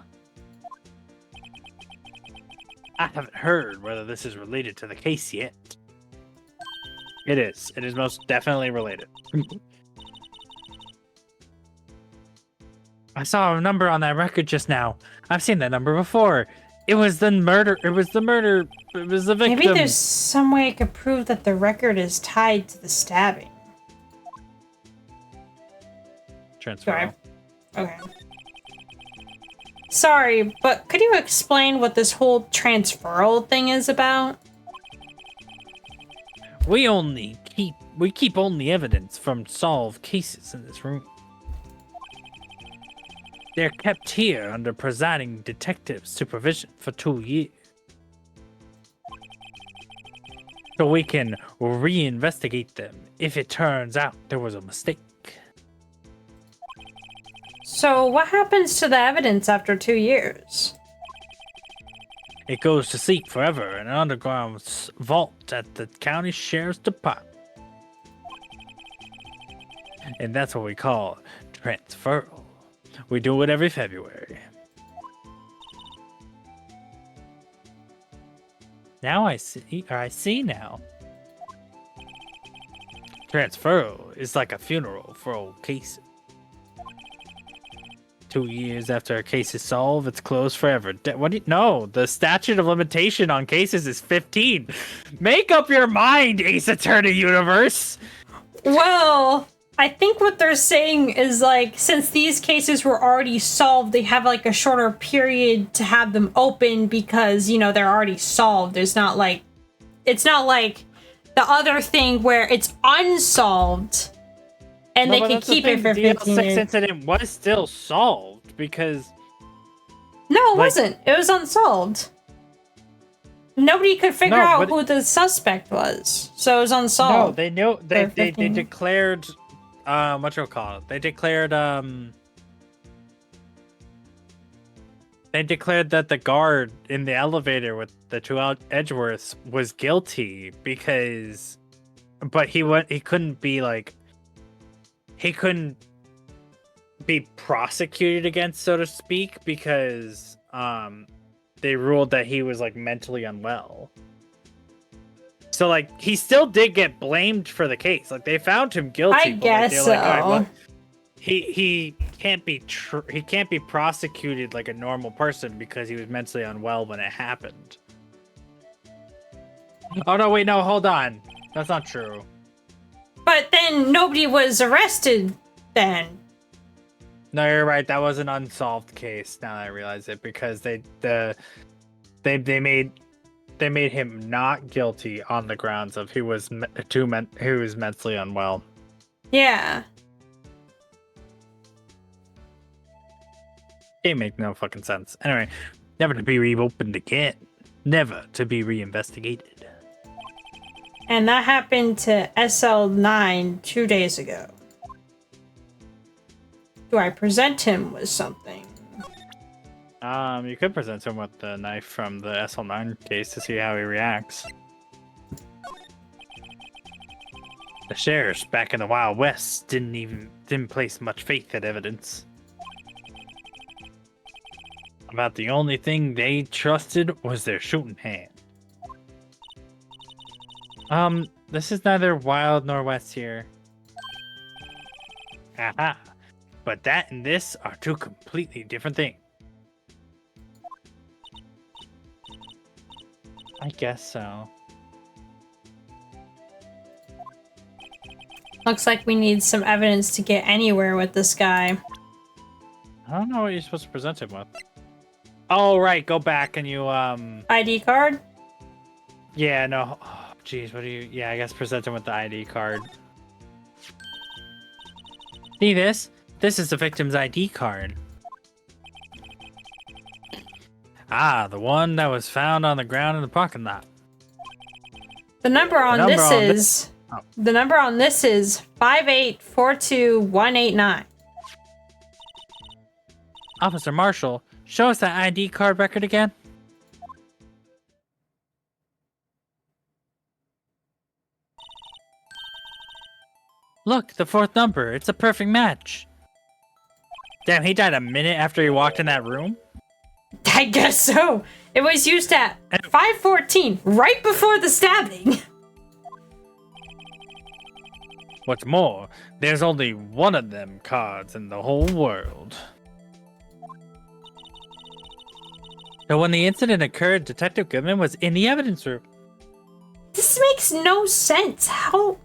I haven't heard whether this is related to the case yet. It is. It is most definitely related. I saw a number on that record just now. I've seen that number before. It was the murder. It was the murder. It was the victim. Maybe there's some way I could prove that the record is tied to the stabbing. Transfer. Sorry. Okay. Sorry, but could you explain what this whole transferal thing is about? We keep only evidence from solved cases in this room. They're kept here under presiding detective supervision for 2 years. So we can reinvestigate them if it turns out there was a mistake. So what happens to the evidence after 2 years? It goes to sleep forever in an underground vault at the county sheriff's department. And that's what we call transferal. We do it every February. Now I see now. Transferal is like a funeral for old cases. 2 years after a case is solved, it's closed forever. What do you know? The statute of limitation on cases is 15. Make up your mind, Ace Attorney Universe. Well, I think what they're saying is, like, since these cases were already solved, they have, like, a shorter period to have them open because, you know, they're already solved. It's not like the other thing where it's unsolved and they can keep it for 15 the DL6 years. incident was still solved because... No, it wasn't. It was unsolved. Nobody could figure out who the suspect was, so it was unsolved. No, they knew. They declared... what you call it? They declared that the guard in the elevator with the two Edgeworths was guilty because, but he couldn't be prosecuted against, so to speak, because they ruled that he was like mentally unwell. So, like, he still did get blamed for the case. Like, they found him guilty. I guess so. Like, all right, well, he can't be prosecuted like a normal person because he was mentally unwell when it happened. Oh no! Wait, no, hold on. That's not true. But then nobody was arrested. Then. No, you're right. That was an unsolved case. Now that I realize it, because they made him not guilty on the grounds of he was mentally unwell. Yeah. Game make no fucking sense. Anyway, never to be reopened again. Never to be reinvestigated. And that happened to SL9 2 days ago. Do I present him with something? You could present him with the knife from the SL9 case to see how he reacts. The sheriffs back in the Wild West didn't place much faith in evidence. About the only thing they trusted was their shooting hand. This is neither Wild nor West here. Aha. But that and this are two completely different things. I guess so. Looks like we need some evidence to get anywhere with this guy. I don't know what you're supposed to present him with. Oh, right. Go back and you, ID card? Yeah, no. Oh, jeez, what do you... Yeah, I guess present him with the ID card. See this? This is the victim's ID card. Ah, the one that was found on the ground in the parking lot. The number on this is... Oh. The number on this is 5842189. Officer Marshall, show us that ID card record again. Look, the fourth number. It's a perfect match. Damn, he died a minute after he walked in that room? I guess so. It was used at 5:14, right before the stabbing. What's more, there's only one of them cards in the whole world. So when the incident occurred, Detective Goodman was in the evidence room. This makes no sense. How...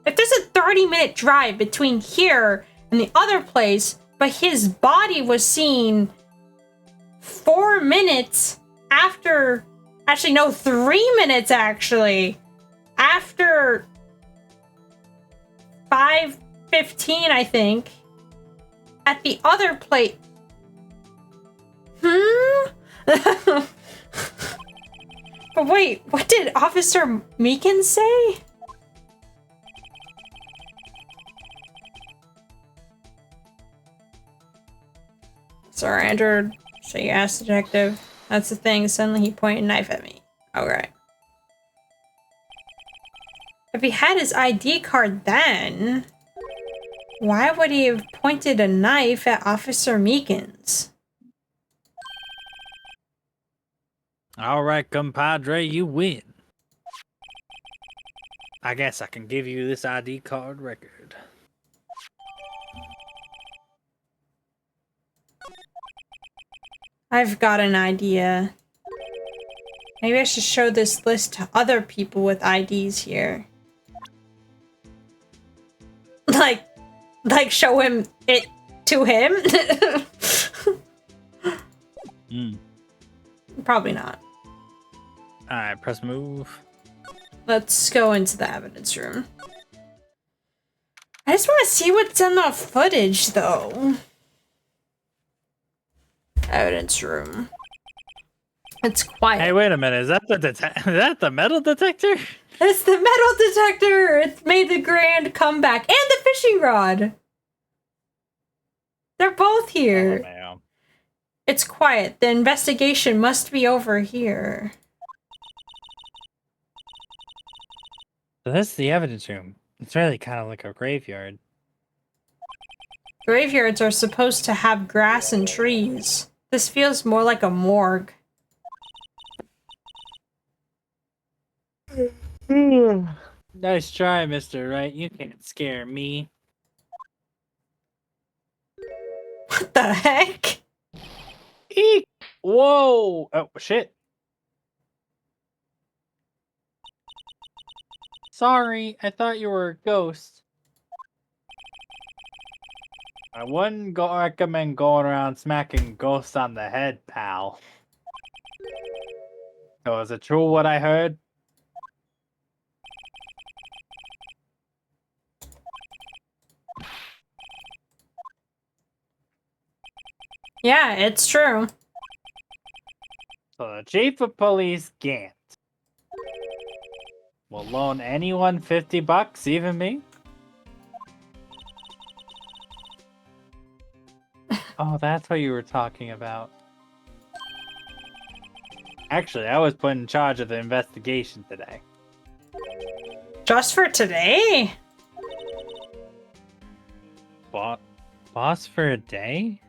If there's a 30-minute drive between here and the other place, but his body was seen 4 minutes after... Actually, no, 3 minutes, actually. After 5:15, I think. At the other place... But wait, what did Officer Meekin say? Sorry, Andrew. So you asked the detective. That's the thing. Suddenly he pointed a knife at me. Okay. If he had his ID card then, why would he have pointed a knife at Officer Meekins? All right, compadre, you win. I guess I can give you this ID card record. I've got an idea. Maybe I should show this list to other people with IDs here. Like show him it to him? Probably not. Alright, press move. Let's go into the evidence room. I just want to see what's in the footage, though. Evidence room. It's quiet. Hey, wait a minute. Is that the metal detector? It's the metal detector! It's made the grand comeback. And the fishing rod! They're both here. Oh, man. It's quiet. The investigation must be over here. So this is the evidence room. It's really kind of like a graveyard. Graveyards are supposed to have grass and trees. This feels more like a morgue. Nice try, Mr. Wright. You can't scare me. What the heck? Eek! Whoa! Oh, shit. Sorry, I thought you were a ghost. I wouldn't recommend going around smacking ghosts on the head, pal. So is it true what I heard? Yeah, it's true. So the chief of police, Gant, will loan anyone $50, even me? Oh, that's what you were talking about. Actually, I was put in charge of the investigation today. Just for today? Boss for a day?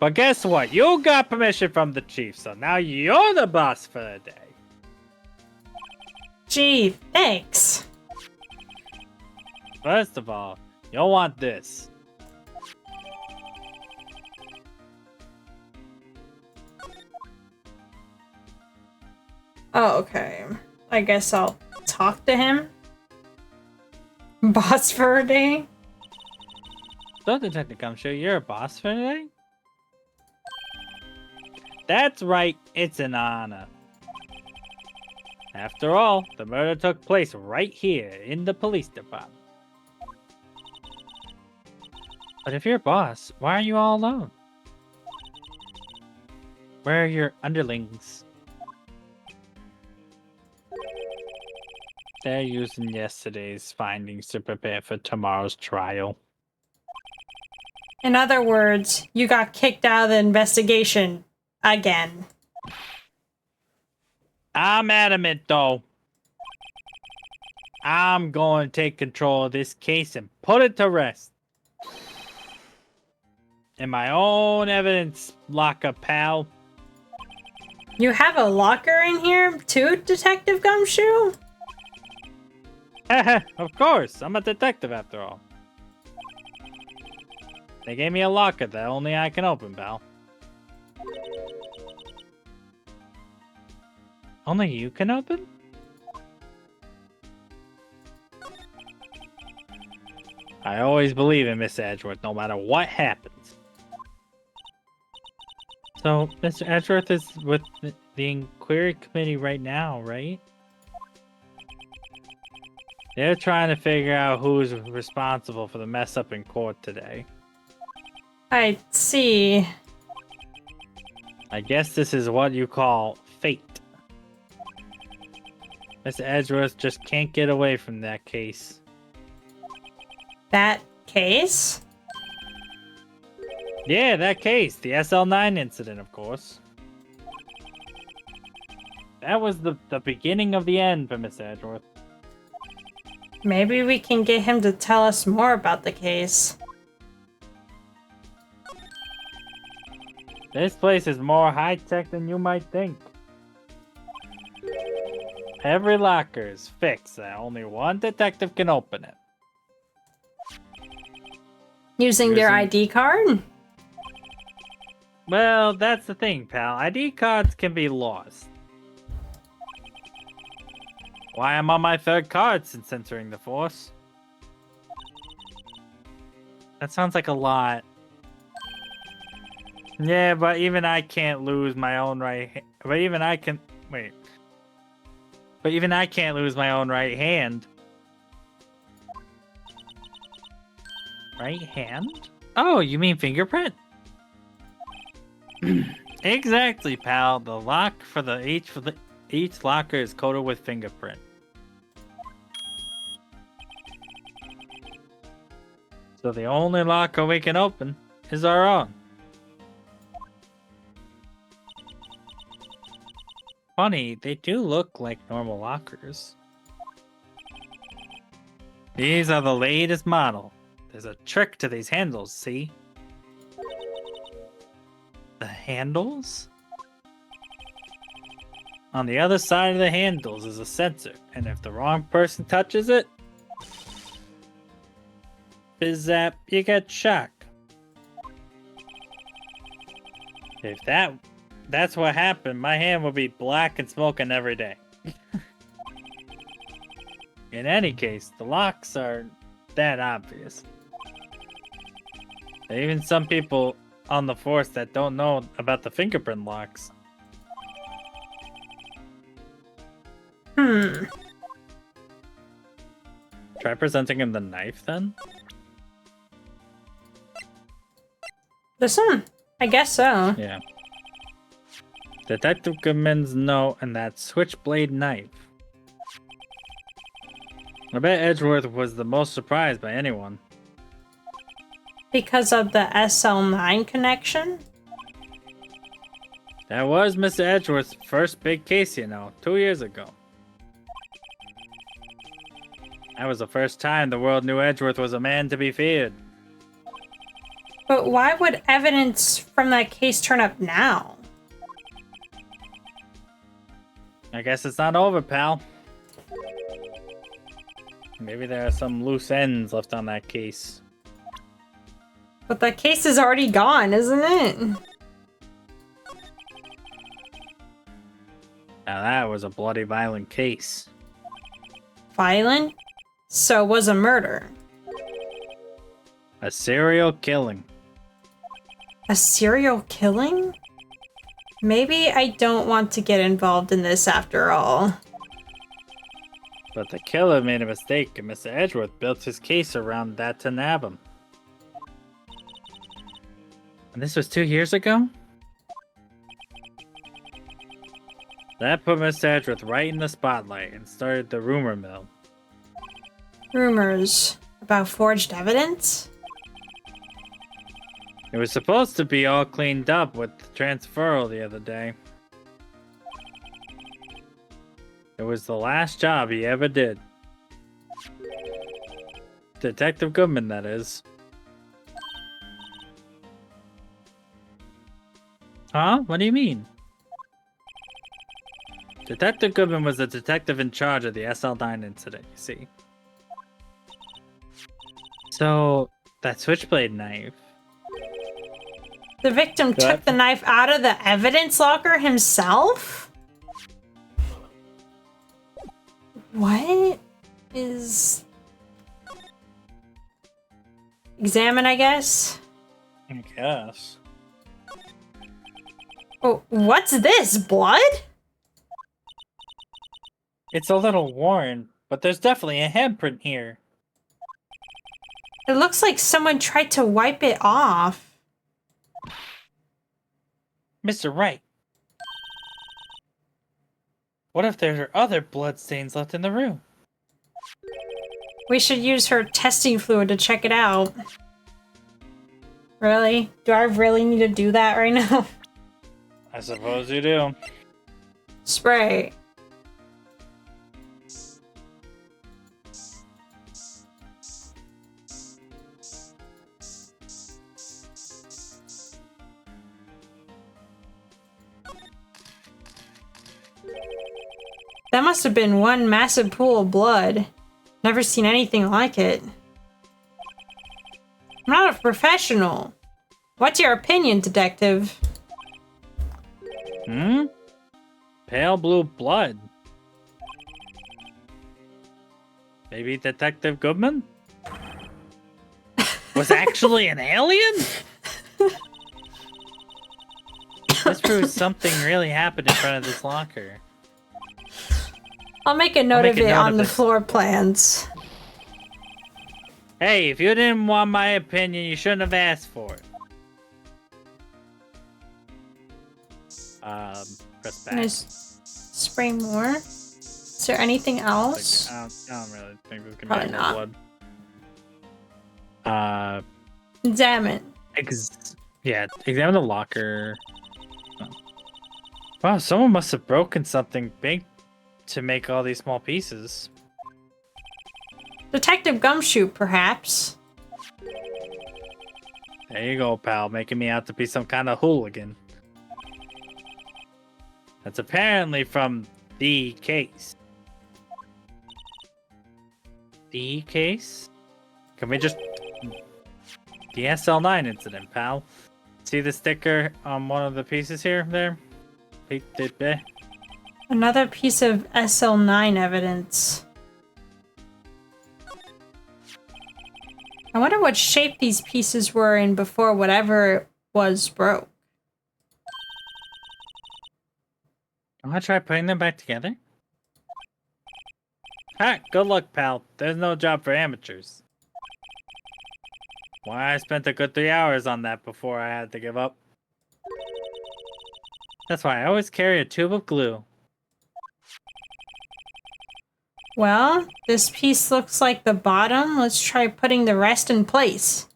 But guess what? You got permission from the chief, so now you're the boss for the day. Gee, thanks. First of all, you'll want this. Oh, okay. I guess I'll talk to him. Boss for a day? So, Detective Gumshoe, you're a boss for today? That's right, it's an honor. After all, the murder took place right here in the police department. But if you're a boss, why are you all alone? Where are your underlings? They're using yesterday's findings to prepare for tomorrow's trial. In other words, you got kicked out of the investigation again. I'm adamant, though. I'm going to take control of this case and put it to rest. In my own evidence locker, pal. You have a locker in here too, Detective Gumshoe? Of course, I'm a detective after all. They gave me a locker that only I can open, pal. Only you can open? I always believe in Mr. Edgeworth, no matter what happens. So, Mr. Edgeworth is with the inquiry committee right now, right? They're trying to figure out who's responsible for the mess up in court today. I see. I guess this is what you call fate. Mr. Edgeworth just can't get away from that case. That case? Yeah, that case. The SL9 incident, of course. That was the beginning of the end for Mr. Edgeworth. Maybe we can get him to tell us more about the case. This place is more high-tech than you might think. Every locker is fixed, and only one detective can open it. Using their ID card? Well, that's the thing, pal. ID cards can be lost. Why I'm on my third card since entering the force. That sounds like a lot. Yeah, but even I can't lose my own right. But even I can wait. But even I can't lose my own right hand. Right hand? Oh, you mean fingerprint? Exactly, pal. The lock for each locker is coated with fingerprint. So the only locker we can open is our own. Funny, they do look like normal lockers. These are the latest model. There's a trick to these handles, see? The handles? On the other side of the handles is a sensor, and if the wrong person touches it, bizzap, you get shocked. If that's what happened, my hand would be black and smoking every day. In any case, the locks are that obvious. There are even some people on the force that don't know about the fingerprint locks. Try presenting him the knife then? This one? I guess so. Yeah. Detective Goodman's note and that switchblade knife. I bet Edgeworth was the most surprised by anyone. Because of the SL9 connection? That was Mr. Edgeworth's first big case, 2 years ago. That was the first time the world knew Edgeworth was a man to be feared. But why would evidence from that case turn up now? I guess it's not over, pal. Maybe there are some loose ends left on that case. But the case is already gone, isn't it? Now that was a bloody violent case. Violent? So it was a murder. A serial killing. A serial killing? Maybe I don't want to get involved in this after all. But the killer made a mistake and Mr. Edgeworth built his case around that to nab him. And this was 2 years ago? That put Mr. Edgeworth right in the spotlight and started the rumor mill. Rumors about forged evidence? It was supposed to be all cleaned up with the transferal the other day. It was the last job he ever did. Detective Goodman, that is. Huh? What do you mean? Detective Goodman was the detective in charge of the SL9 incident, you see. So, that switchblade knife. The victim took the knife out of the evidence locker himself? What is... Examine, I guess? I guess. Oh, what's this? Blood? It's a little worn, but there's definitely a handprint here. It looks like someone tried to wipe it off. Mr. Wright. What if there are other bloodstains left in the room? We should use her testing fluid to check it out. Really? Do I really need to do that right now? I suppose you do. Spray. That must have been one massive pool of blood. Never seen anything like it. I'm not a professional. What's your opinion, detective? Pale blue blood. Maybe Detective Goodman? Was actually an alien? This proves something really happened in front of this locker. I'll make a note of it on the floor plans. Hey, if you didn't want my opinion, you shouldn't have asked for it. Press back. Spray more. Is there anything else? I don't really think there's gonna Probably be not. more blood. Examine. Yeah, examine the locker. Oh. Wow, someone must have broken something big to make all these small pieces. Detective Gumshoe, perhaps. There you go, pal, making me out to be some kind of hooligan. That's apparently from the case. The case? Can we just... The SL9 incident, pal. See the sticker on one of the pieces here? There? Another piece of SL9 evidence. I wonder what shape these pieces were in before whatever it was broke. I want to try putting them back together. Alright, good luck, pal. There's no job for amateurs. Why I spent a good 3 hours on that before I had to give up. That's why I always carry a tube of glue. Well, this piece looks like the bottom. Let's try putting the rest in place.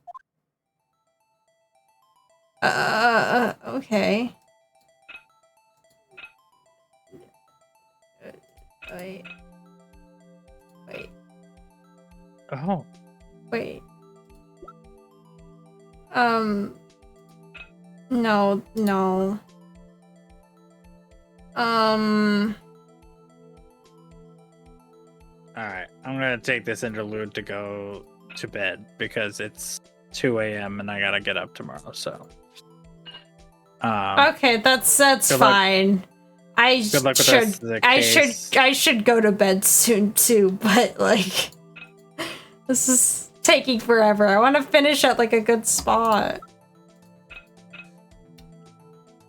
Okay. Wait. Wait. Oh. Wait. No, no. Alright, I'm gonna take this interlude to go to bed because it's 2 a.m. and I gotta get up tomorrow, so. Okay, that's good fine. Good luck with the case. I should go to bed soon too, but like this is taking forever. I want to finish at like a good spot.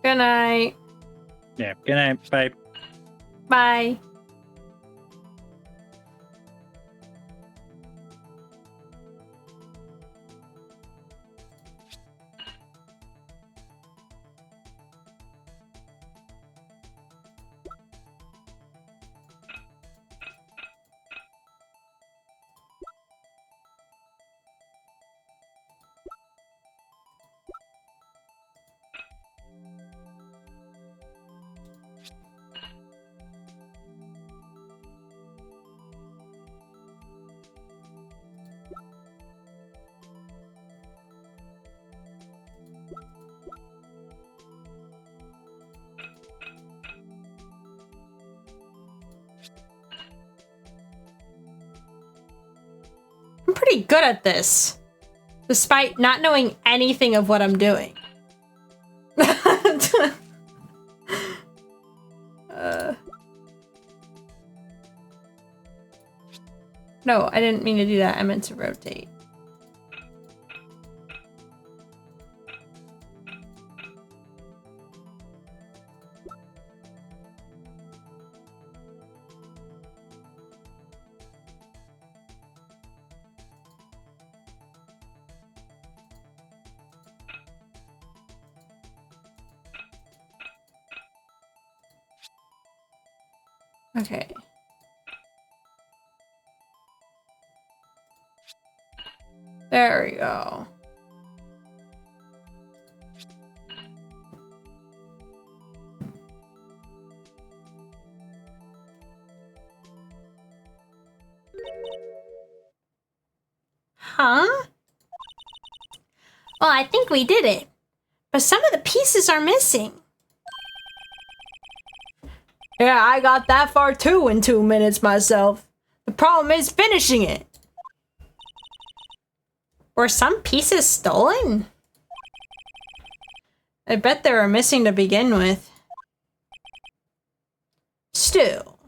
Good night. Yeah, good night. Bye. Bye. I'm pretty good at this, despite not knowing anything of what I'm doing. No, I didn't mean to do that. I meant to rotate. Okay. There we go. Huh? Well, I think we did it. But some of the pieces are missing. Yeah, I got that far too in 2 minutes myself. The problem is finishing it. Were some pieces stolen? I bet they were missing to begin with. Still,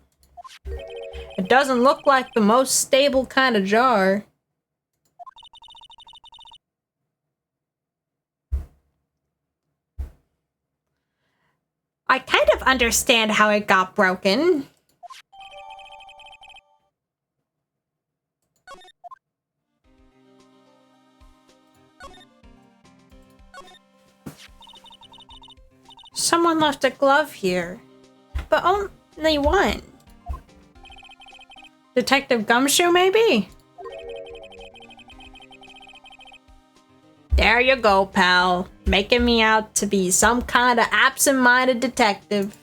it doesn't look like the most stable kind of jar. I kind of understand how it got broken. Someone left a glove here, but only one. Detective Gumshoe, maybe? There you go, pal. Making me out to be some kind of absent-minded detective.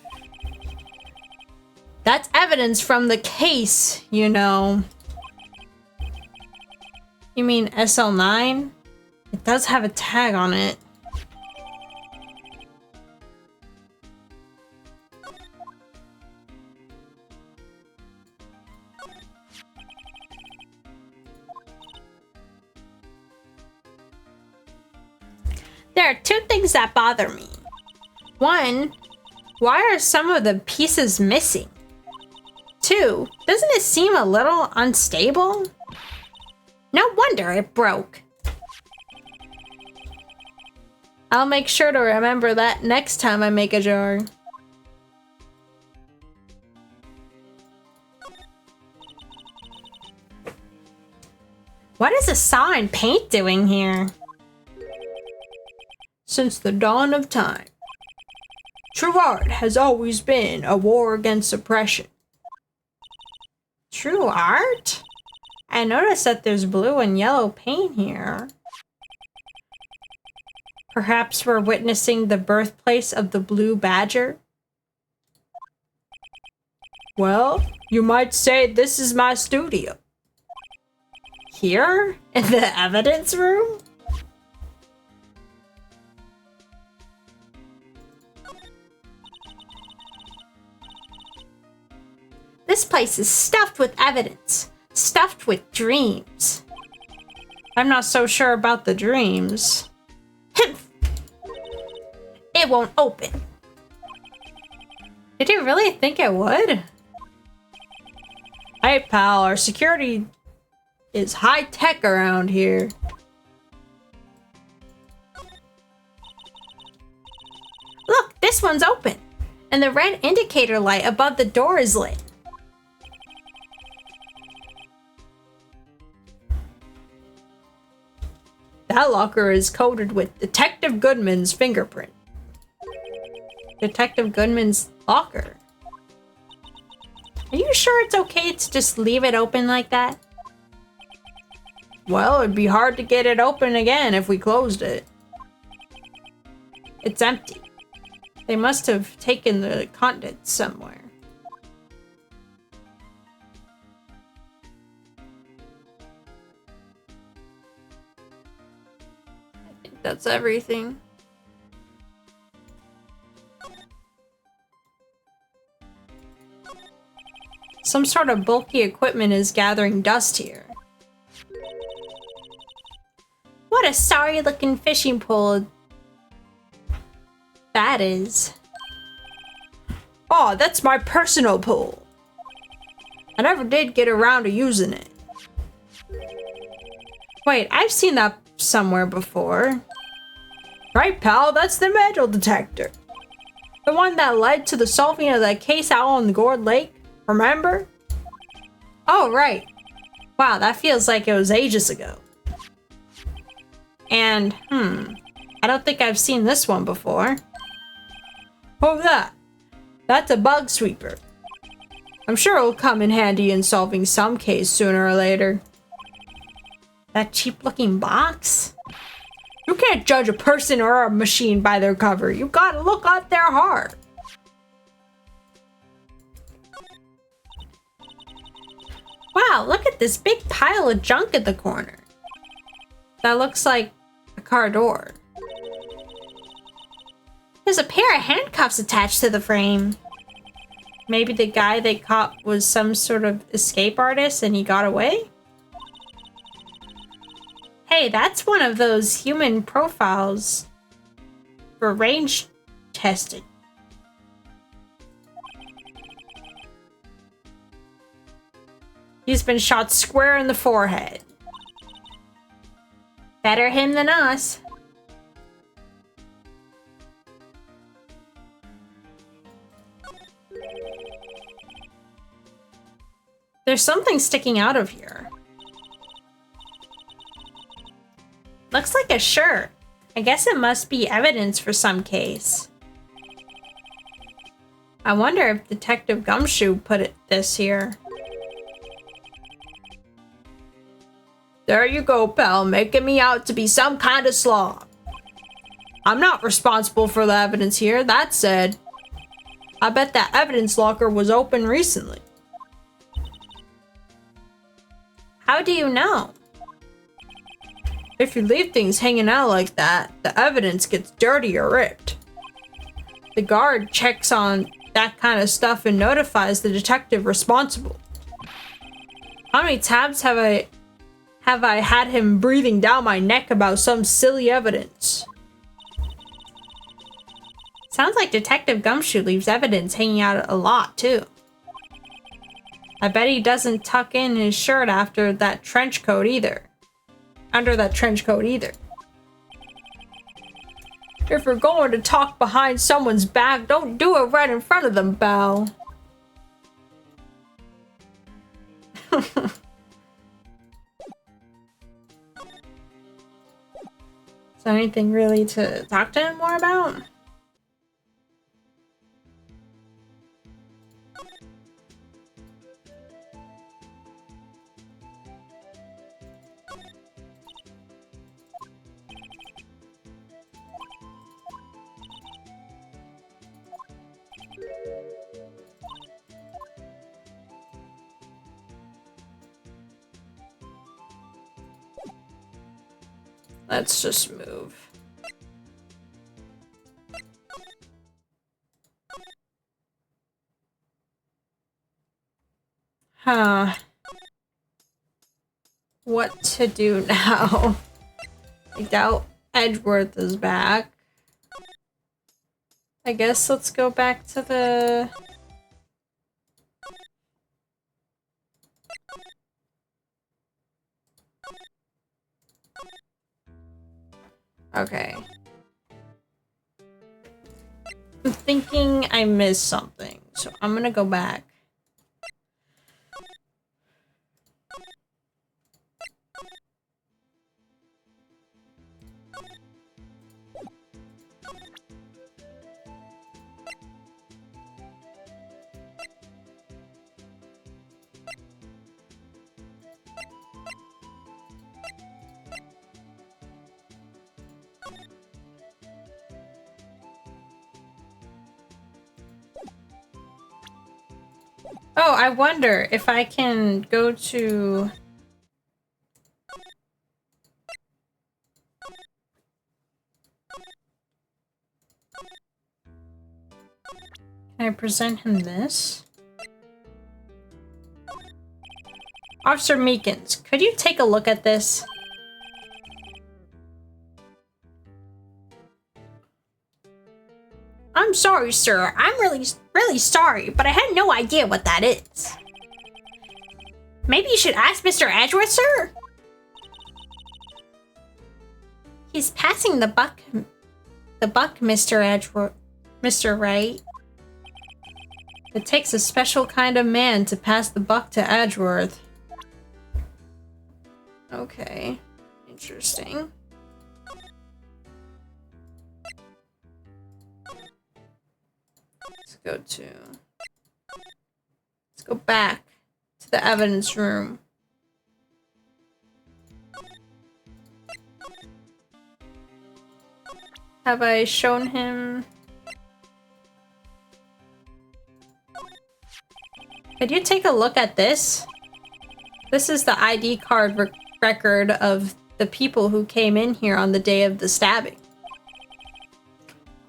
That's evidence from the case, you know. You mean SL9? It does have a tag on it. There are two things that bother me. One, why are some of the pieces missing? Two, doesn't it seem a little unstable? No wonder it broke. I'll make sure to remember that next time I make a jar. What is is a saw and paint doing here? Since the dawn of time, true art has always been a war against oppression. True art? I noticed that there's blue and yellow paint here. Perhaps we're witnessing the birthplace of the Blue Badger? Well, you might say this is my studio. Here? In the evidence room? This place is stuffed with evidence. Stuffed with dreams. I'm not so sure about the dreams. It won't open. Did you really think it would? Hey pal, our security is high tech around here. Look, this one's open. And the red indicator light above the door is lit. That locker is coated with Detective Goodman's fingerprint. Detective Goodman's locker? Are you sure it's okay to just leave it open like that? Well, it'd be hard to get it open again if we closed it. It's empty. They must have taken the contents somewhere. I think that's everything. Some sort of bulky equipment is gathering dust here. What a sorry-looking fishing pole that is. Oh, that's my personal pole. I never did get around to using it. Wait, I've seen that somewhere before. Right, pal, that's the metal detector. The one that led to the solving of that case out on the Gourd Lake. Remember? Oh, right. Wow, that feels like it was ages ago. And, I don't think I've seen this one before. Oh, that's a bug sweeper. I'm sure it'll come in handy in solving some case sooner or later. That cheap-looking box? You can't judge a person or a machine by their cover. You gotta look at their heart. Wow, look at this big pile of junk in the corner. That looks like a car door. There's a pair of handcuffs attached to the frame. Maybe the guy they caught was some sort of escape artist and he got away? Hey, that's one of those human profiles for range testing. He's been shot square in the forehead. Better him than us. There's something sticking out of here. Looks like a shirt. I guess it must be evidence for some case. I wonder if Detective Gumshoe put this here. There you go, pal, making me out to be some kind of slob. I'm not responsible for the evidence here. That said, I bet that evidence locker was open recently. How do you know? If you leave things hanging out like that, the evidence gets dirty or ripped. The guard checks on that kind of stuff and notifies the detective responsible. How many times have I had him breathing down my neck about some silly evidence? Sounds like Detective Gumshoe leaves evidence hanging out a lot, too. I bet he doesn't tuck in his shirt under that trench coat either. If you're going to talk behind someone's back, don't do it right in front of them, pal. there anything really to talk to him more about? Let's just move. Huh. What to do now? I doubt Edgeworth is back. I guess let's go back to the... Okay. I'm thinking I missed something, so I'm gonna go back. Oh, I wonder if I can go to... Can I present him this? Officer Meekins, could you take a look at this? I'm sorry, sir. I'm really sorry, but I had no idea what that is. Maybe you should ask Mr. Edgeworth, sir? He's passing the buck, Mr. Edgeworth. Mr. Wright. It takes a special kind of man to pass the buck to Edgeworth. Okay. Interesting. Let's go back to the evidence room. Have I shown him? Could you take a look at this? This is the ID card record of the people who came in here on the day of the stabbing.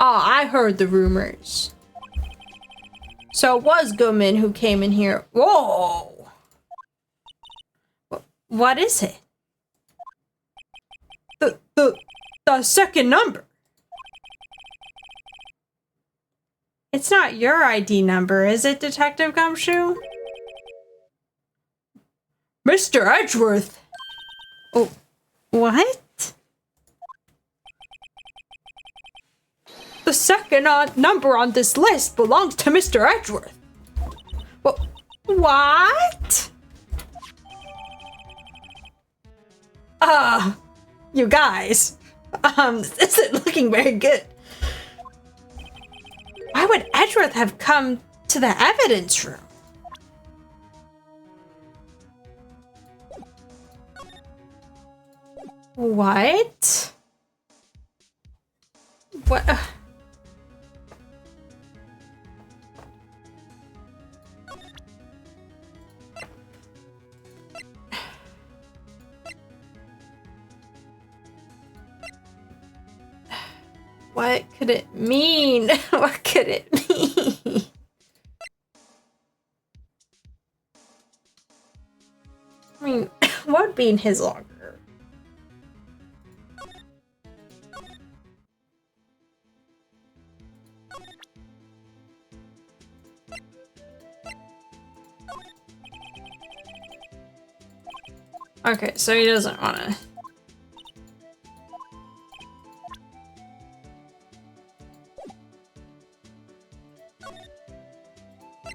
Oh, I heard the rumors. So it was Goodman who came in here. Whoa! What is it? The second number. It's not your ID number, is it, Detective Gumshoe? Mr. Edgeworth! Oh, what? The second number on this list belongs to Mr. Edgeworth. What? You guys. This isn't looking very good. Why would Edgeworth have come to the evidence room? What? What? What could it mean? What could it mean? I mean, what would be in his locker? Okay, so he doesn't want to.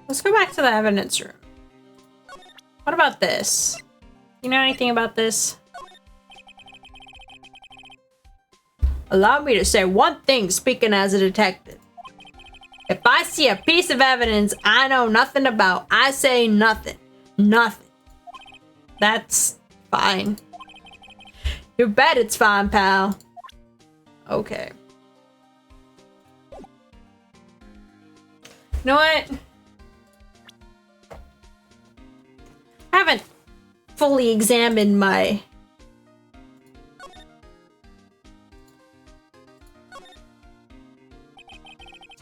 Let's go back to the evidence room. What about this? You know anything about this? Allow me to say one thing speaking as a detective. If I see a piece of evidence I know nothing about, I say nothing. Nothing. That's fine. You bet it's fine, pal. Okay. You know what? I haven't fully examined my...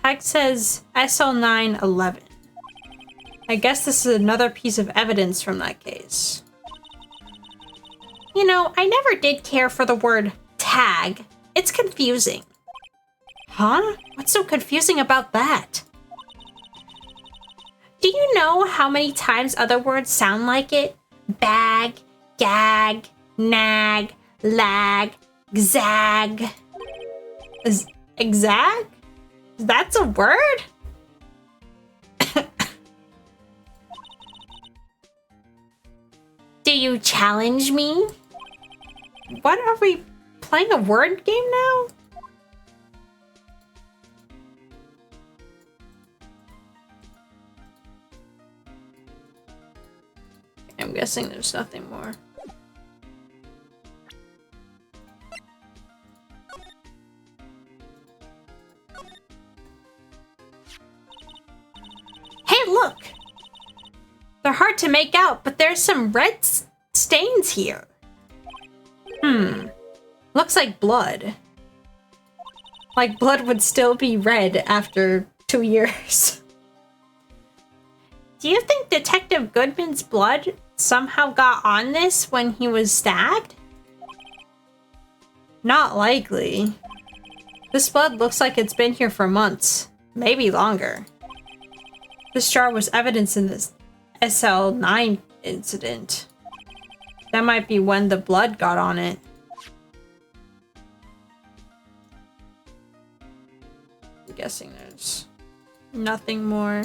Tag says SL911. I guess this is another piece of evidence from that case. You know, I never did care for the word tag. It's confusing. Huh? What's so confusing about that? Do you know how many times other words sound like it? Bag, gag, nag, lag, zag. Zag? That's a word? Do you challenge me? What, are we playing a word game now? I'm guessing there's nothing more. Hey, look! They're hard to make out, but there's some red stains here. Looks like blood. Like blood would still be red after 2 years. Do you think Detective Goodman's blood somehow got on this when he was stabbed? Not likely. This blood looks like it's been here for months, maybe longer. This jar was evidence in this SL9 incident. That might be when the blood got on it. I'm guessing there's nothing more.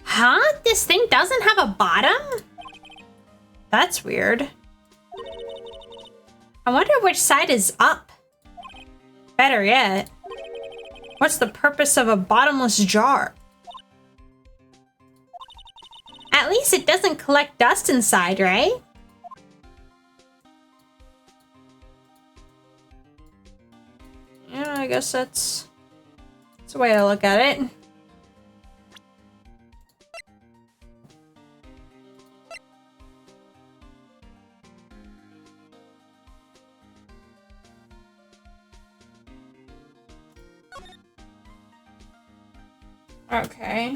Huh? This thing doesn't have a bottom? That's weird. I wonder which side is up. Better yet, what's the purpose of a bottomless jar? At least it doesn't collect dust inside, right? Yeah, I guess that's a way to look at it. Okay.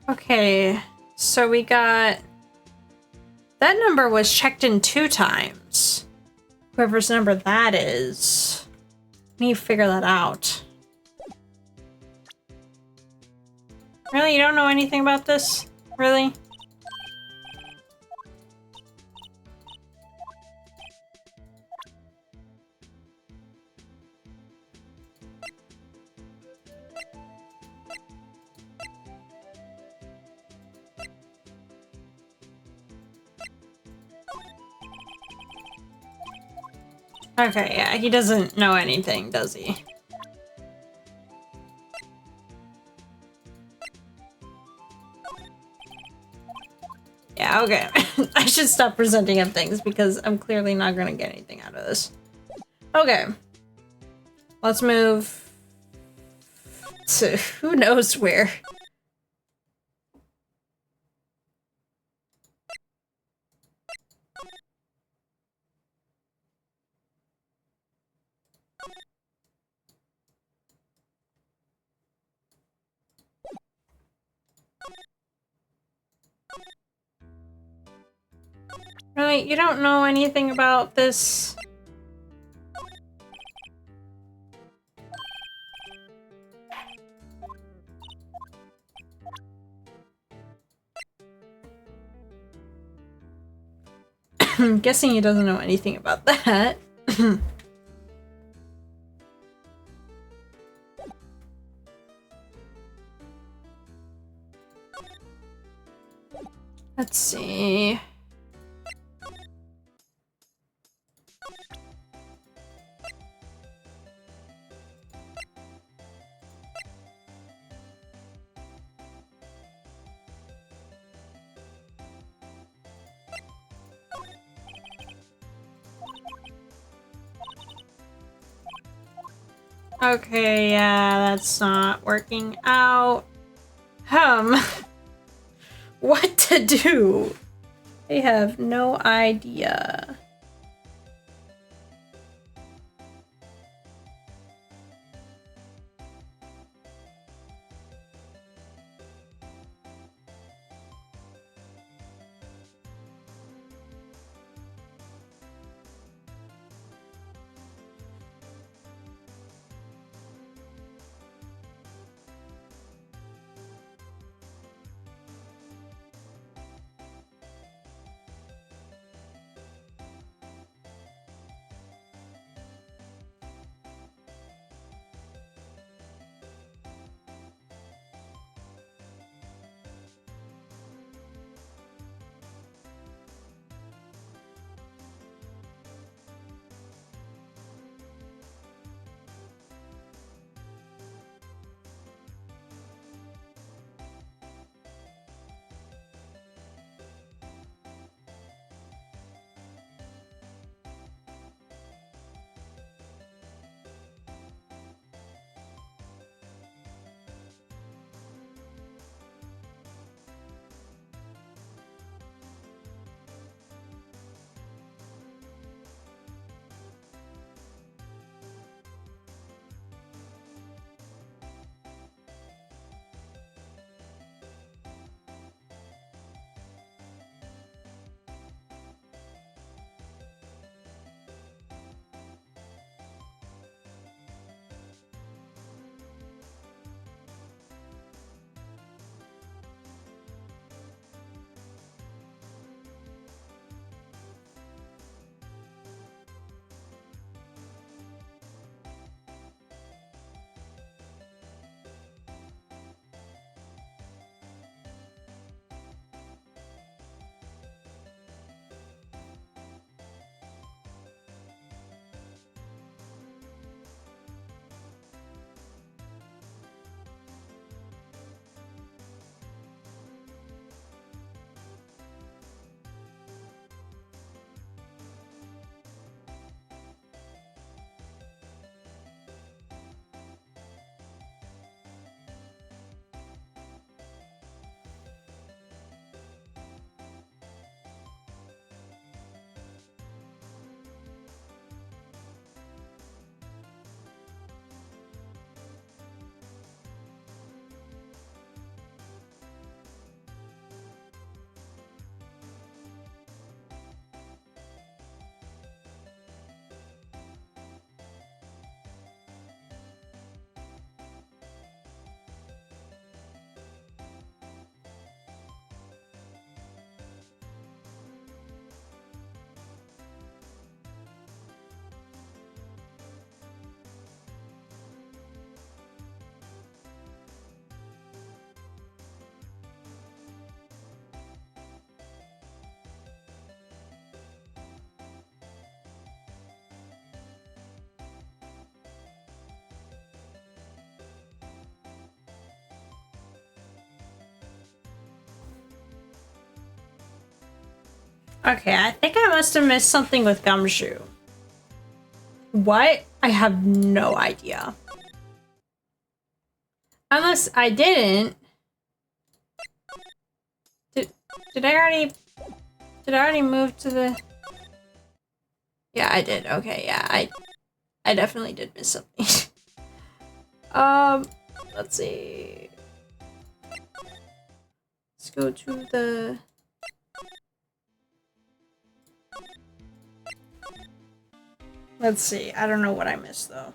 Okay, so we got... That number was checked in 2 times. Whoever's number that is. I need to figure that out. Really? You don't know anything about this? Really? Okay, yeah, he doesn't know anything, does he? Yeah, okay. I should stop presenting him things because I'm clearly not gonna get anything out of this. Okay. Let's move to who knows where. Wait, you don't know anything about this? I'm guessing he doesn't know anything about that. Let's see. Okay, yeah, that's not working out. What to do? I have no idea. Okay, I think I must have missed something with Gumshoe. What? I have no idea. Unless I didn't. Did I already move to the... Yeah, I did. Okay, yeah, I definitely did miss something. Let's see. Let's go to the... Let's see. I don't know what I missed, though.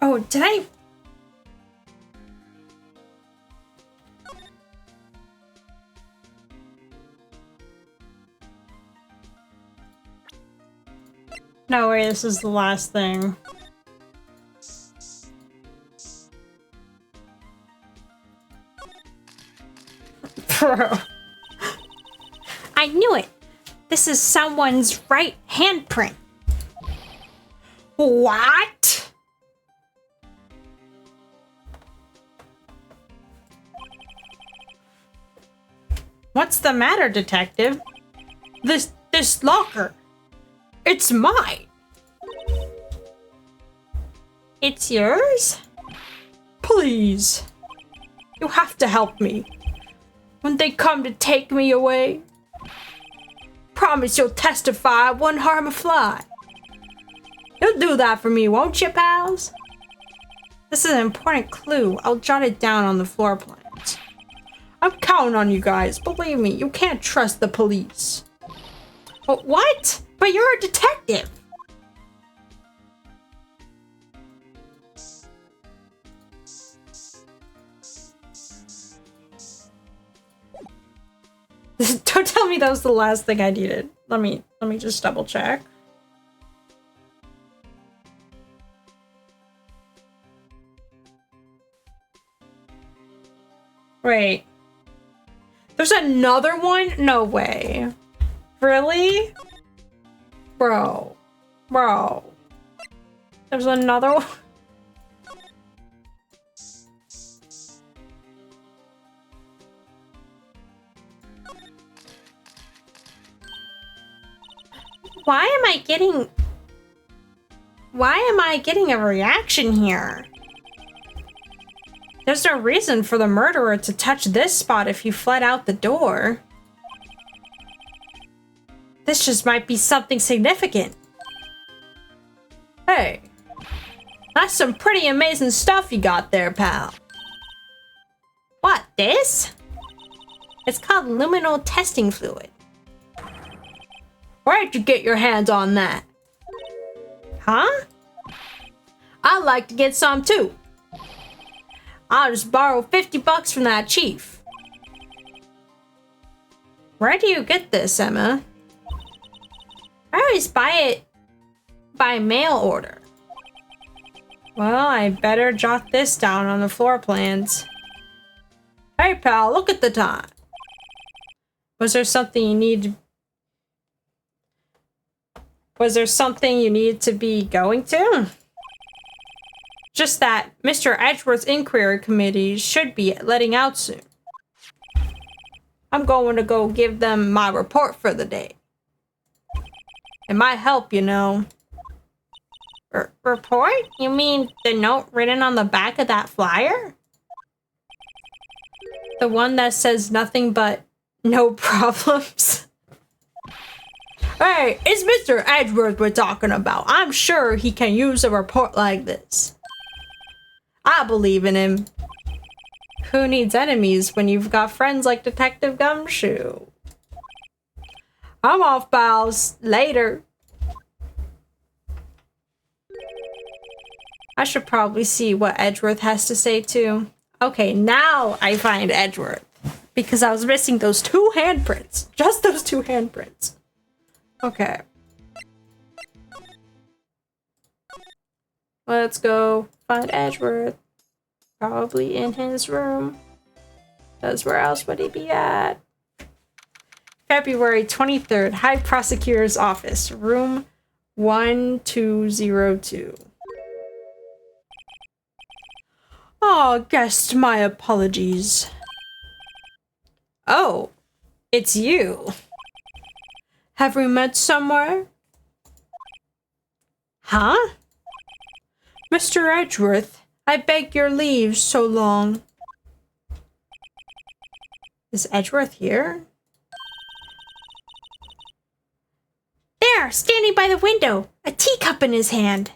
Oh, did I? No way, this is the last thing. Bro. I knew it. This is someone's right handprint. What? What's the matter, detective? This locker. It's mine. It's yours? Please. You have to help me. When they come to take me away, promise you'll testify I wouldn't harm a fly. You'll do that for me, won't you, pals? This is an important clue. I'll jot it down on the floor plans. I'm counting on you guys. Believe me, you can't trust the police. Oh, what? But you're a detective. Don't tell me that was the last thing I needed. Let me just double check. Wait. There's another one? No way. Really? Bro. There's another one? Why am I getting a reaction here? There's no reason for the murderer to touch this spot if he fled out the door. This just might be something significant. Hey, that's some pretty amazing stuff you got there, pal. What, this? It's called luminol testing fluid. Where'd you get your hands on that? Huh? I'd like to get some too. I'll just borrow $50 from that chief. Where do you get this, Emma? I always buy it by mail order. Well, I better jot this down on the floor plans. Hey, pal, look at the time. Was there something you need to be going to? Just that Mr. Edgeworth's inquiry committee should be letting out soon. I'm going to go give them my report for the day. It might help, you know. Report? You mean the note written on the back of that flyer? The one that says nothing but no problems? Hey, it's Mr. Edgeworth we're talking about. I'm sure he can use a report like this. I believe in him. Who needs enemies when you've got friends like Detective Gumshoe? I'm off, pals. Later. I should probably see what Edgeworth has to say too. Okay, now I find Edgeworth. Because I was missing those 2 handprints. Just those 2 handprints. Okay. Let's go find Edgeworth. Probably in his room. Because where else would he be at? February 23rd, High Prosecutor's Office, room 1202. Oh, guest, my apologies. Oh, it's you. Have we met somewhere? Huh? Mr. Edgeworth, I beg your leave so long. Is Edgeworth here? There, standing by the window, a teacup in his hand.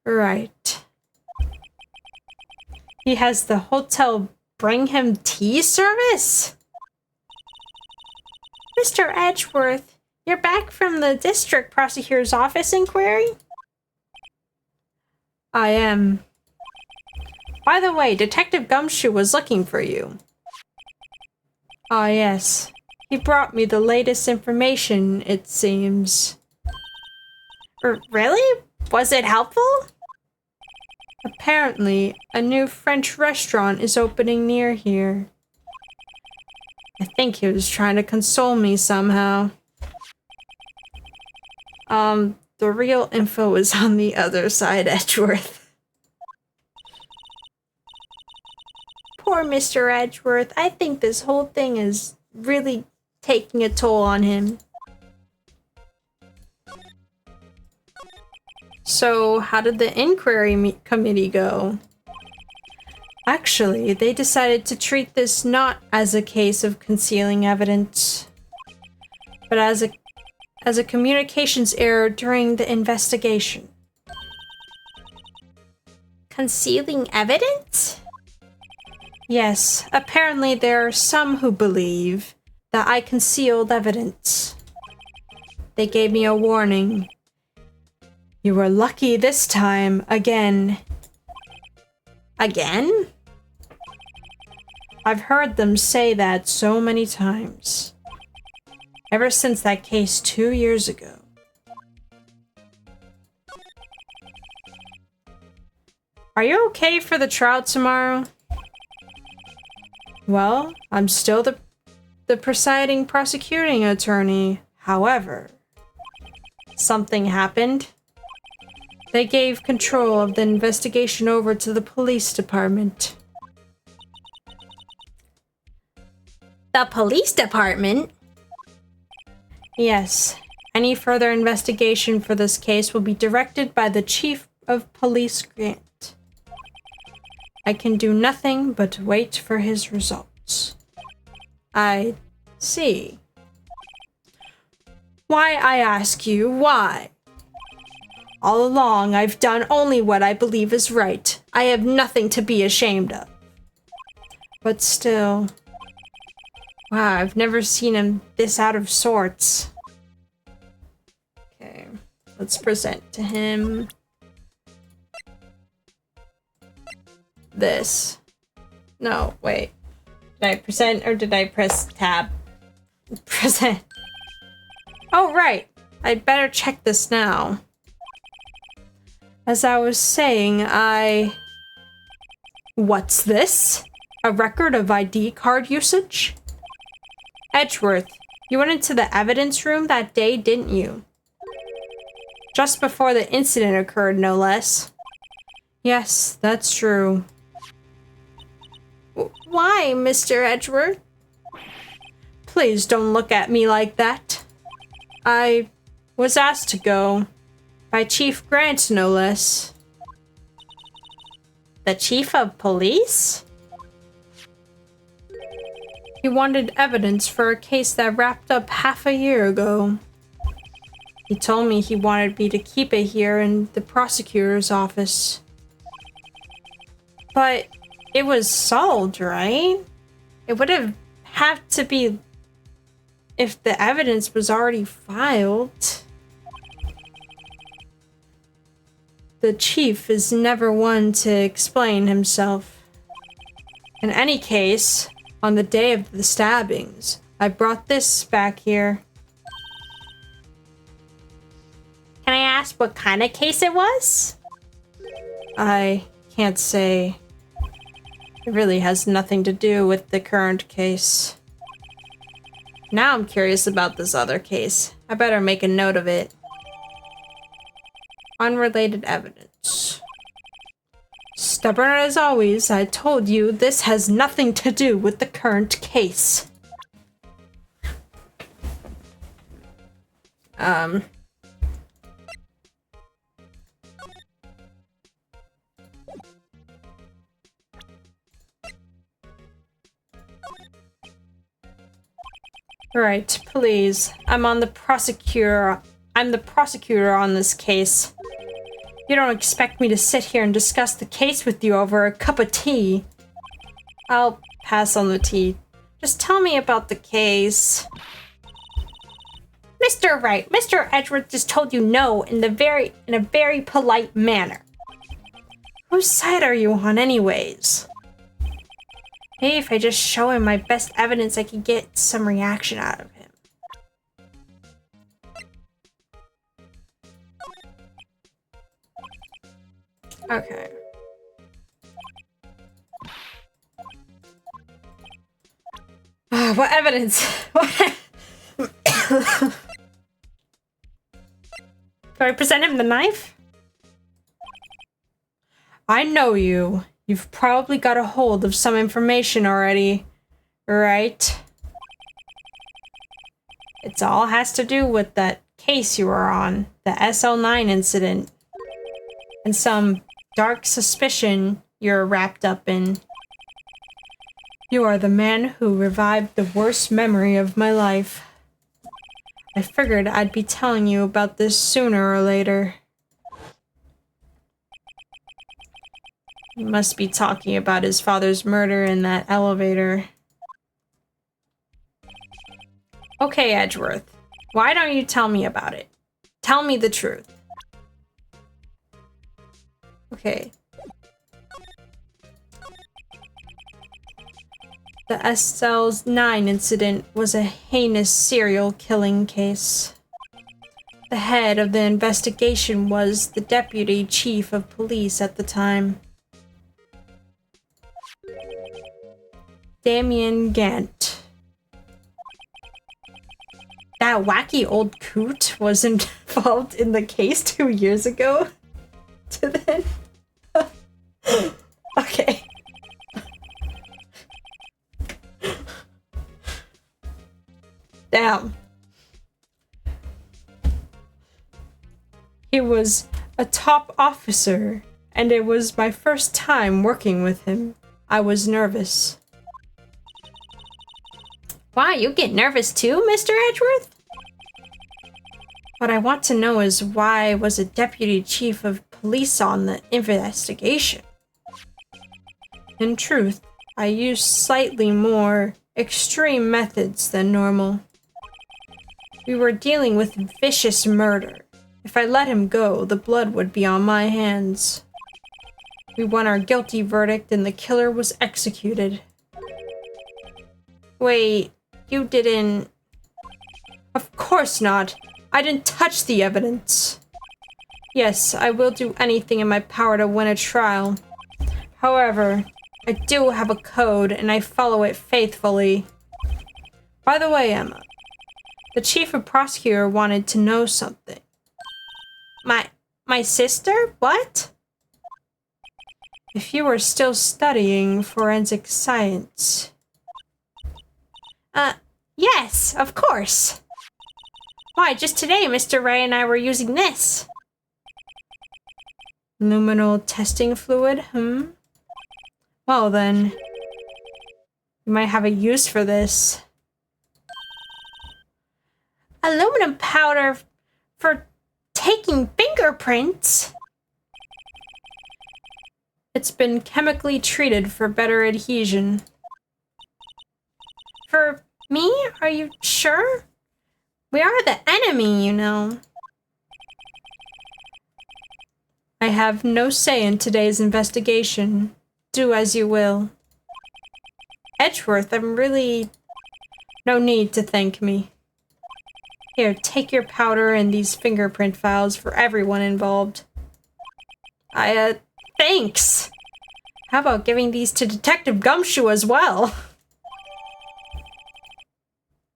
Right. He has the hotel bring him tea service? Mr. Edgeworth, you're back from the district prosecutor's office inquiry? I am. By the way, Detective Gumshoe was looking for you. Ah, yes. He brought me the latest information, it seems. Really? Was it helpful? Apparently, a new French restaurant is opening near here. I think he was trying to console me somehow. The real info is on the other side, Edgeworth. Poor Mr. Edgeworth. I think this whole thing is really taking a toll on him. So, how did the inquiry committee go? Actually, they decided to treat this not as a case of concealing evidence, but as a communications error during the investigation. Concealing evidence? Yes, apparently there are some who believe that I concealed evidence. They gave me a warning. You were lucky this time, again. Again? I've heard them say that so many times. Ever since that case 2 years ago. Are you okay for the trial tomorrow? Well, I'm still the presiding prosecuting attorney. However, something happened. They gave control of the investigation over to the police department. The police department? Yes. Any further investigation for this case will be directed by the Chief of Police Grant. I can do nothing but wait for his results. I see. Why, I ask you, why? All along, I've done only what I believe is right. I have nothing to be ashamed of. But still... Wow, I've never seen him this out of sorts. Okay, let's present to him this. No, wait. Did I present or did I press tab? Present. Oh, right. I'd better check this now. As I was saying, What's this? A record of ID card usage? Edgeworth, you went into the evidence room that day, didn't you? Just before the incident occurred, no less. Yes, that's true. Why, Mr. Edgeworth? Please don't look at me like that. I was asked to go. By Chief Grant, no less. The Chief of Police? He wanted evidence for a case that wrapped up half a year ago. He told me he wanted me to keep it here in the prosecutor's office. But it was solved, right? It would have had to be if the evidence was already filed. the chief is never one to explain himself. In any case, on the day of the stabbings, I brought this back here. Can I ask what kind of case it was? I can't say. It really has nothing to do with the current case. Now I'm curious about this other case. I better make a note of it. Unrelated evidence. Stubborn as always, I told you this has nothing to do with the current case. Right, please. I'm the prosecutor on this case. You don't expect me to sit here and discuss the case with you over a cup of tea. I'll pass on the tea. Just tell me about the case. Mr. Wright, Mr. Edgeworth just told you no in a very polite manner. Whose side are you on anyways? Maybe if I just show him my best evidence, I could get some reaction out of him. Okay. What evidence? Do I present him the knife? I know you. You've probably got a hold of some information already, right? It all has to do with that case you were on, the SL9 incident, and some dark suspicion you're wrapped up in. You are the man who revived the worst memory of my life. I figured I'd be telling you about this sooner or later. He must be talking about his father's murder in that elevator. Okay, Edgeworth. Why don't you tell me about it? Tell me the truth. Okay. The SL9 incident was a heinous serial killing case. The head of the investigation was the deputy chief of police at the time. Damien Gant. That wacky old coot was involved in the case 2 years ago? To then? Okay. Damn. He was a top officer, and it was my first time working with him. I was nervous. Why, you get nervous too, Mr. Edgeworth? What I want to know is why was a deputy chief of police on the investigation? In truth, I used slightly more extreme methods than normal. We were dealing with vicious murder. If I let him go, the blood would be on my hands. We won our guilty verdict and the killer was executed. Wait, you didn't... Of course not. I didn't touch the evidence. Yes, I will do anything in my power to win a trial. However, I do have a code and I follow it faithfully. By the way, Emma, the chief of prosecutor wanted to know something. My sister? What? If you were still studying forensic science. Yes, of course. Why, just today, Mr. Ray and I were using this. Luminal testing fluid, Well then, you might have a use for this. Aluminum powder for taking fingerprints? It's been chemically treated for better adhesion. For me? Are you sure? We are the enemy, you know. I have no say in today's investigation. Do as you will. Edgeworth, I'm really... No need to thank me. Here, take your powder and these fingerprint files for everyone involved. Thanks! How about giving these to Detective Gumshoe as well?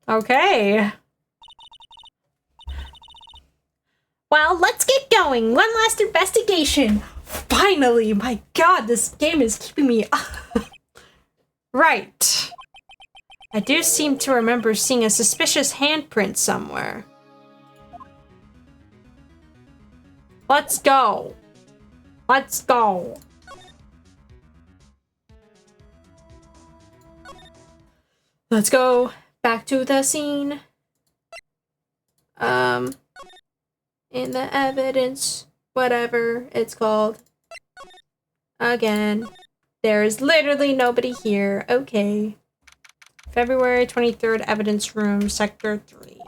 Okay. Well, let's get going. One last investigation. Finally! My god, this game is keeping me Right. I do seem to remember seeing a suspicious handprint somewhere. Let's go. Let's go. Let's go back to the scene. In the evidence, whatever it's called. Again, there is literally nobody here. Okay. February 23rd, evidence room, sector 3.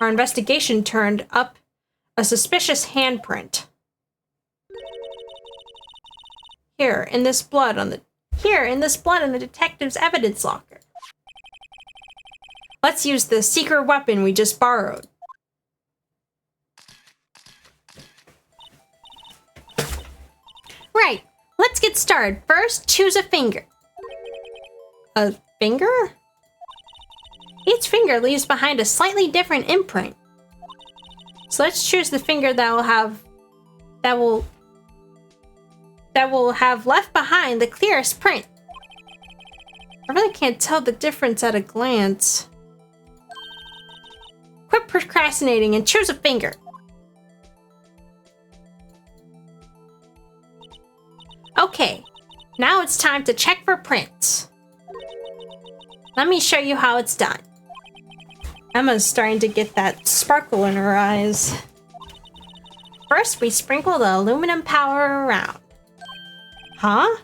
Our investigation turned up a suspicious handprint. Here, in this blood in the detective's evidence locker. Let's use the secret weapon we just borrowed. Right, let's get started. First, choose a finger. A finger? Each finger leaves behind a slightly different imprint. So let's choose the finger that will have left behind the clearest print. I really can't tell the difference at a glance. Quit procrastinating and choose a finger. Okay, now it's time to check for prints. Let me show you how it's done. Emma's starting to get that sparkle in her eyes. First, we sprinkle the aluminum powder around. Huh?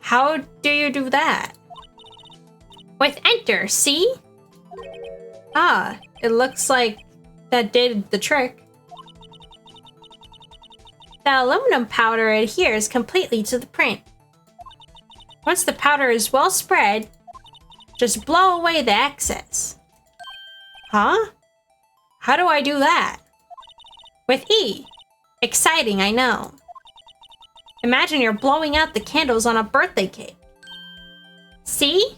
How do you do that? With enter, see? Ah, it looks like that did the trick. The aluminum powder adheres completely to the print. Once the powder is well spread, just blow away the excess. Huh? How do I do that? With E. Exciting, I know. Imagine you're blowing out the candles on a birthday cake. See?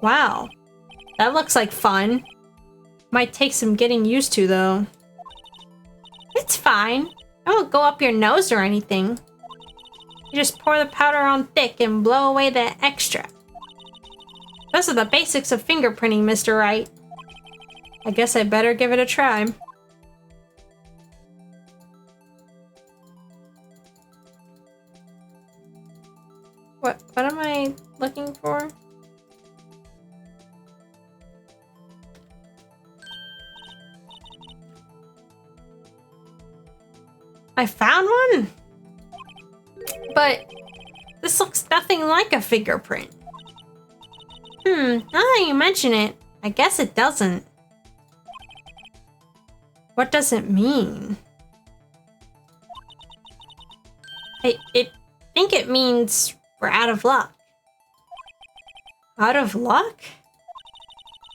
Wow. That looks like fun. Might take some getting used to, though. It's fine. It won't go up your nose or anything. You just pour the powder on thick and blow away the extra. Those are the basics of fingerprinting, Mr. Wright. I guess I better give it a try. What am I looking for? I found one? But this looks nothing like a fingerprint. Now that you mention it, I guess it doesn't. What does it mean? I think it means we're out of luck. Out of luck?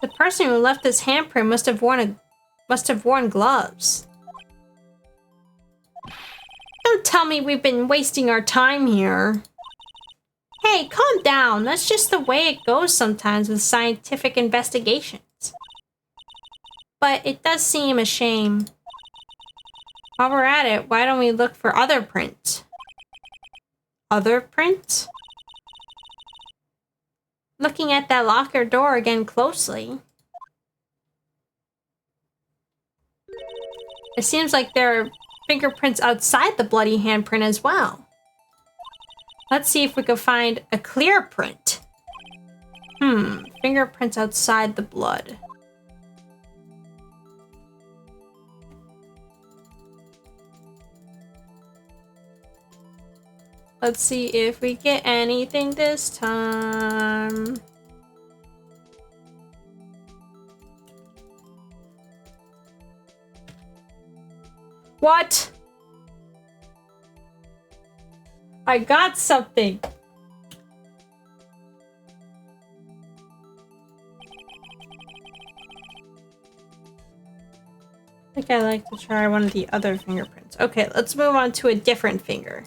The person who left this handprint must have worn gloves. Don't tell me we've been wasting our time here. Hey, calm down. That's just the way it goes sometimes with scientific investigations. But it does seem a shame. While we're at it, why don't we look for other prints? Other prints? Looking at that locker door again closely. It seems like there are fingerprints outside the bloody handprint as well. Let's see if we can find a clear print. Fingerprints outside the blood. Let's see if we get anything this time. What? I got something. I think I like to try one of the other fingerprints. Okay, let's move on to a different finger.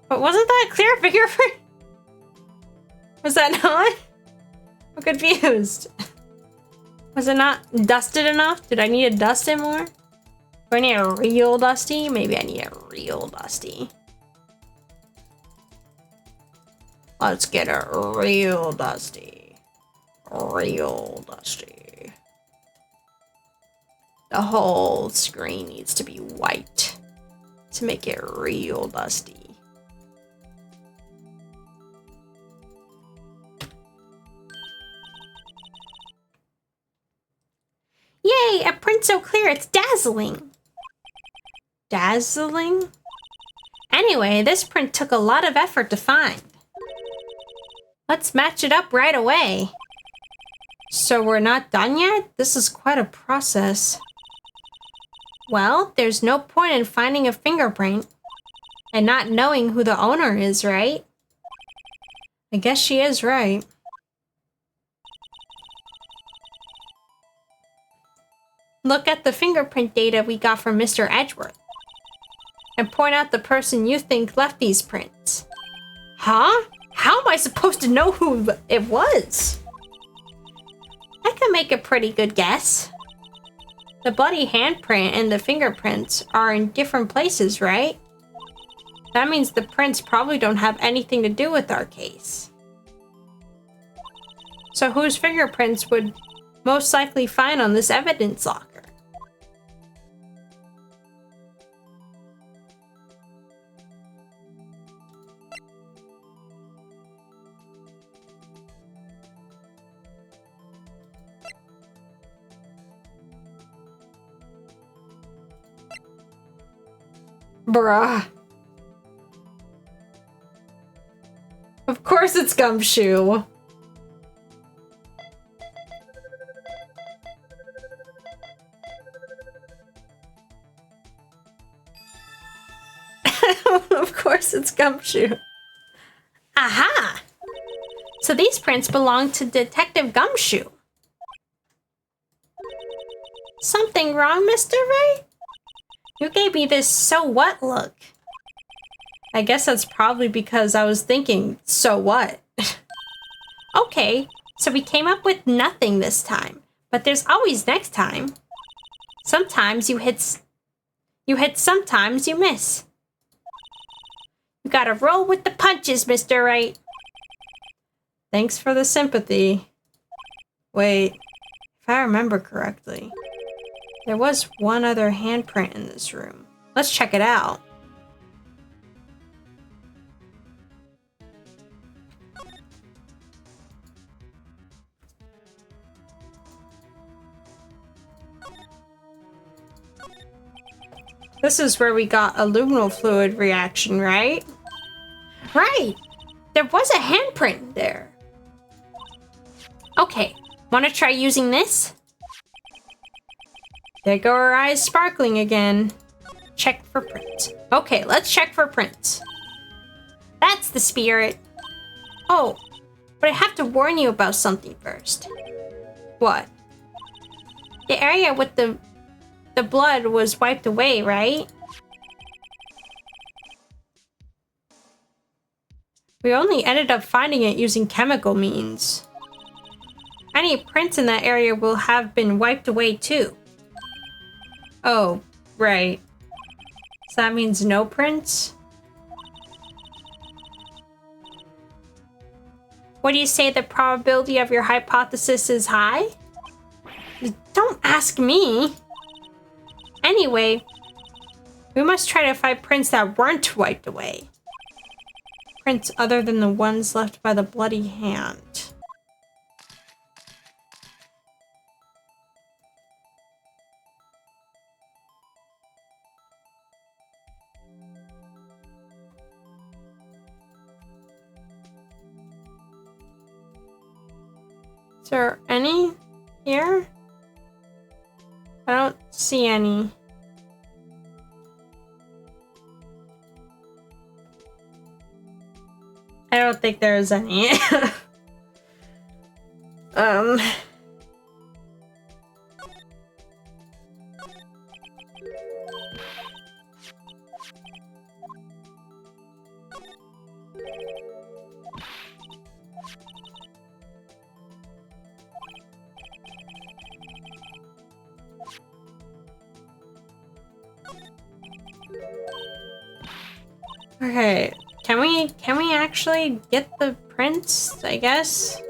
But wasn't that a clear fingerprint? Was that not? I'm confused. Was it not dusted enough? Did I need to dust it more? Do I need a real dusty? Maybe I need a real dusty. Let's get a real dusty. Real dusty. The whole screen needs to be white to make it real dusty. Yay, a print so clear it's dazzling. Dazzling? Anyway, this print took a lot of effort to find. Let's match it up right away. So we're not done yet? This is quite a process. Well, there's no point in finding a fingerprint and not knowing who the owner is, right? I guess she is right. Look at the fingerprint data we got from Mr. Edgeworth. And point out the person you think left these prints. Huh? How am I supposed to know who it was? I can make a pretty good guess. The bloody handprint and the fingerprints are in different places, right? That means the prints probably don't have anything to do with our case. So whose fingerprints would most likely find on this evidence locker? Bruh. Of course it's Gumshoe. Of course it's Gumshoe. Aha! So these prints belong to Detective Gumshoe. Something wrong, Mr. Wright? You gave me this so what look. I guess that's probably because I was thinking, so what? Okay, so we came up with nothing this time, but there's always next time. Sometimes you hit, sometimes you miss. You gotta roll with the punches, Mr. Wright. Thanks for the sympathy. Wait, if I remember correctly, there was one other handprint in this room. Let's check it out. This is where we got a luminal fluid reaction, right? Right! There was a handprint there. Okay, wanna try using this? There go our eyes sparkling again. Check for prints. Okay, let's check for prints. That's the spirit. Oh, but I have to warn you about something first. What? The area with the blood was wiped away, right? We only ended up finding it using chemical means. Any prints in that area will have been wiped away too. Oh, right. So that means no prints? What do you say the probability of your hypothesis is high? Don't ask me. Anyway, we must try to find prints that weren't wiped away. Prints other than the ones left by the bloody hand. Is there any here? I don't see any. I don't think there's any. um. Okay, can we actually get the prints, I guess?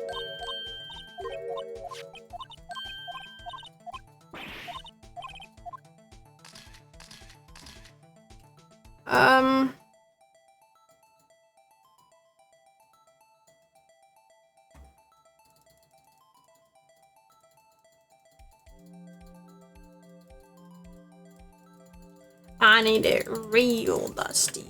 I need it real dusty.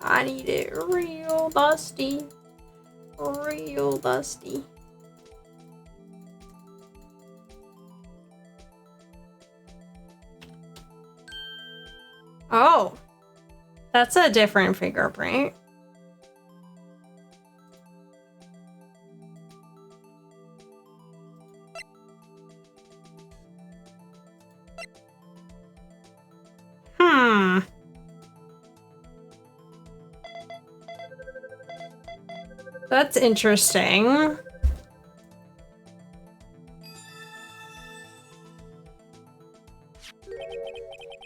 I need it real dusty. Real dusty. Oh, that's a different fingerprint. That's interesting.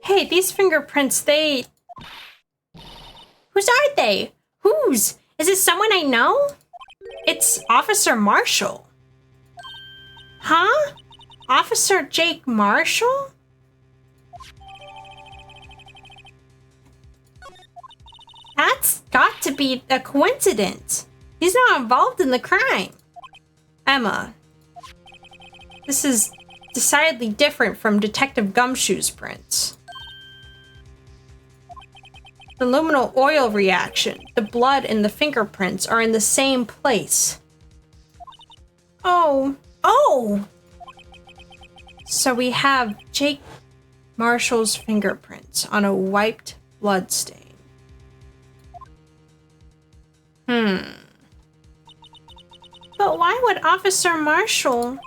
Hey, these fingerprints, they... Whose are they? Whose? Is it someone I know? It's Officer Marshall. Huh? Officer Jake Marshall? That's got to be a coincidence. He's not involved in the crime. Emma, this is decidedly different from Detective Gumshoe's prints. The luminal oil reaction, the blood and the fingerprints are in the same place. Oh. So we have Jake Marshall's fingerprints on a wiped blood stain. But why would Officer Marshall...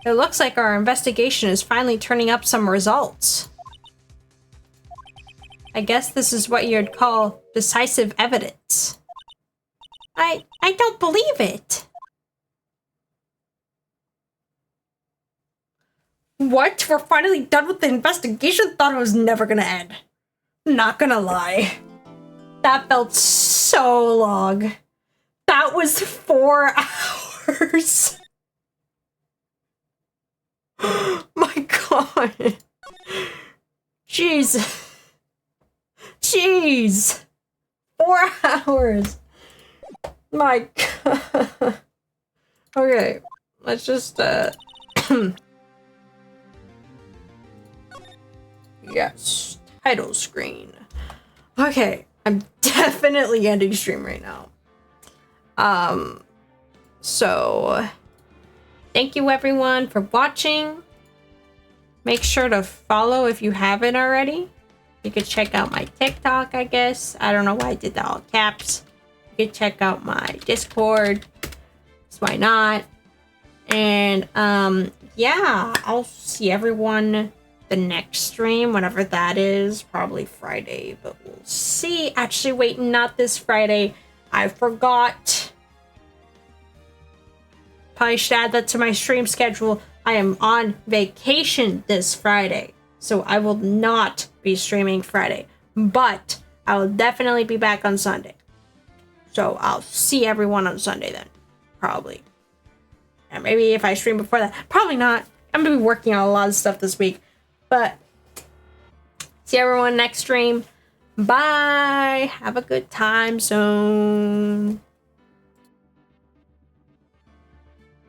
It looks like our investigation is finally turning up some results. I guess this is what you'd call decisive evidence. I don't believe it. What? We're finally done with the investigation? Thought it was never gonna end. Not gonna lie. That felt so long. That was 4 hours. My god. Jeez. 4 hours. My god. Okay, let's just yes, title screen. Okay, I'm definitely ending stream right now. So thank you everyone for watching. Make sure to follow if you haven't already. You could check out my TikTok, I guess. I don't know why I did that all caps. You could check out my Discord. So why not? And yeah, I'll see everyone the next stream, whenever that is. Probably Friday, but we'll see. Actually, wait, not this Friday. I forgot. Probably should add that to my stream schedule. I am on vacation this Friday, so I will not be streaming Friday, but I will definitely be back on Sunday. So I'll see everyone on Sunday then, probably. And maybe if I stream before that, probably not. I'm gonna be working on a lot of stuff this week, but see everyone next stream. Bye. Have a good time zone.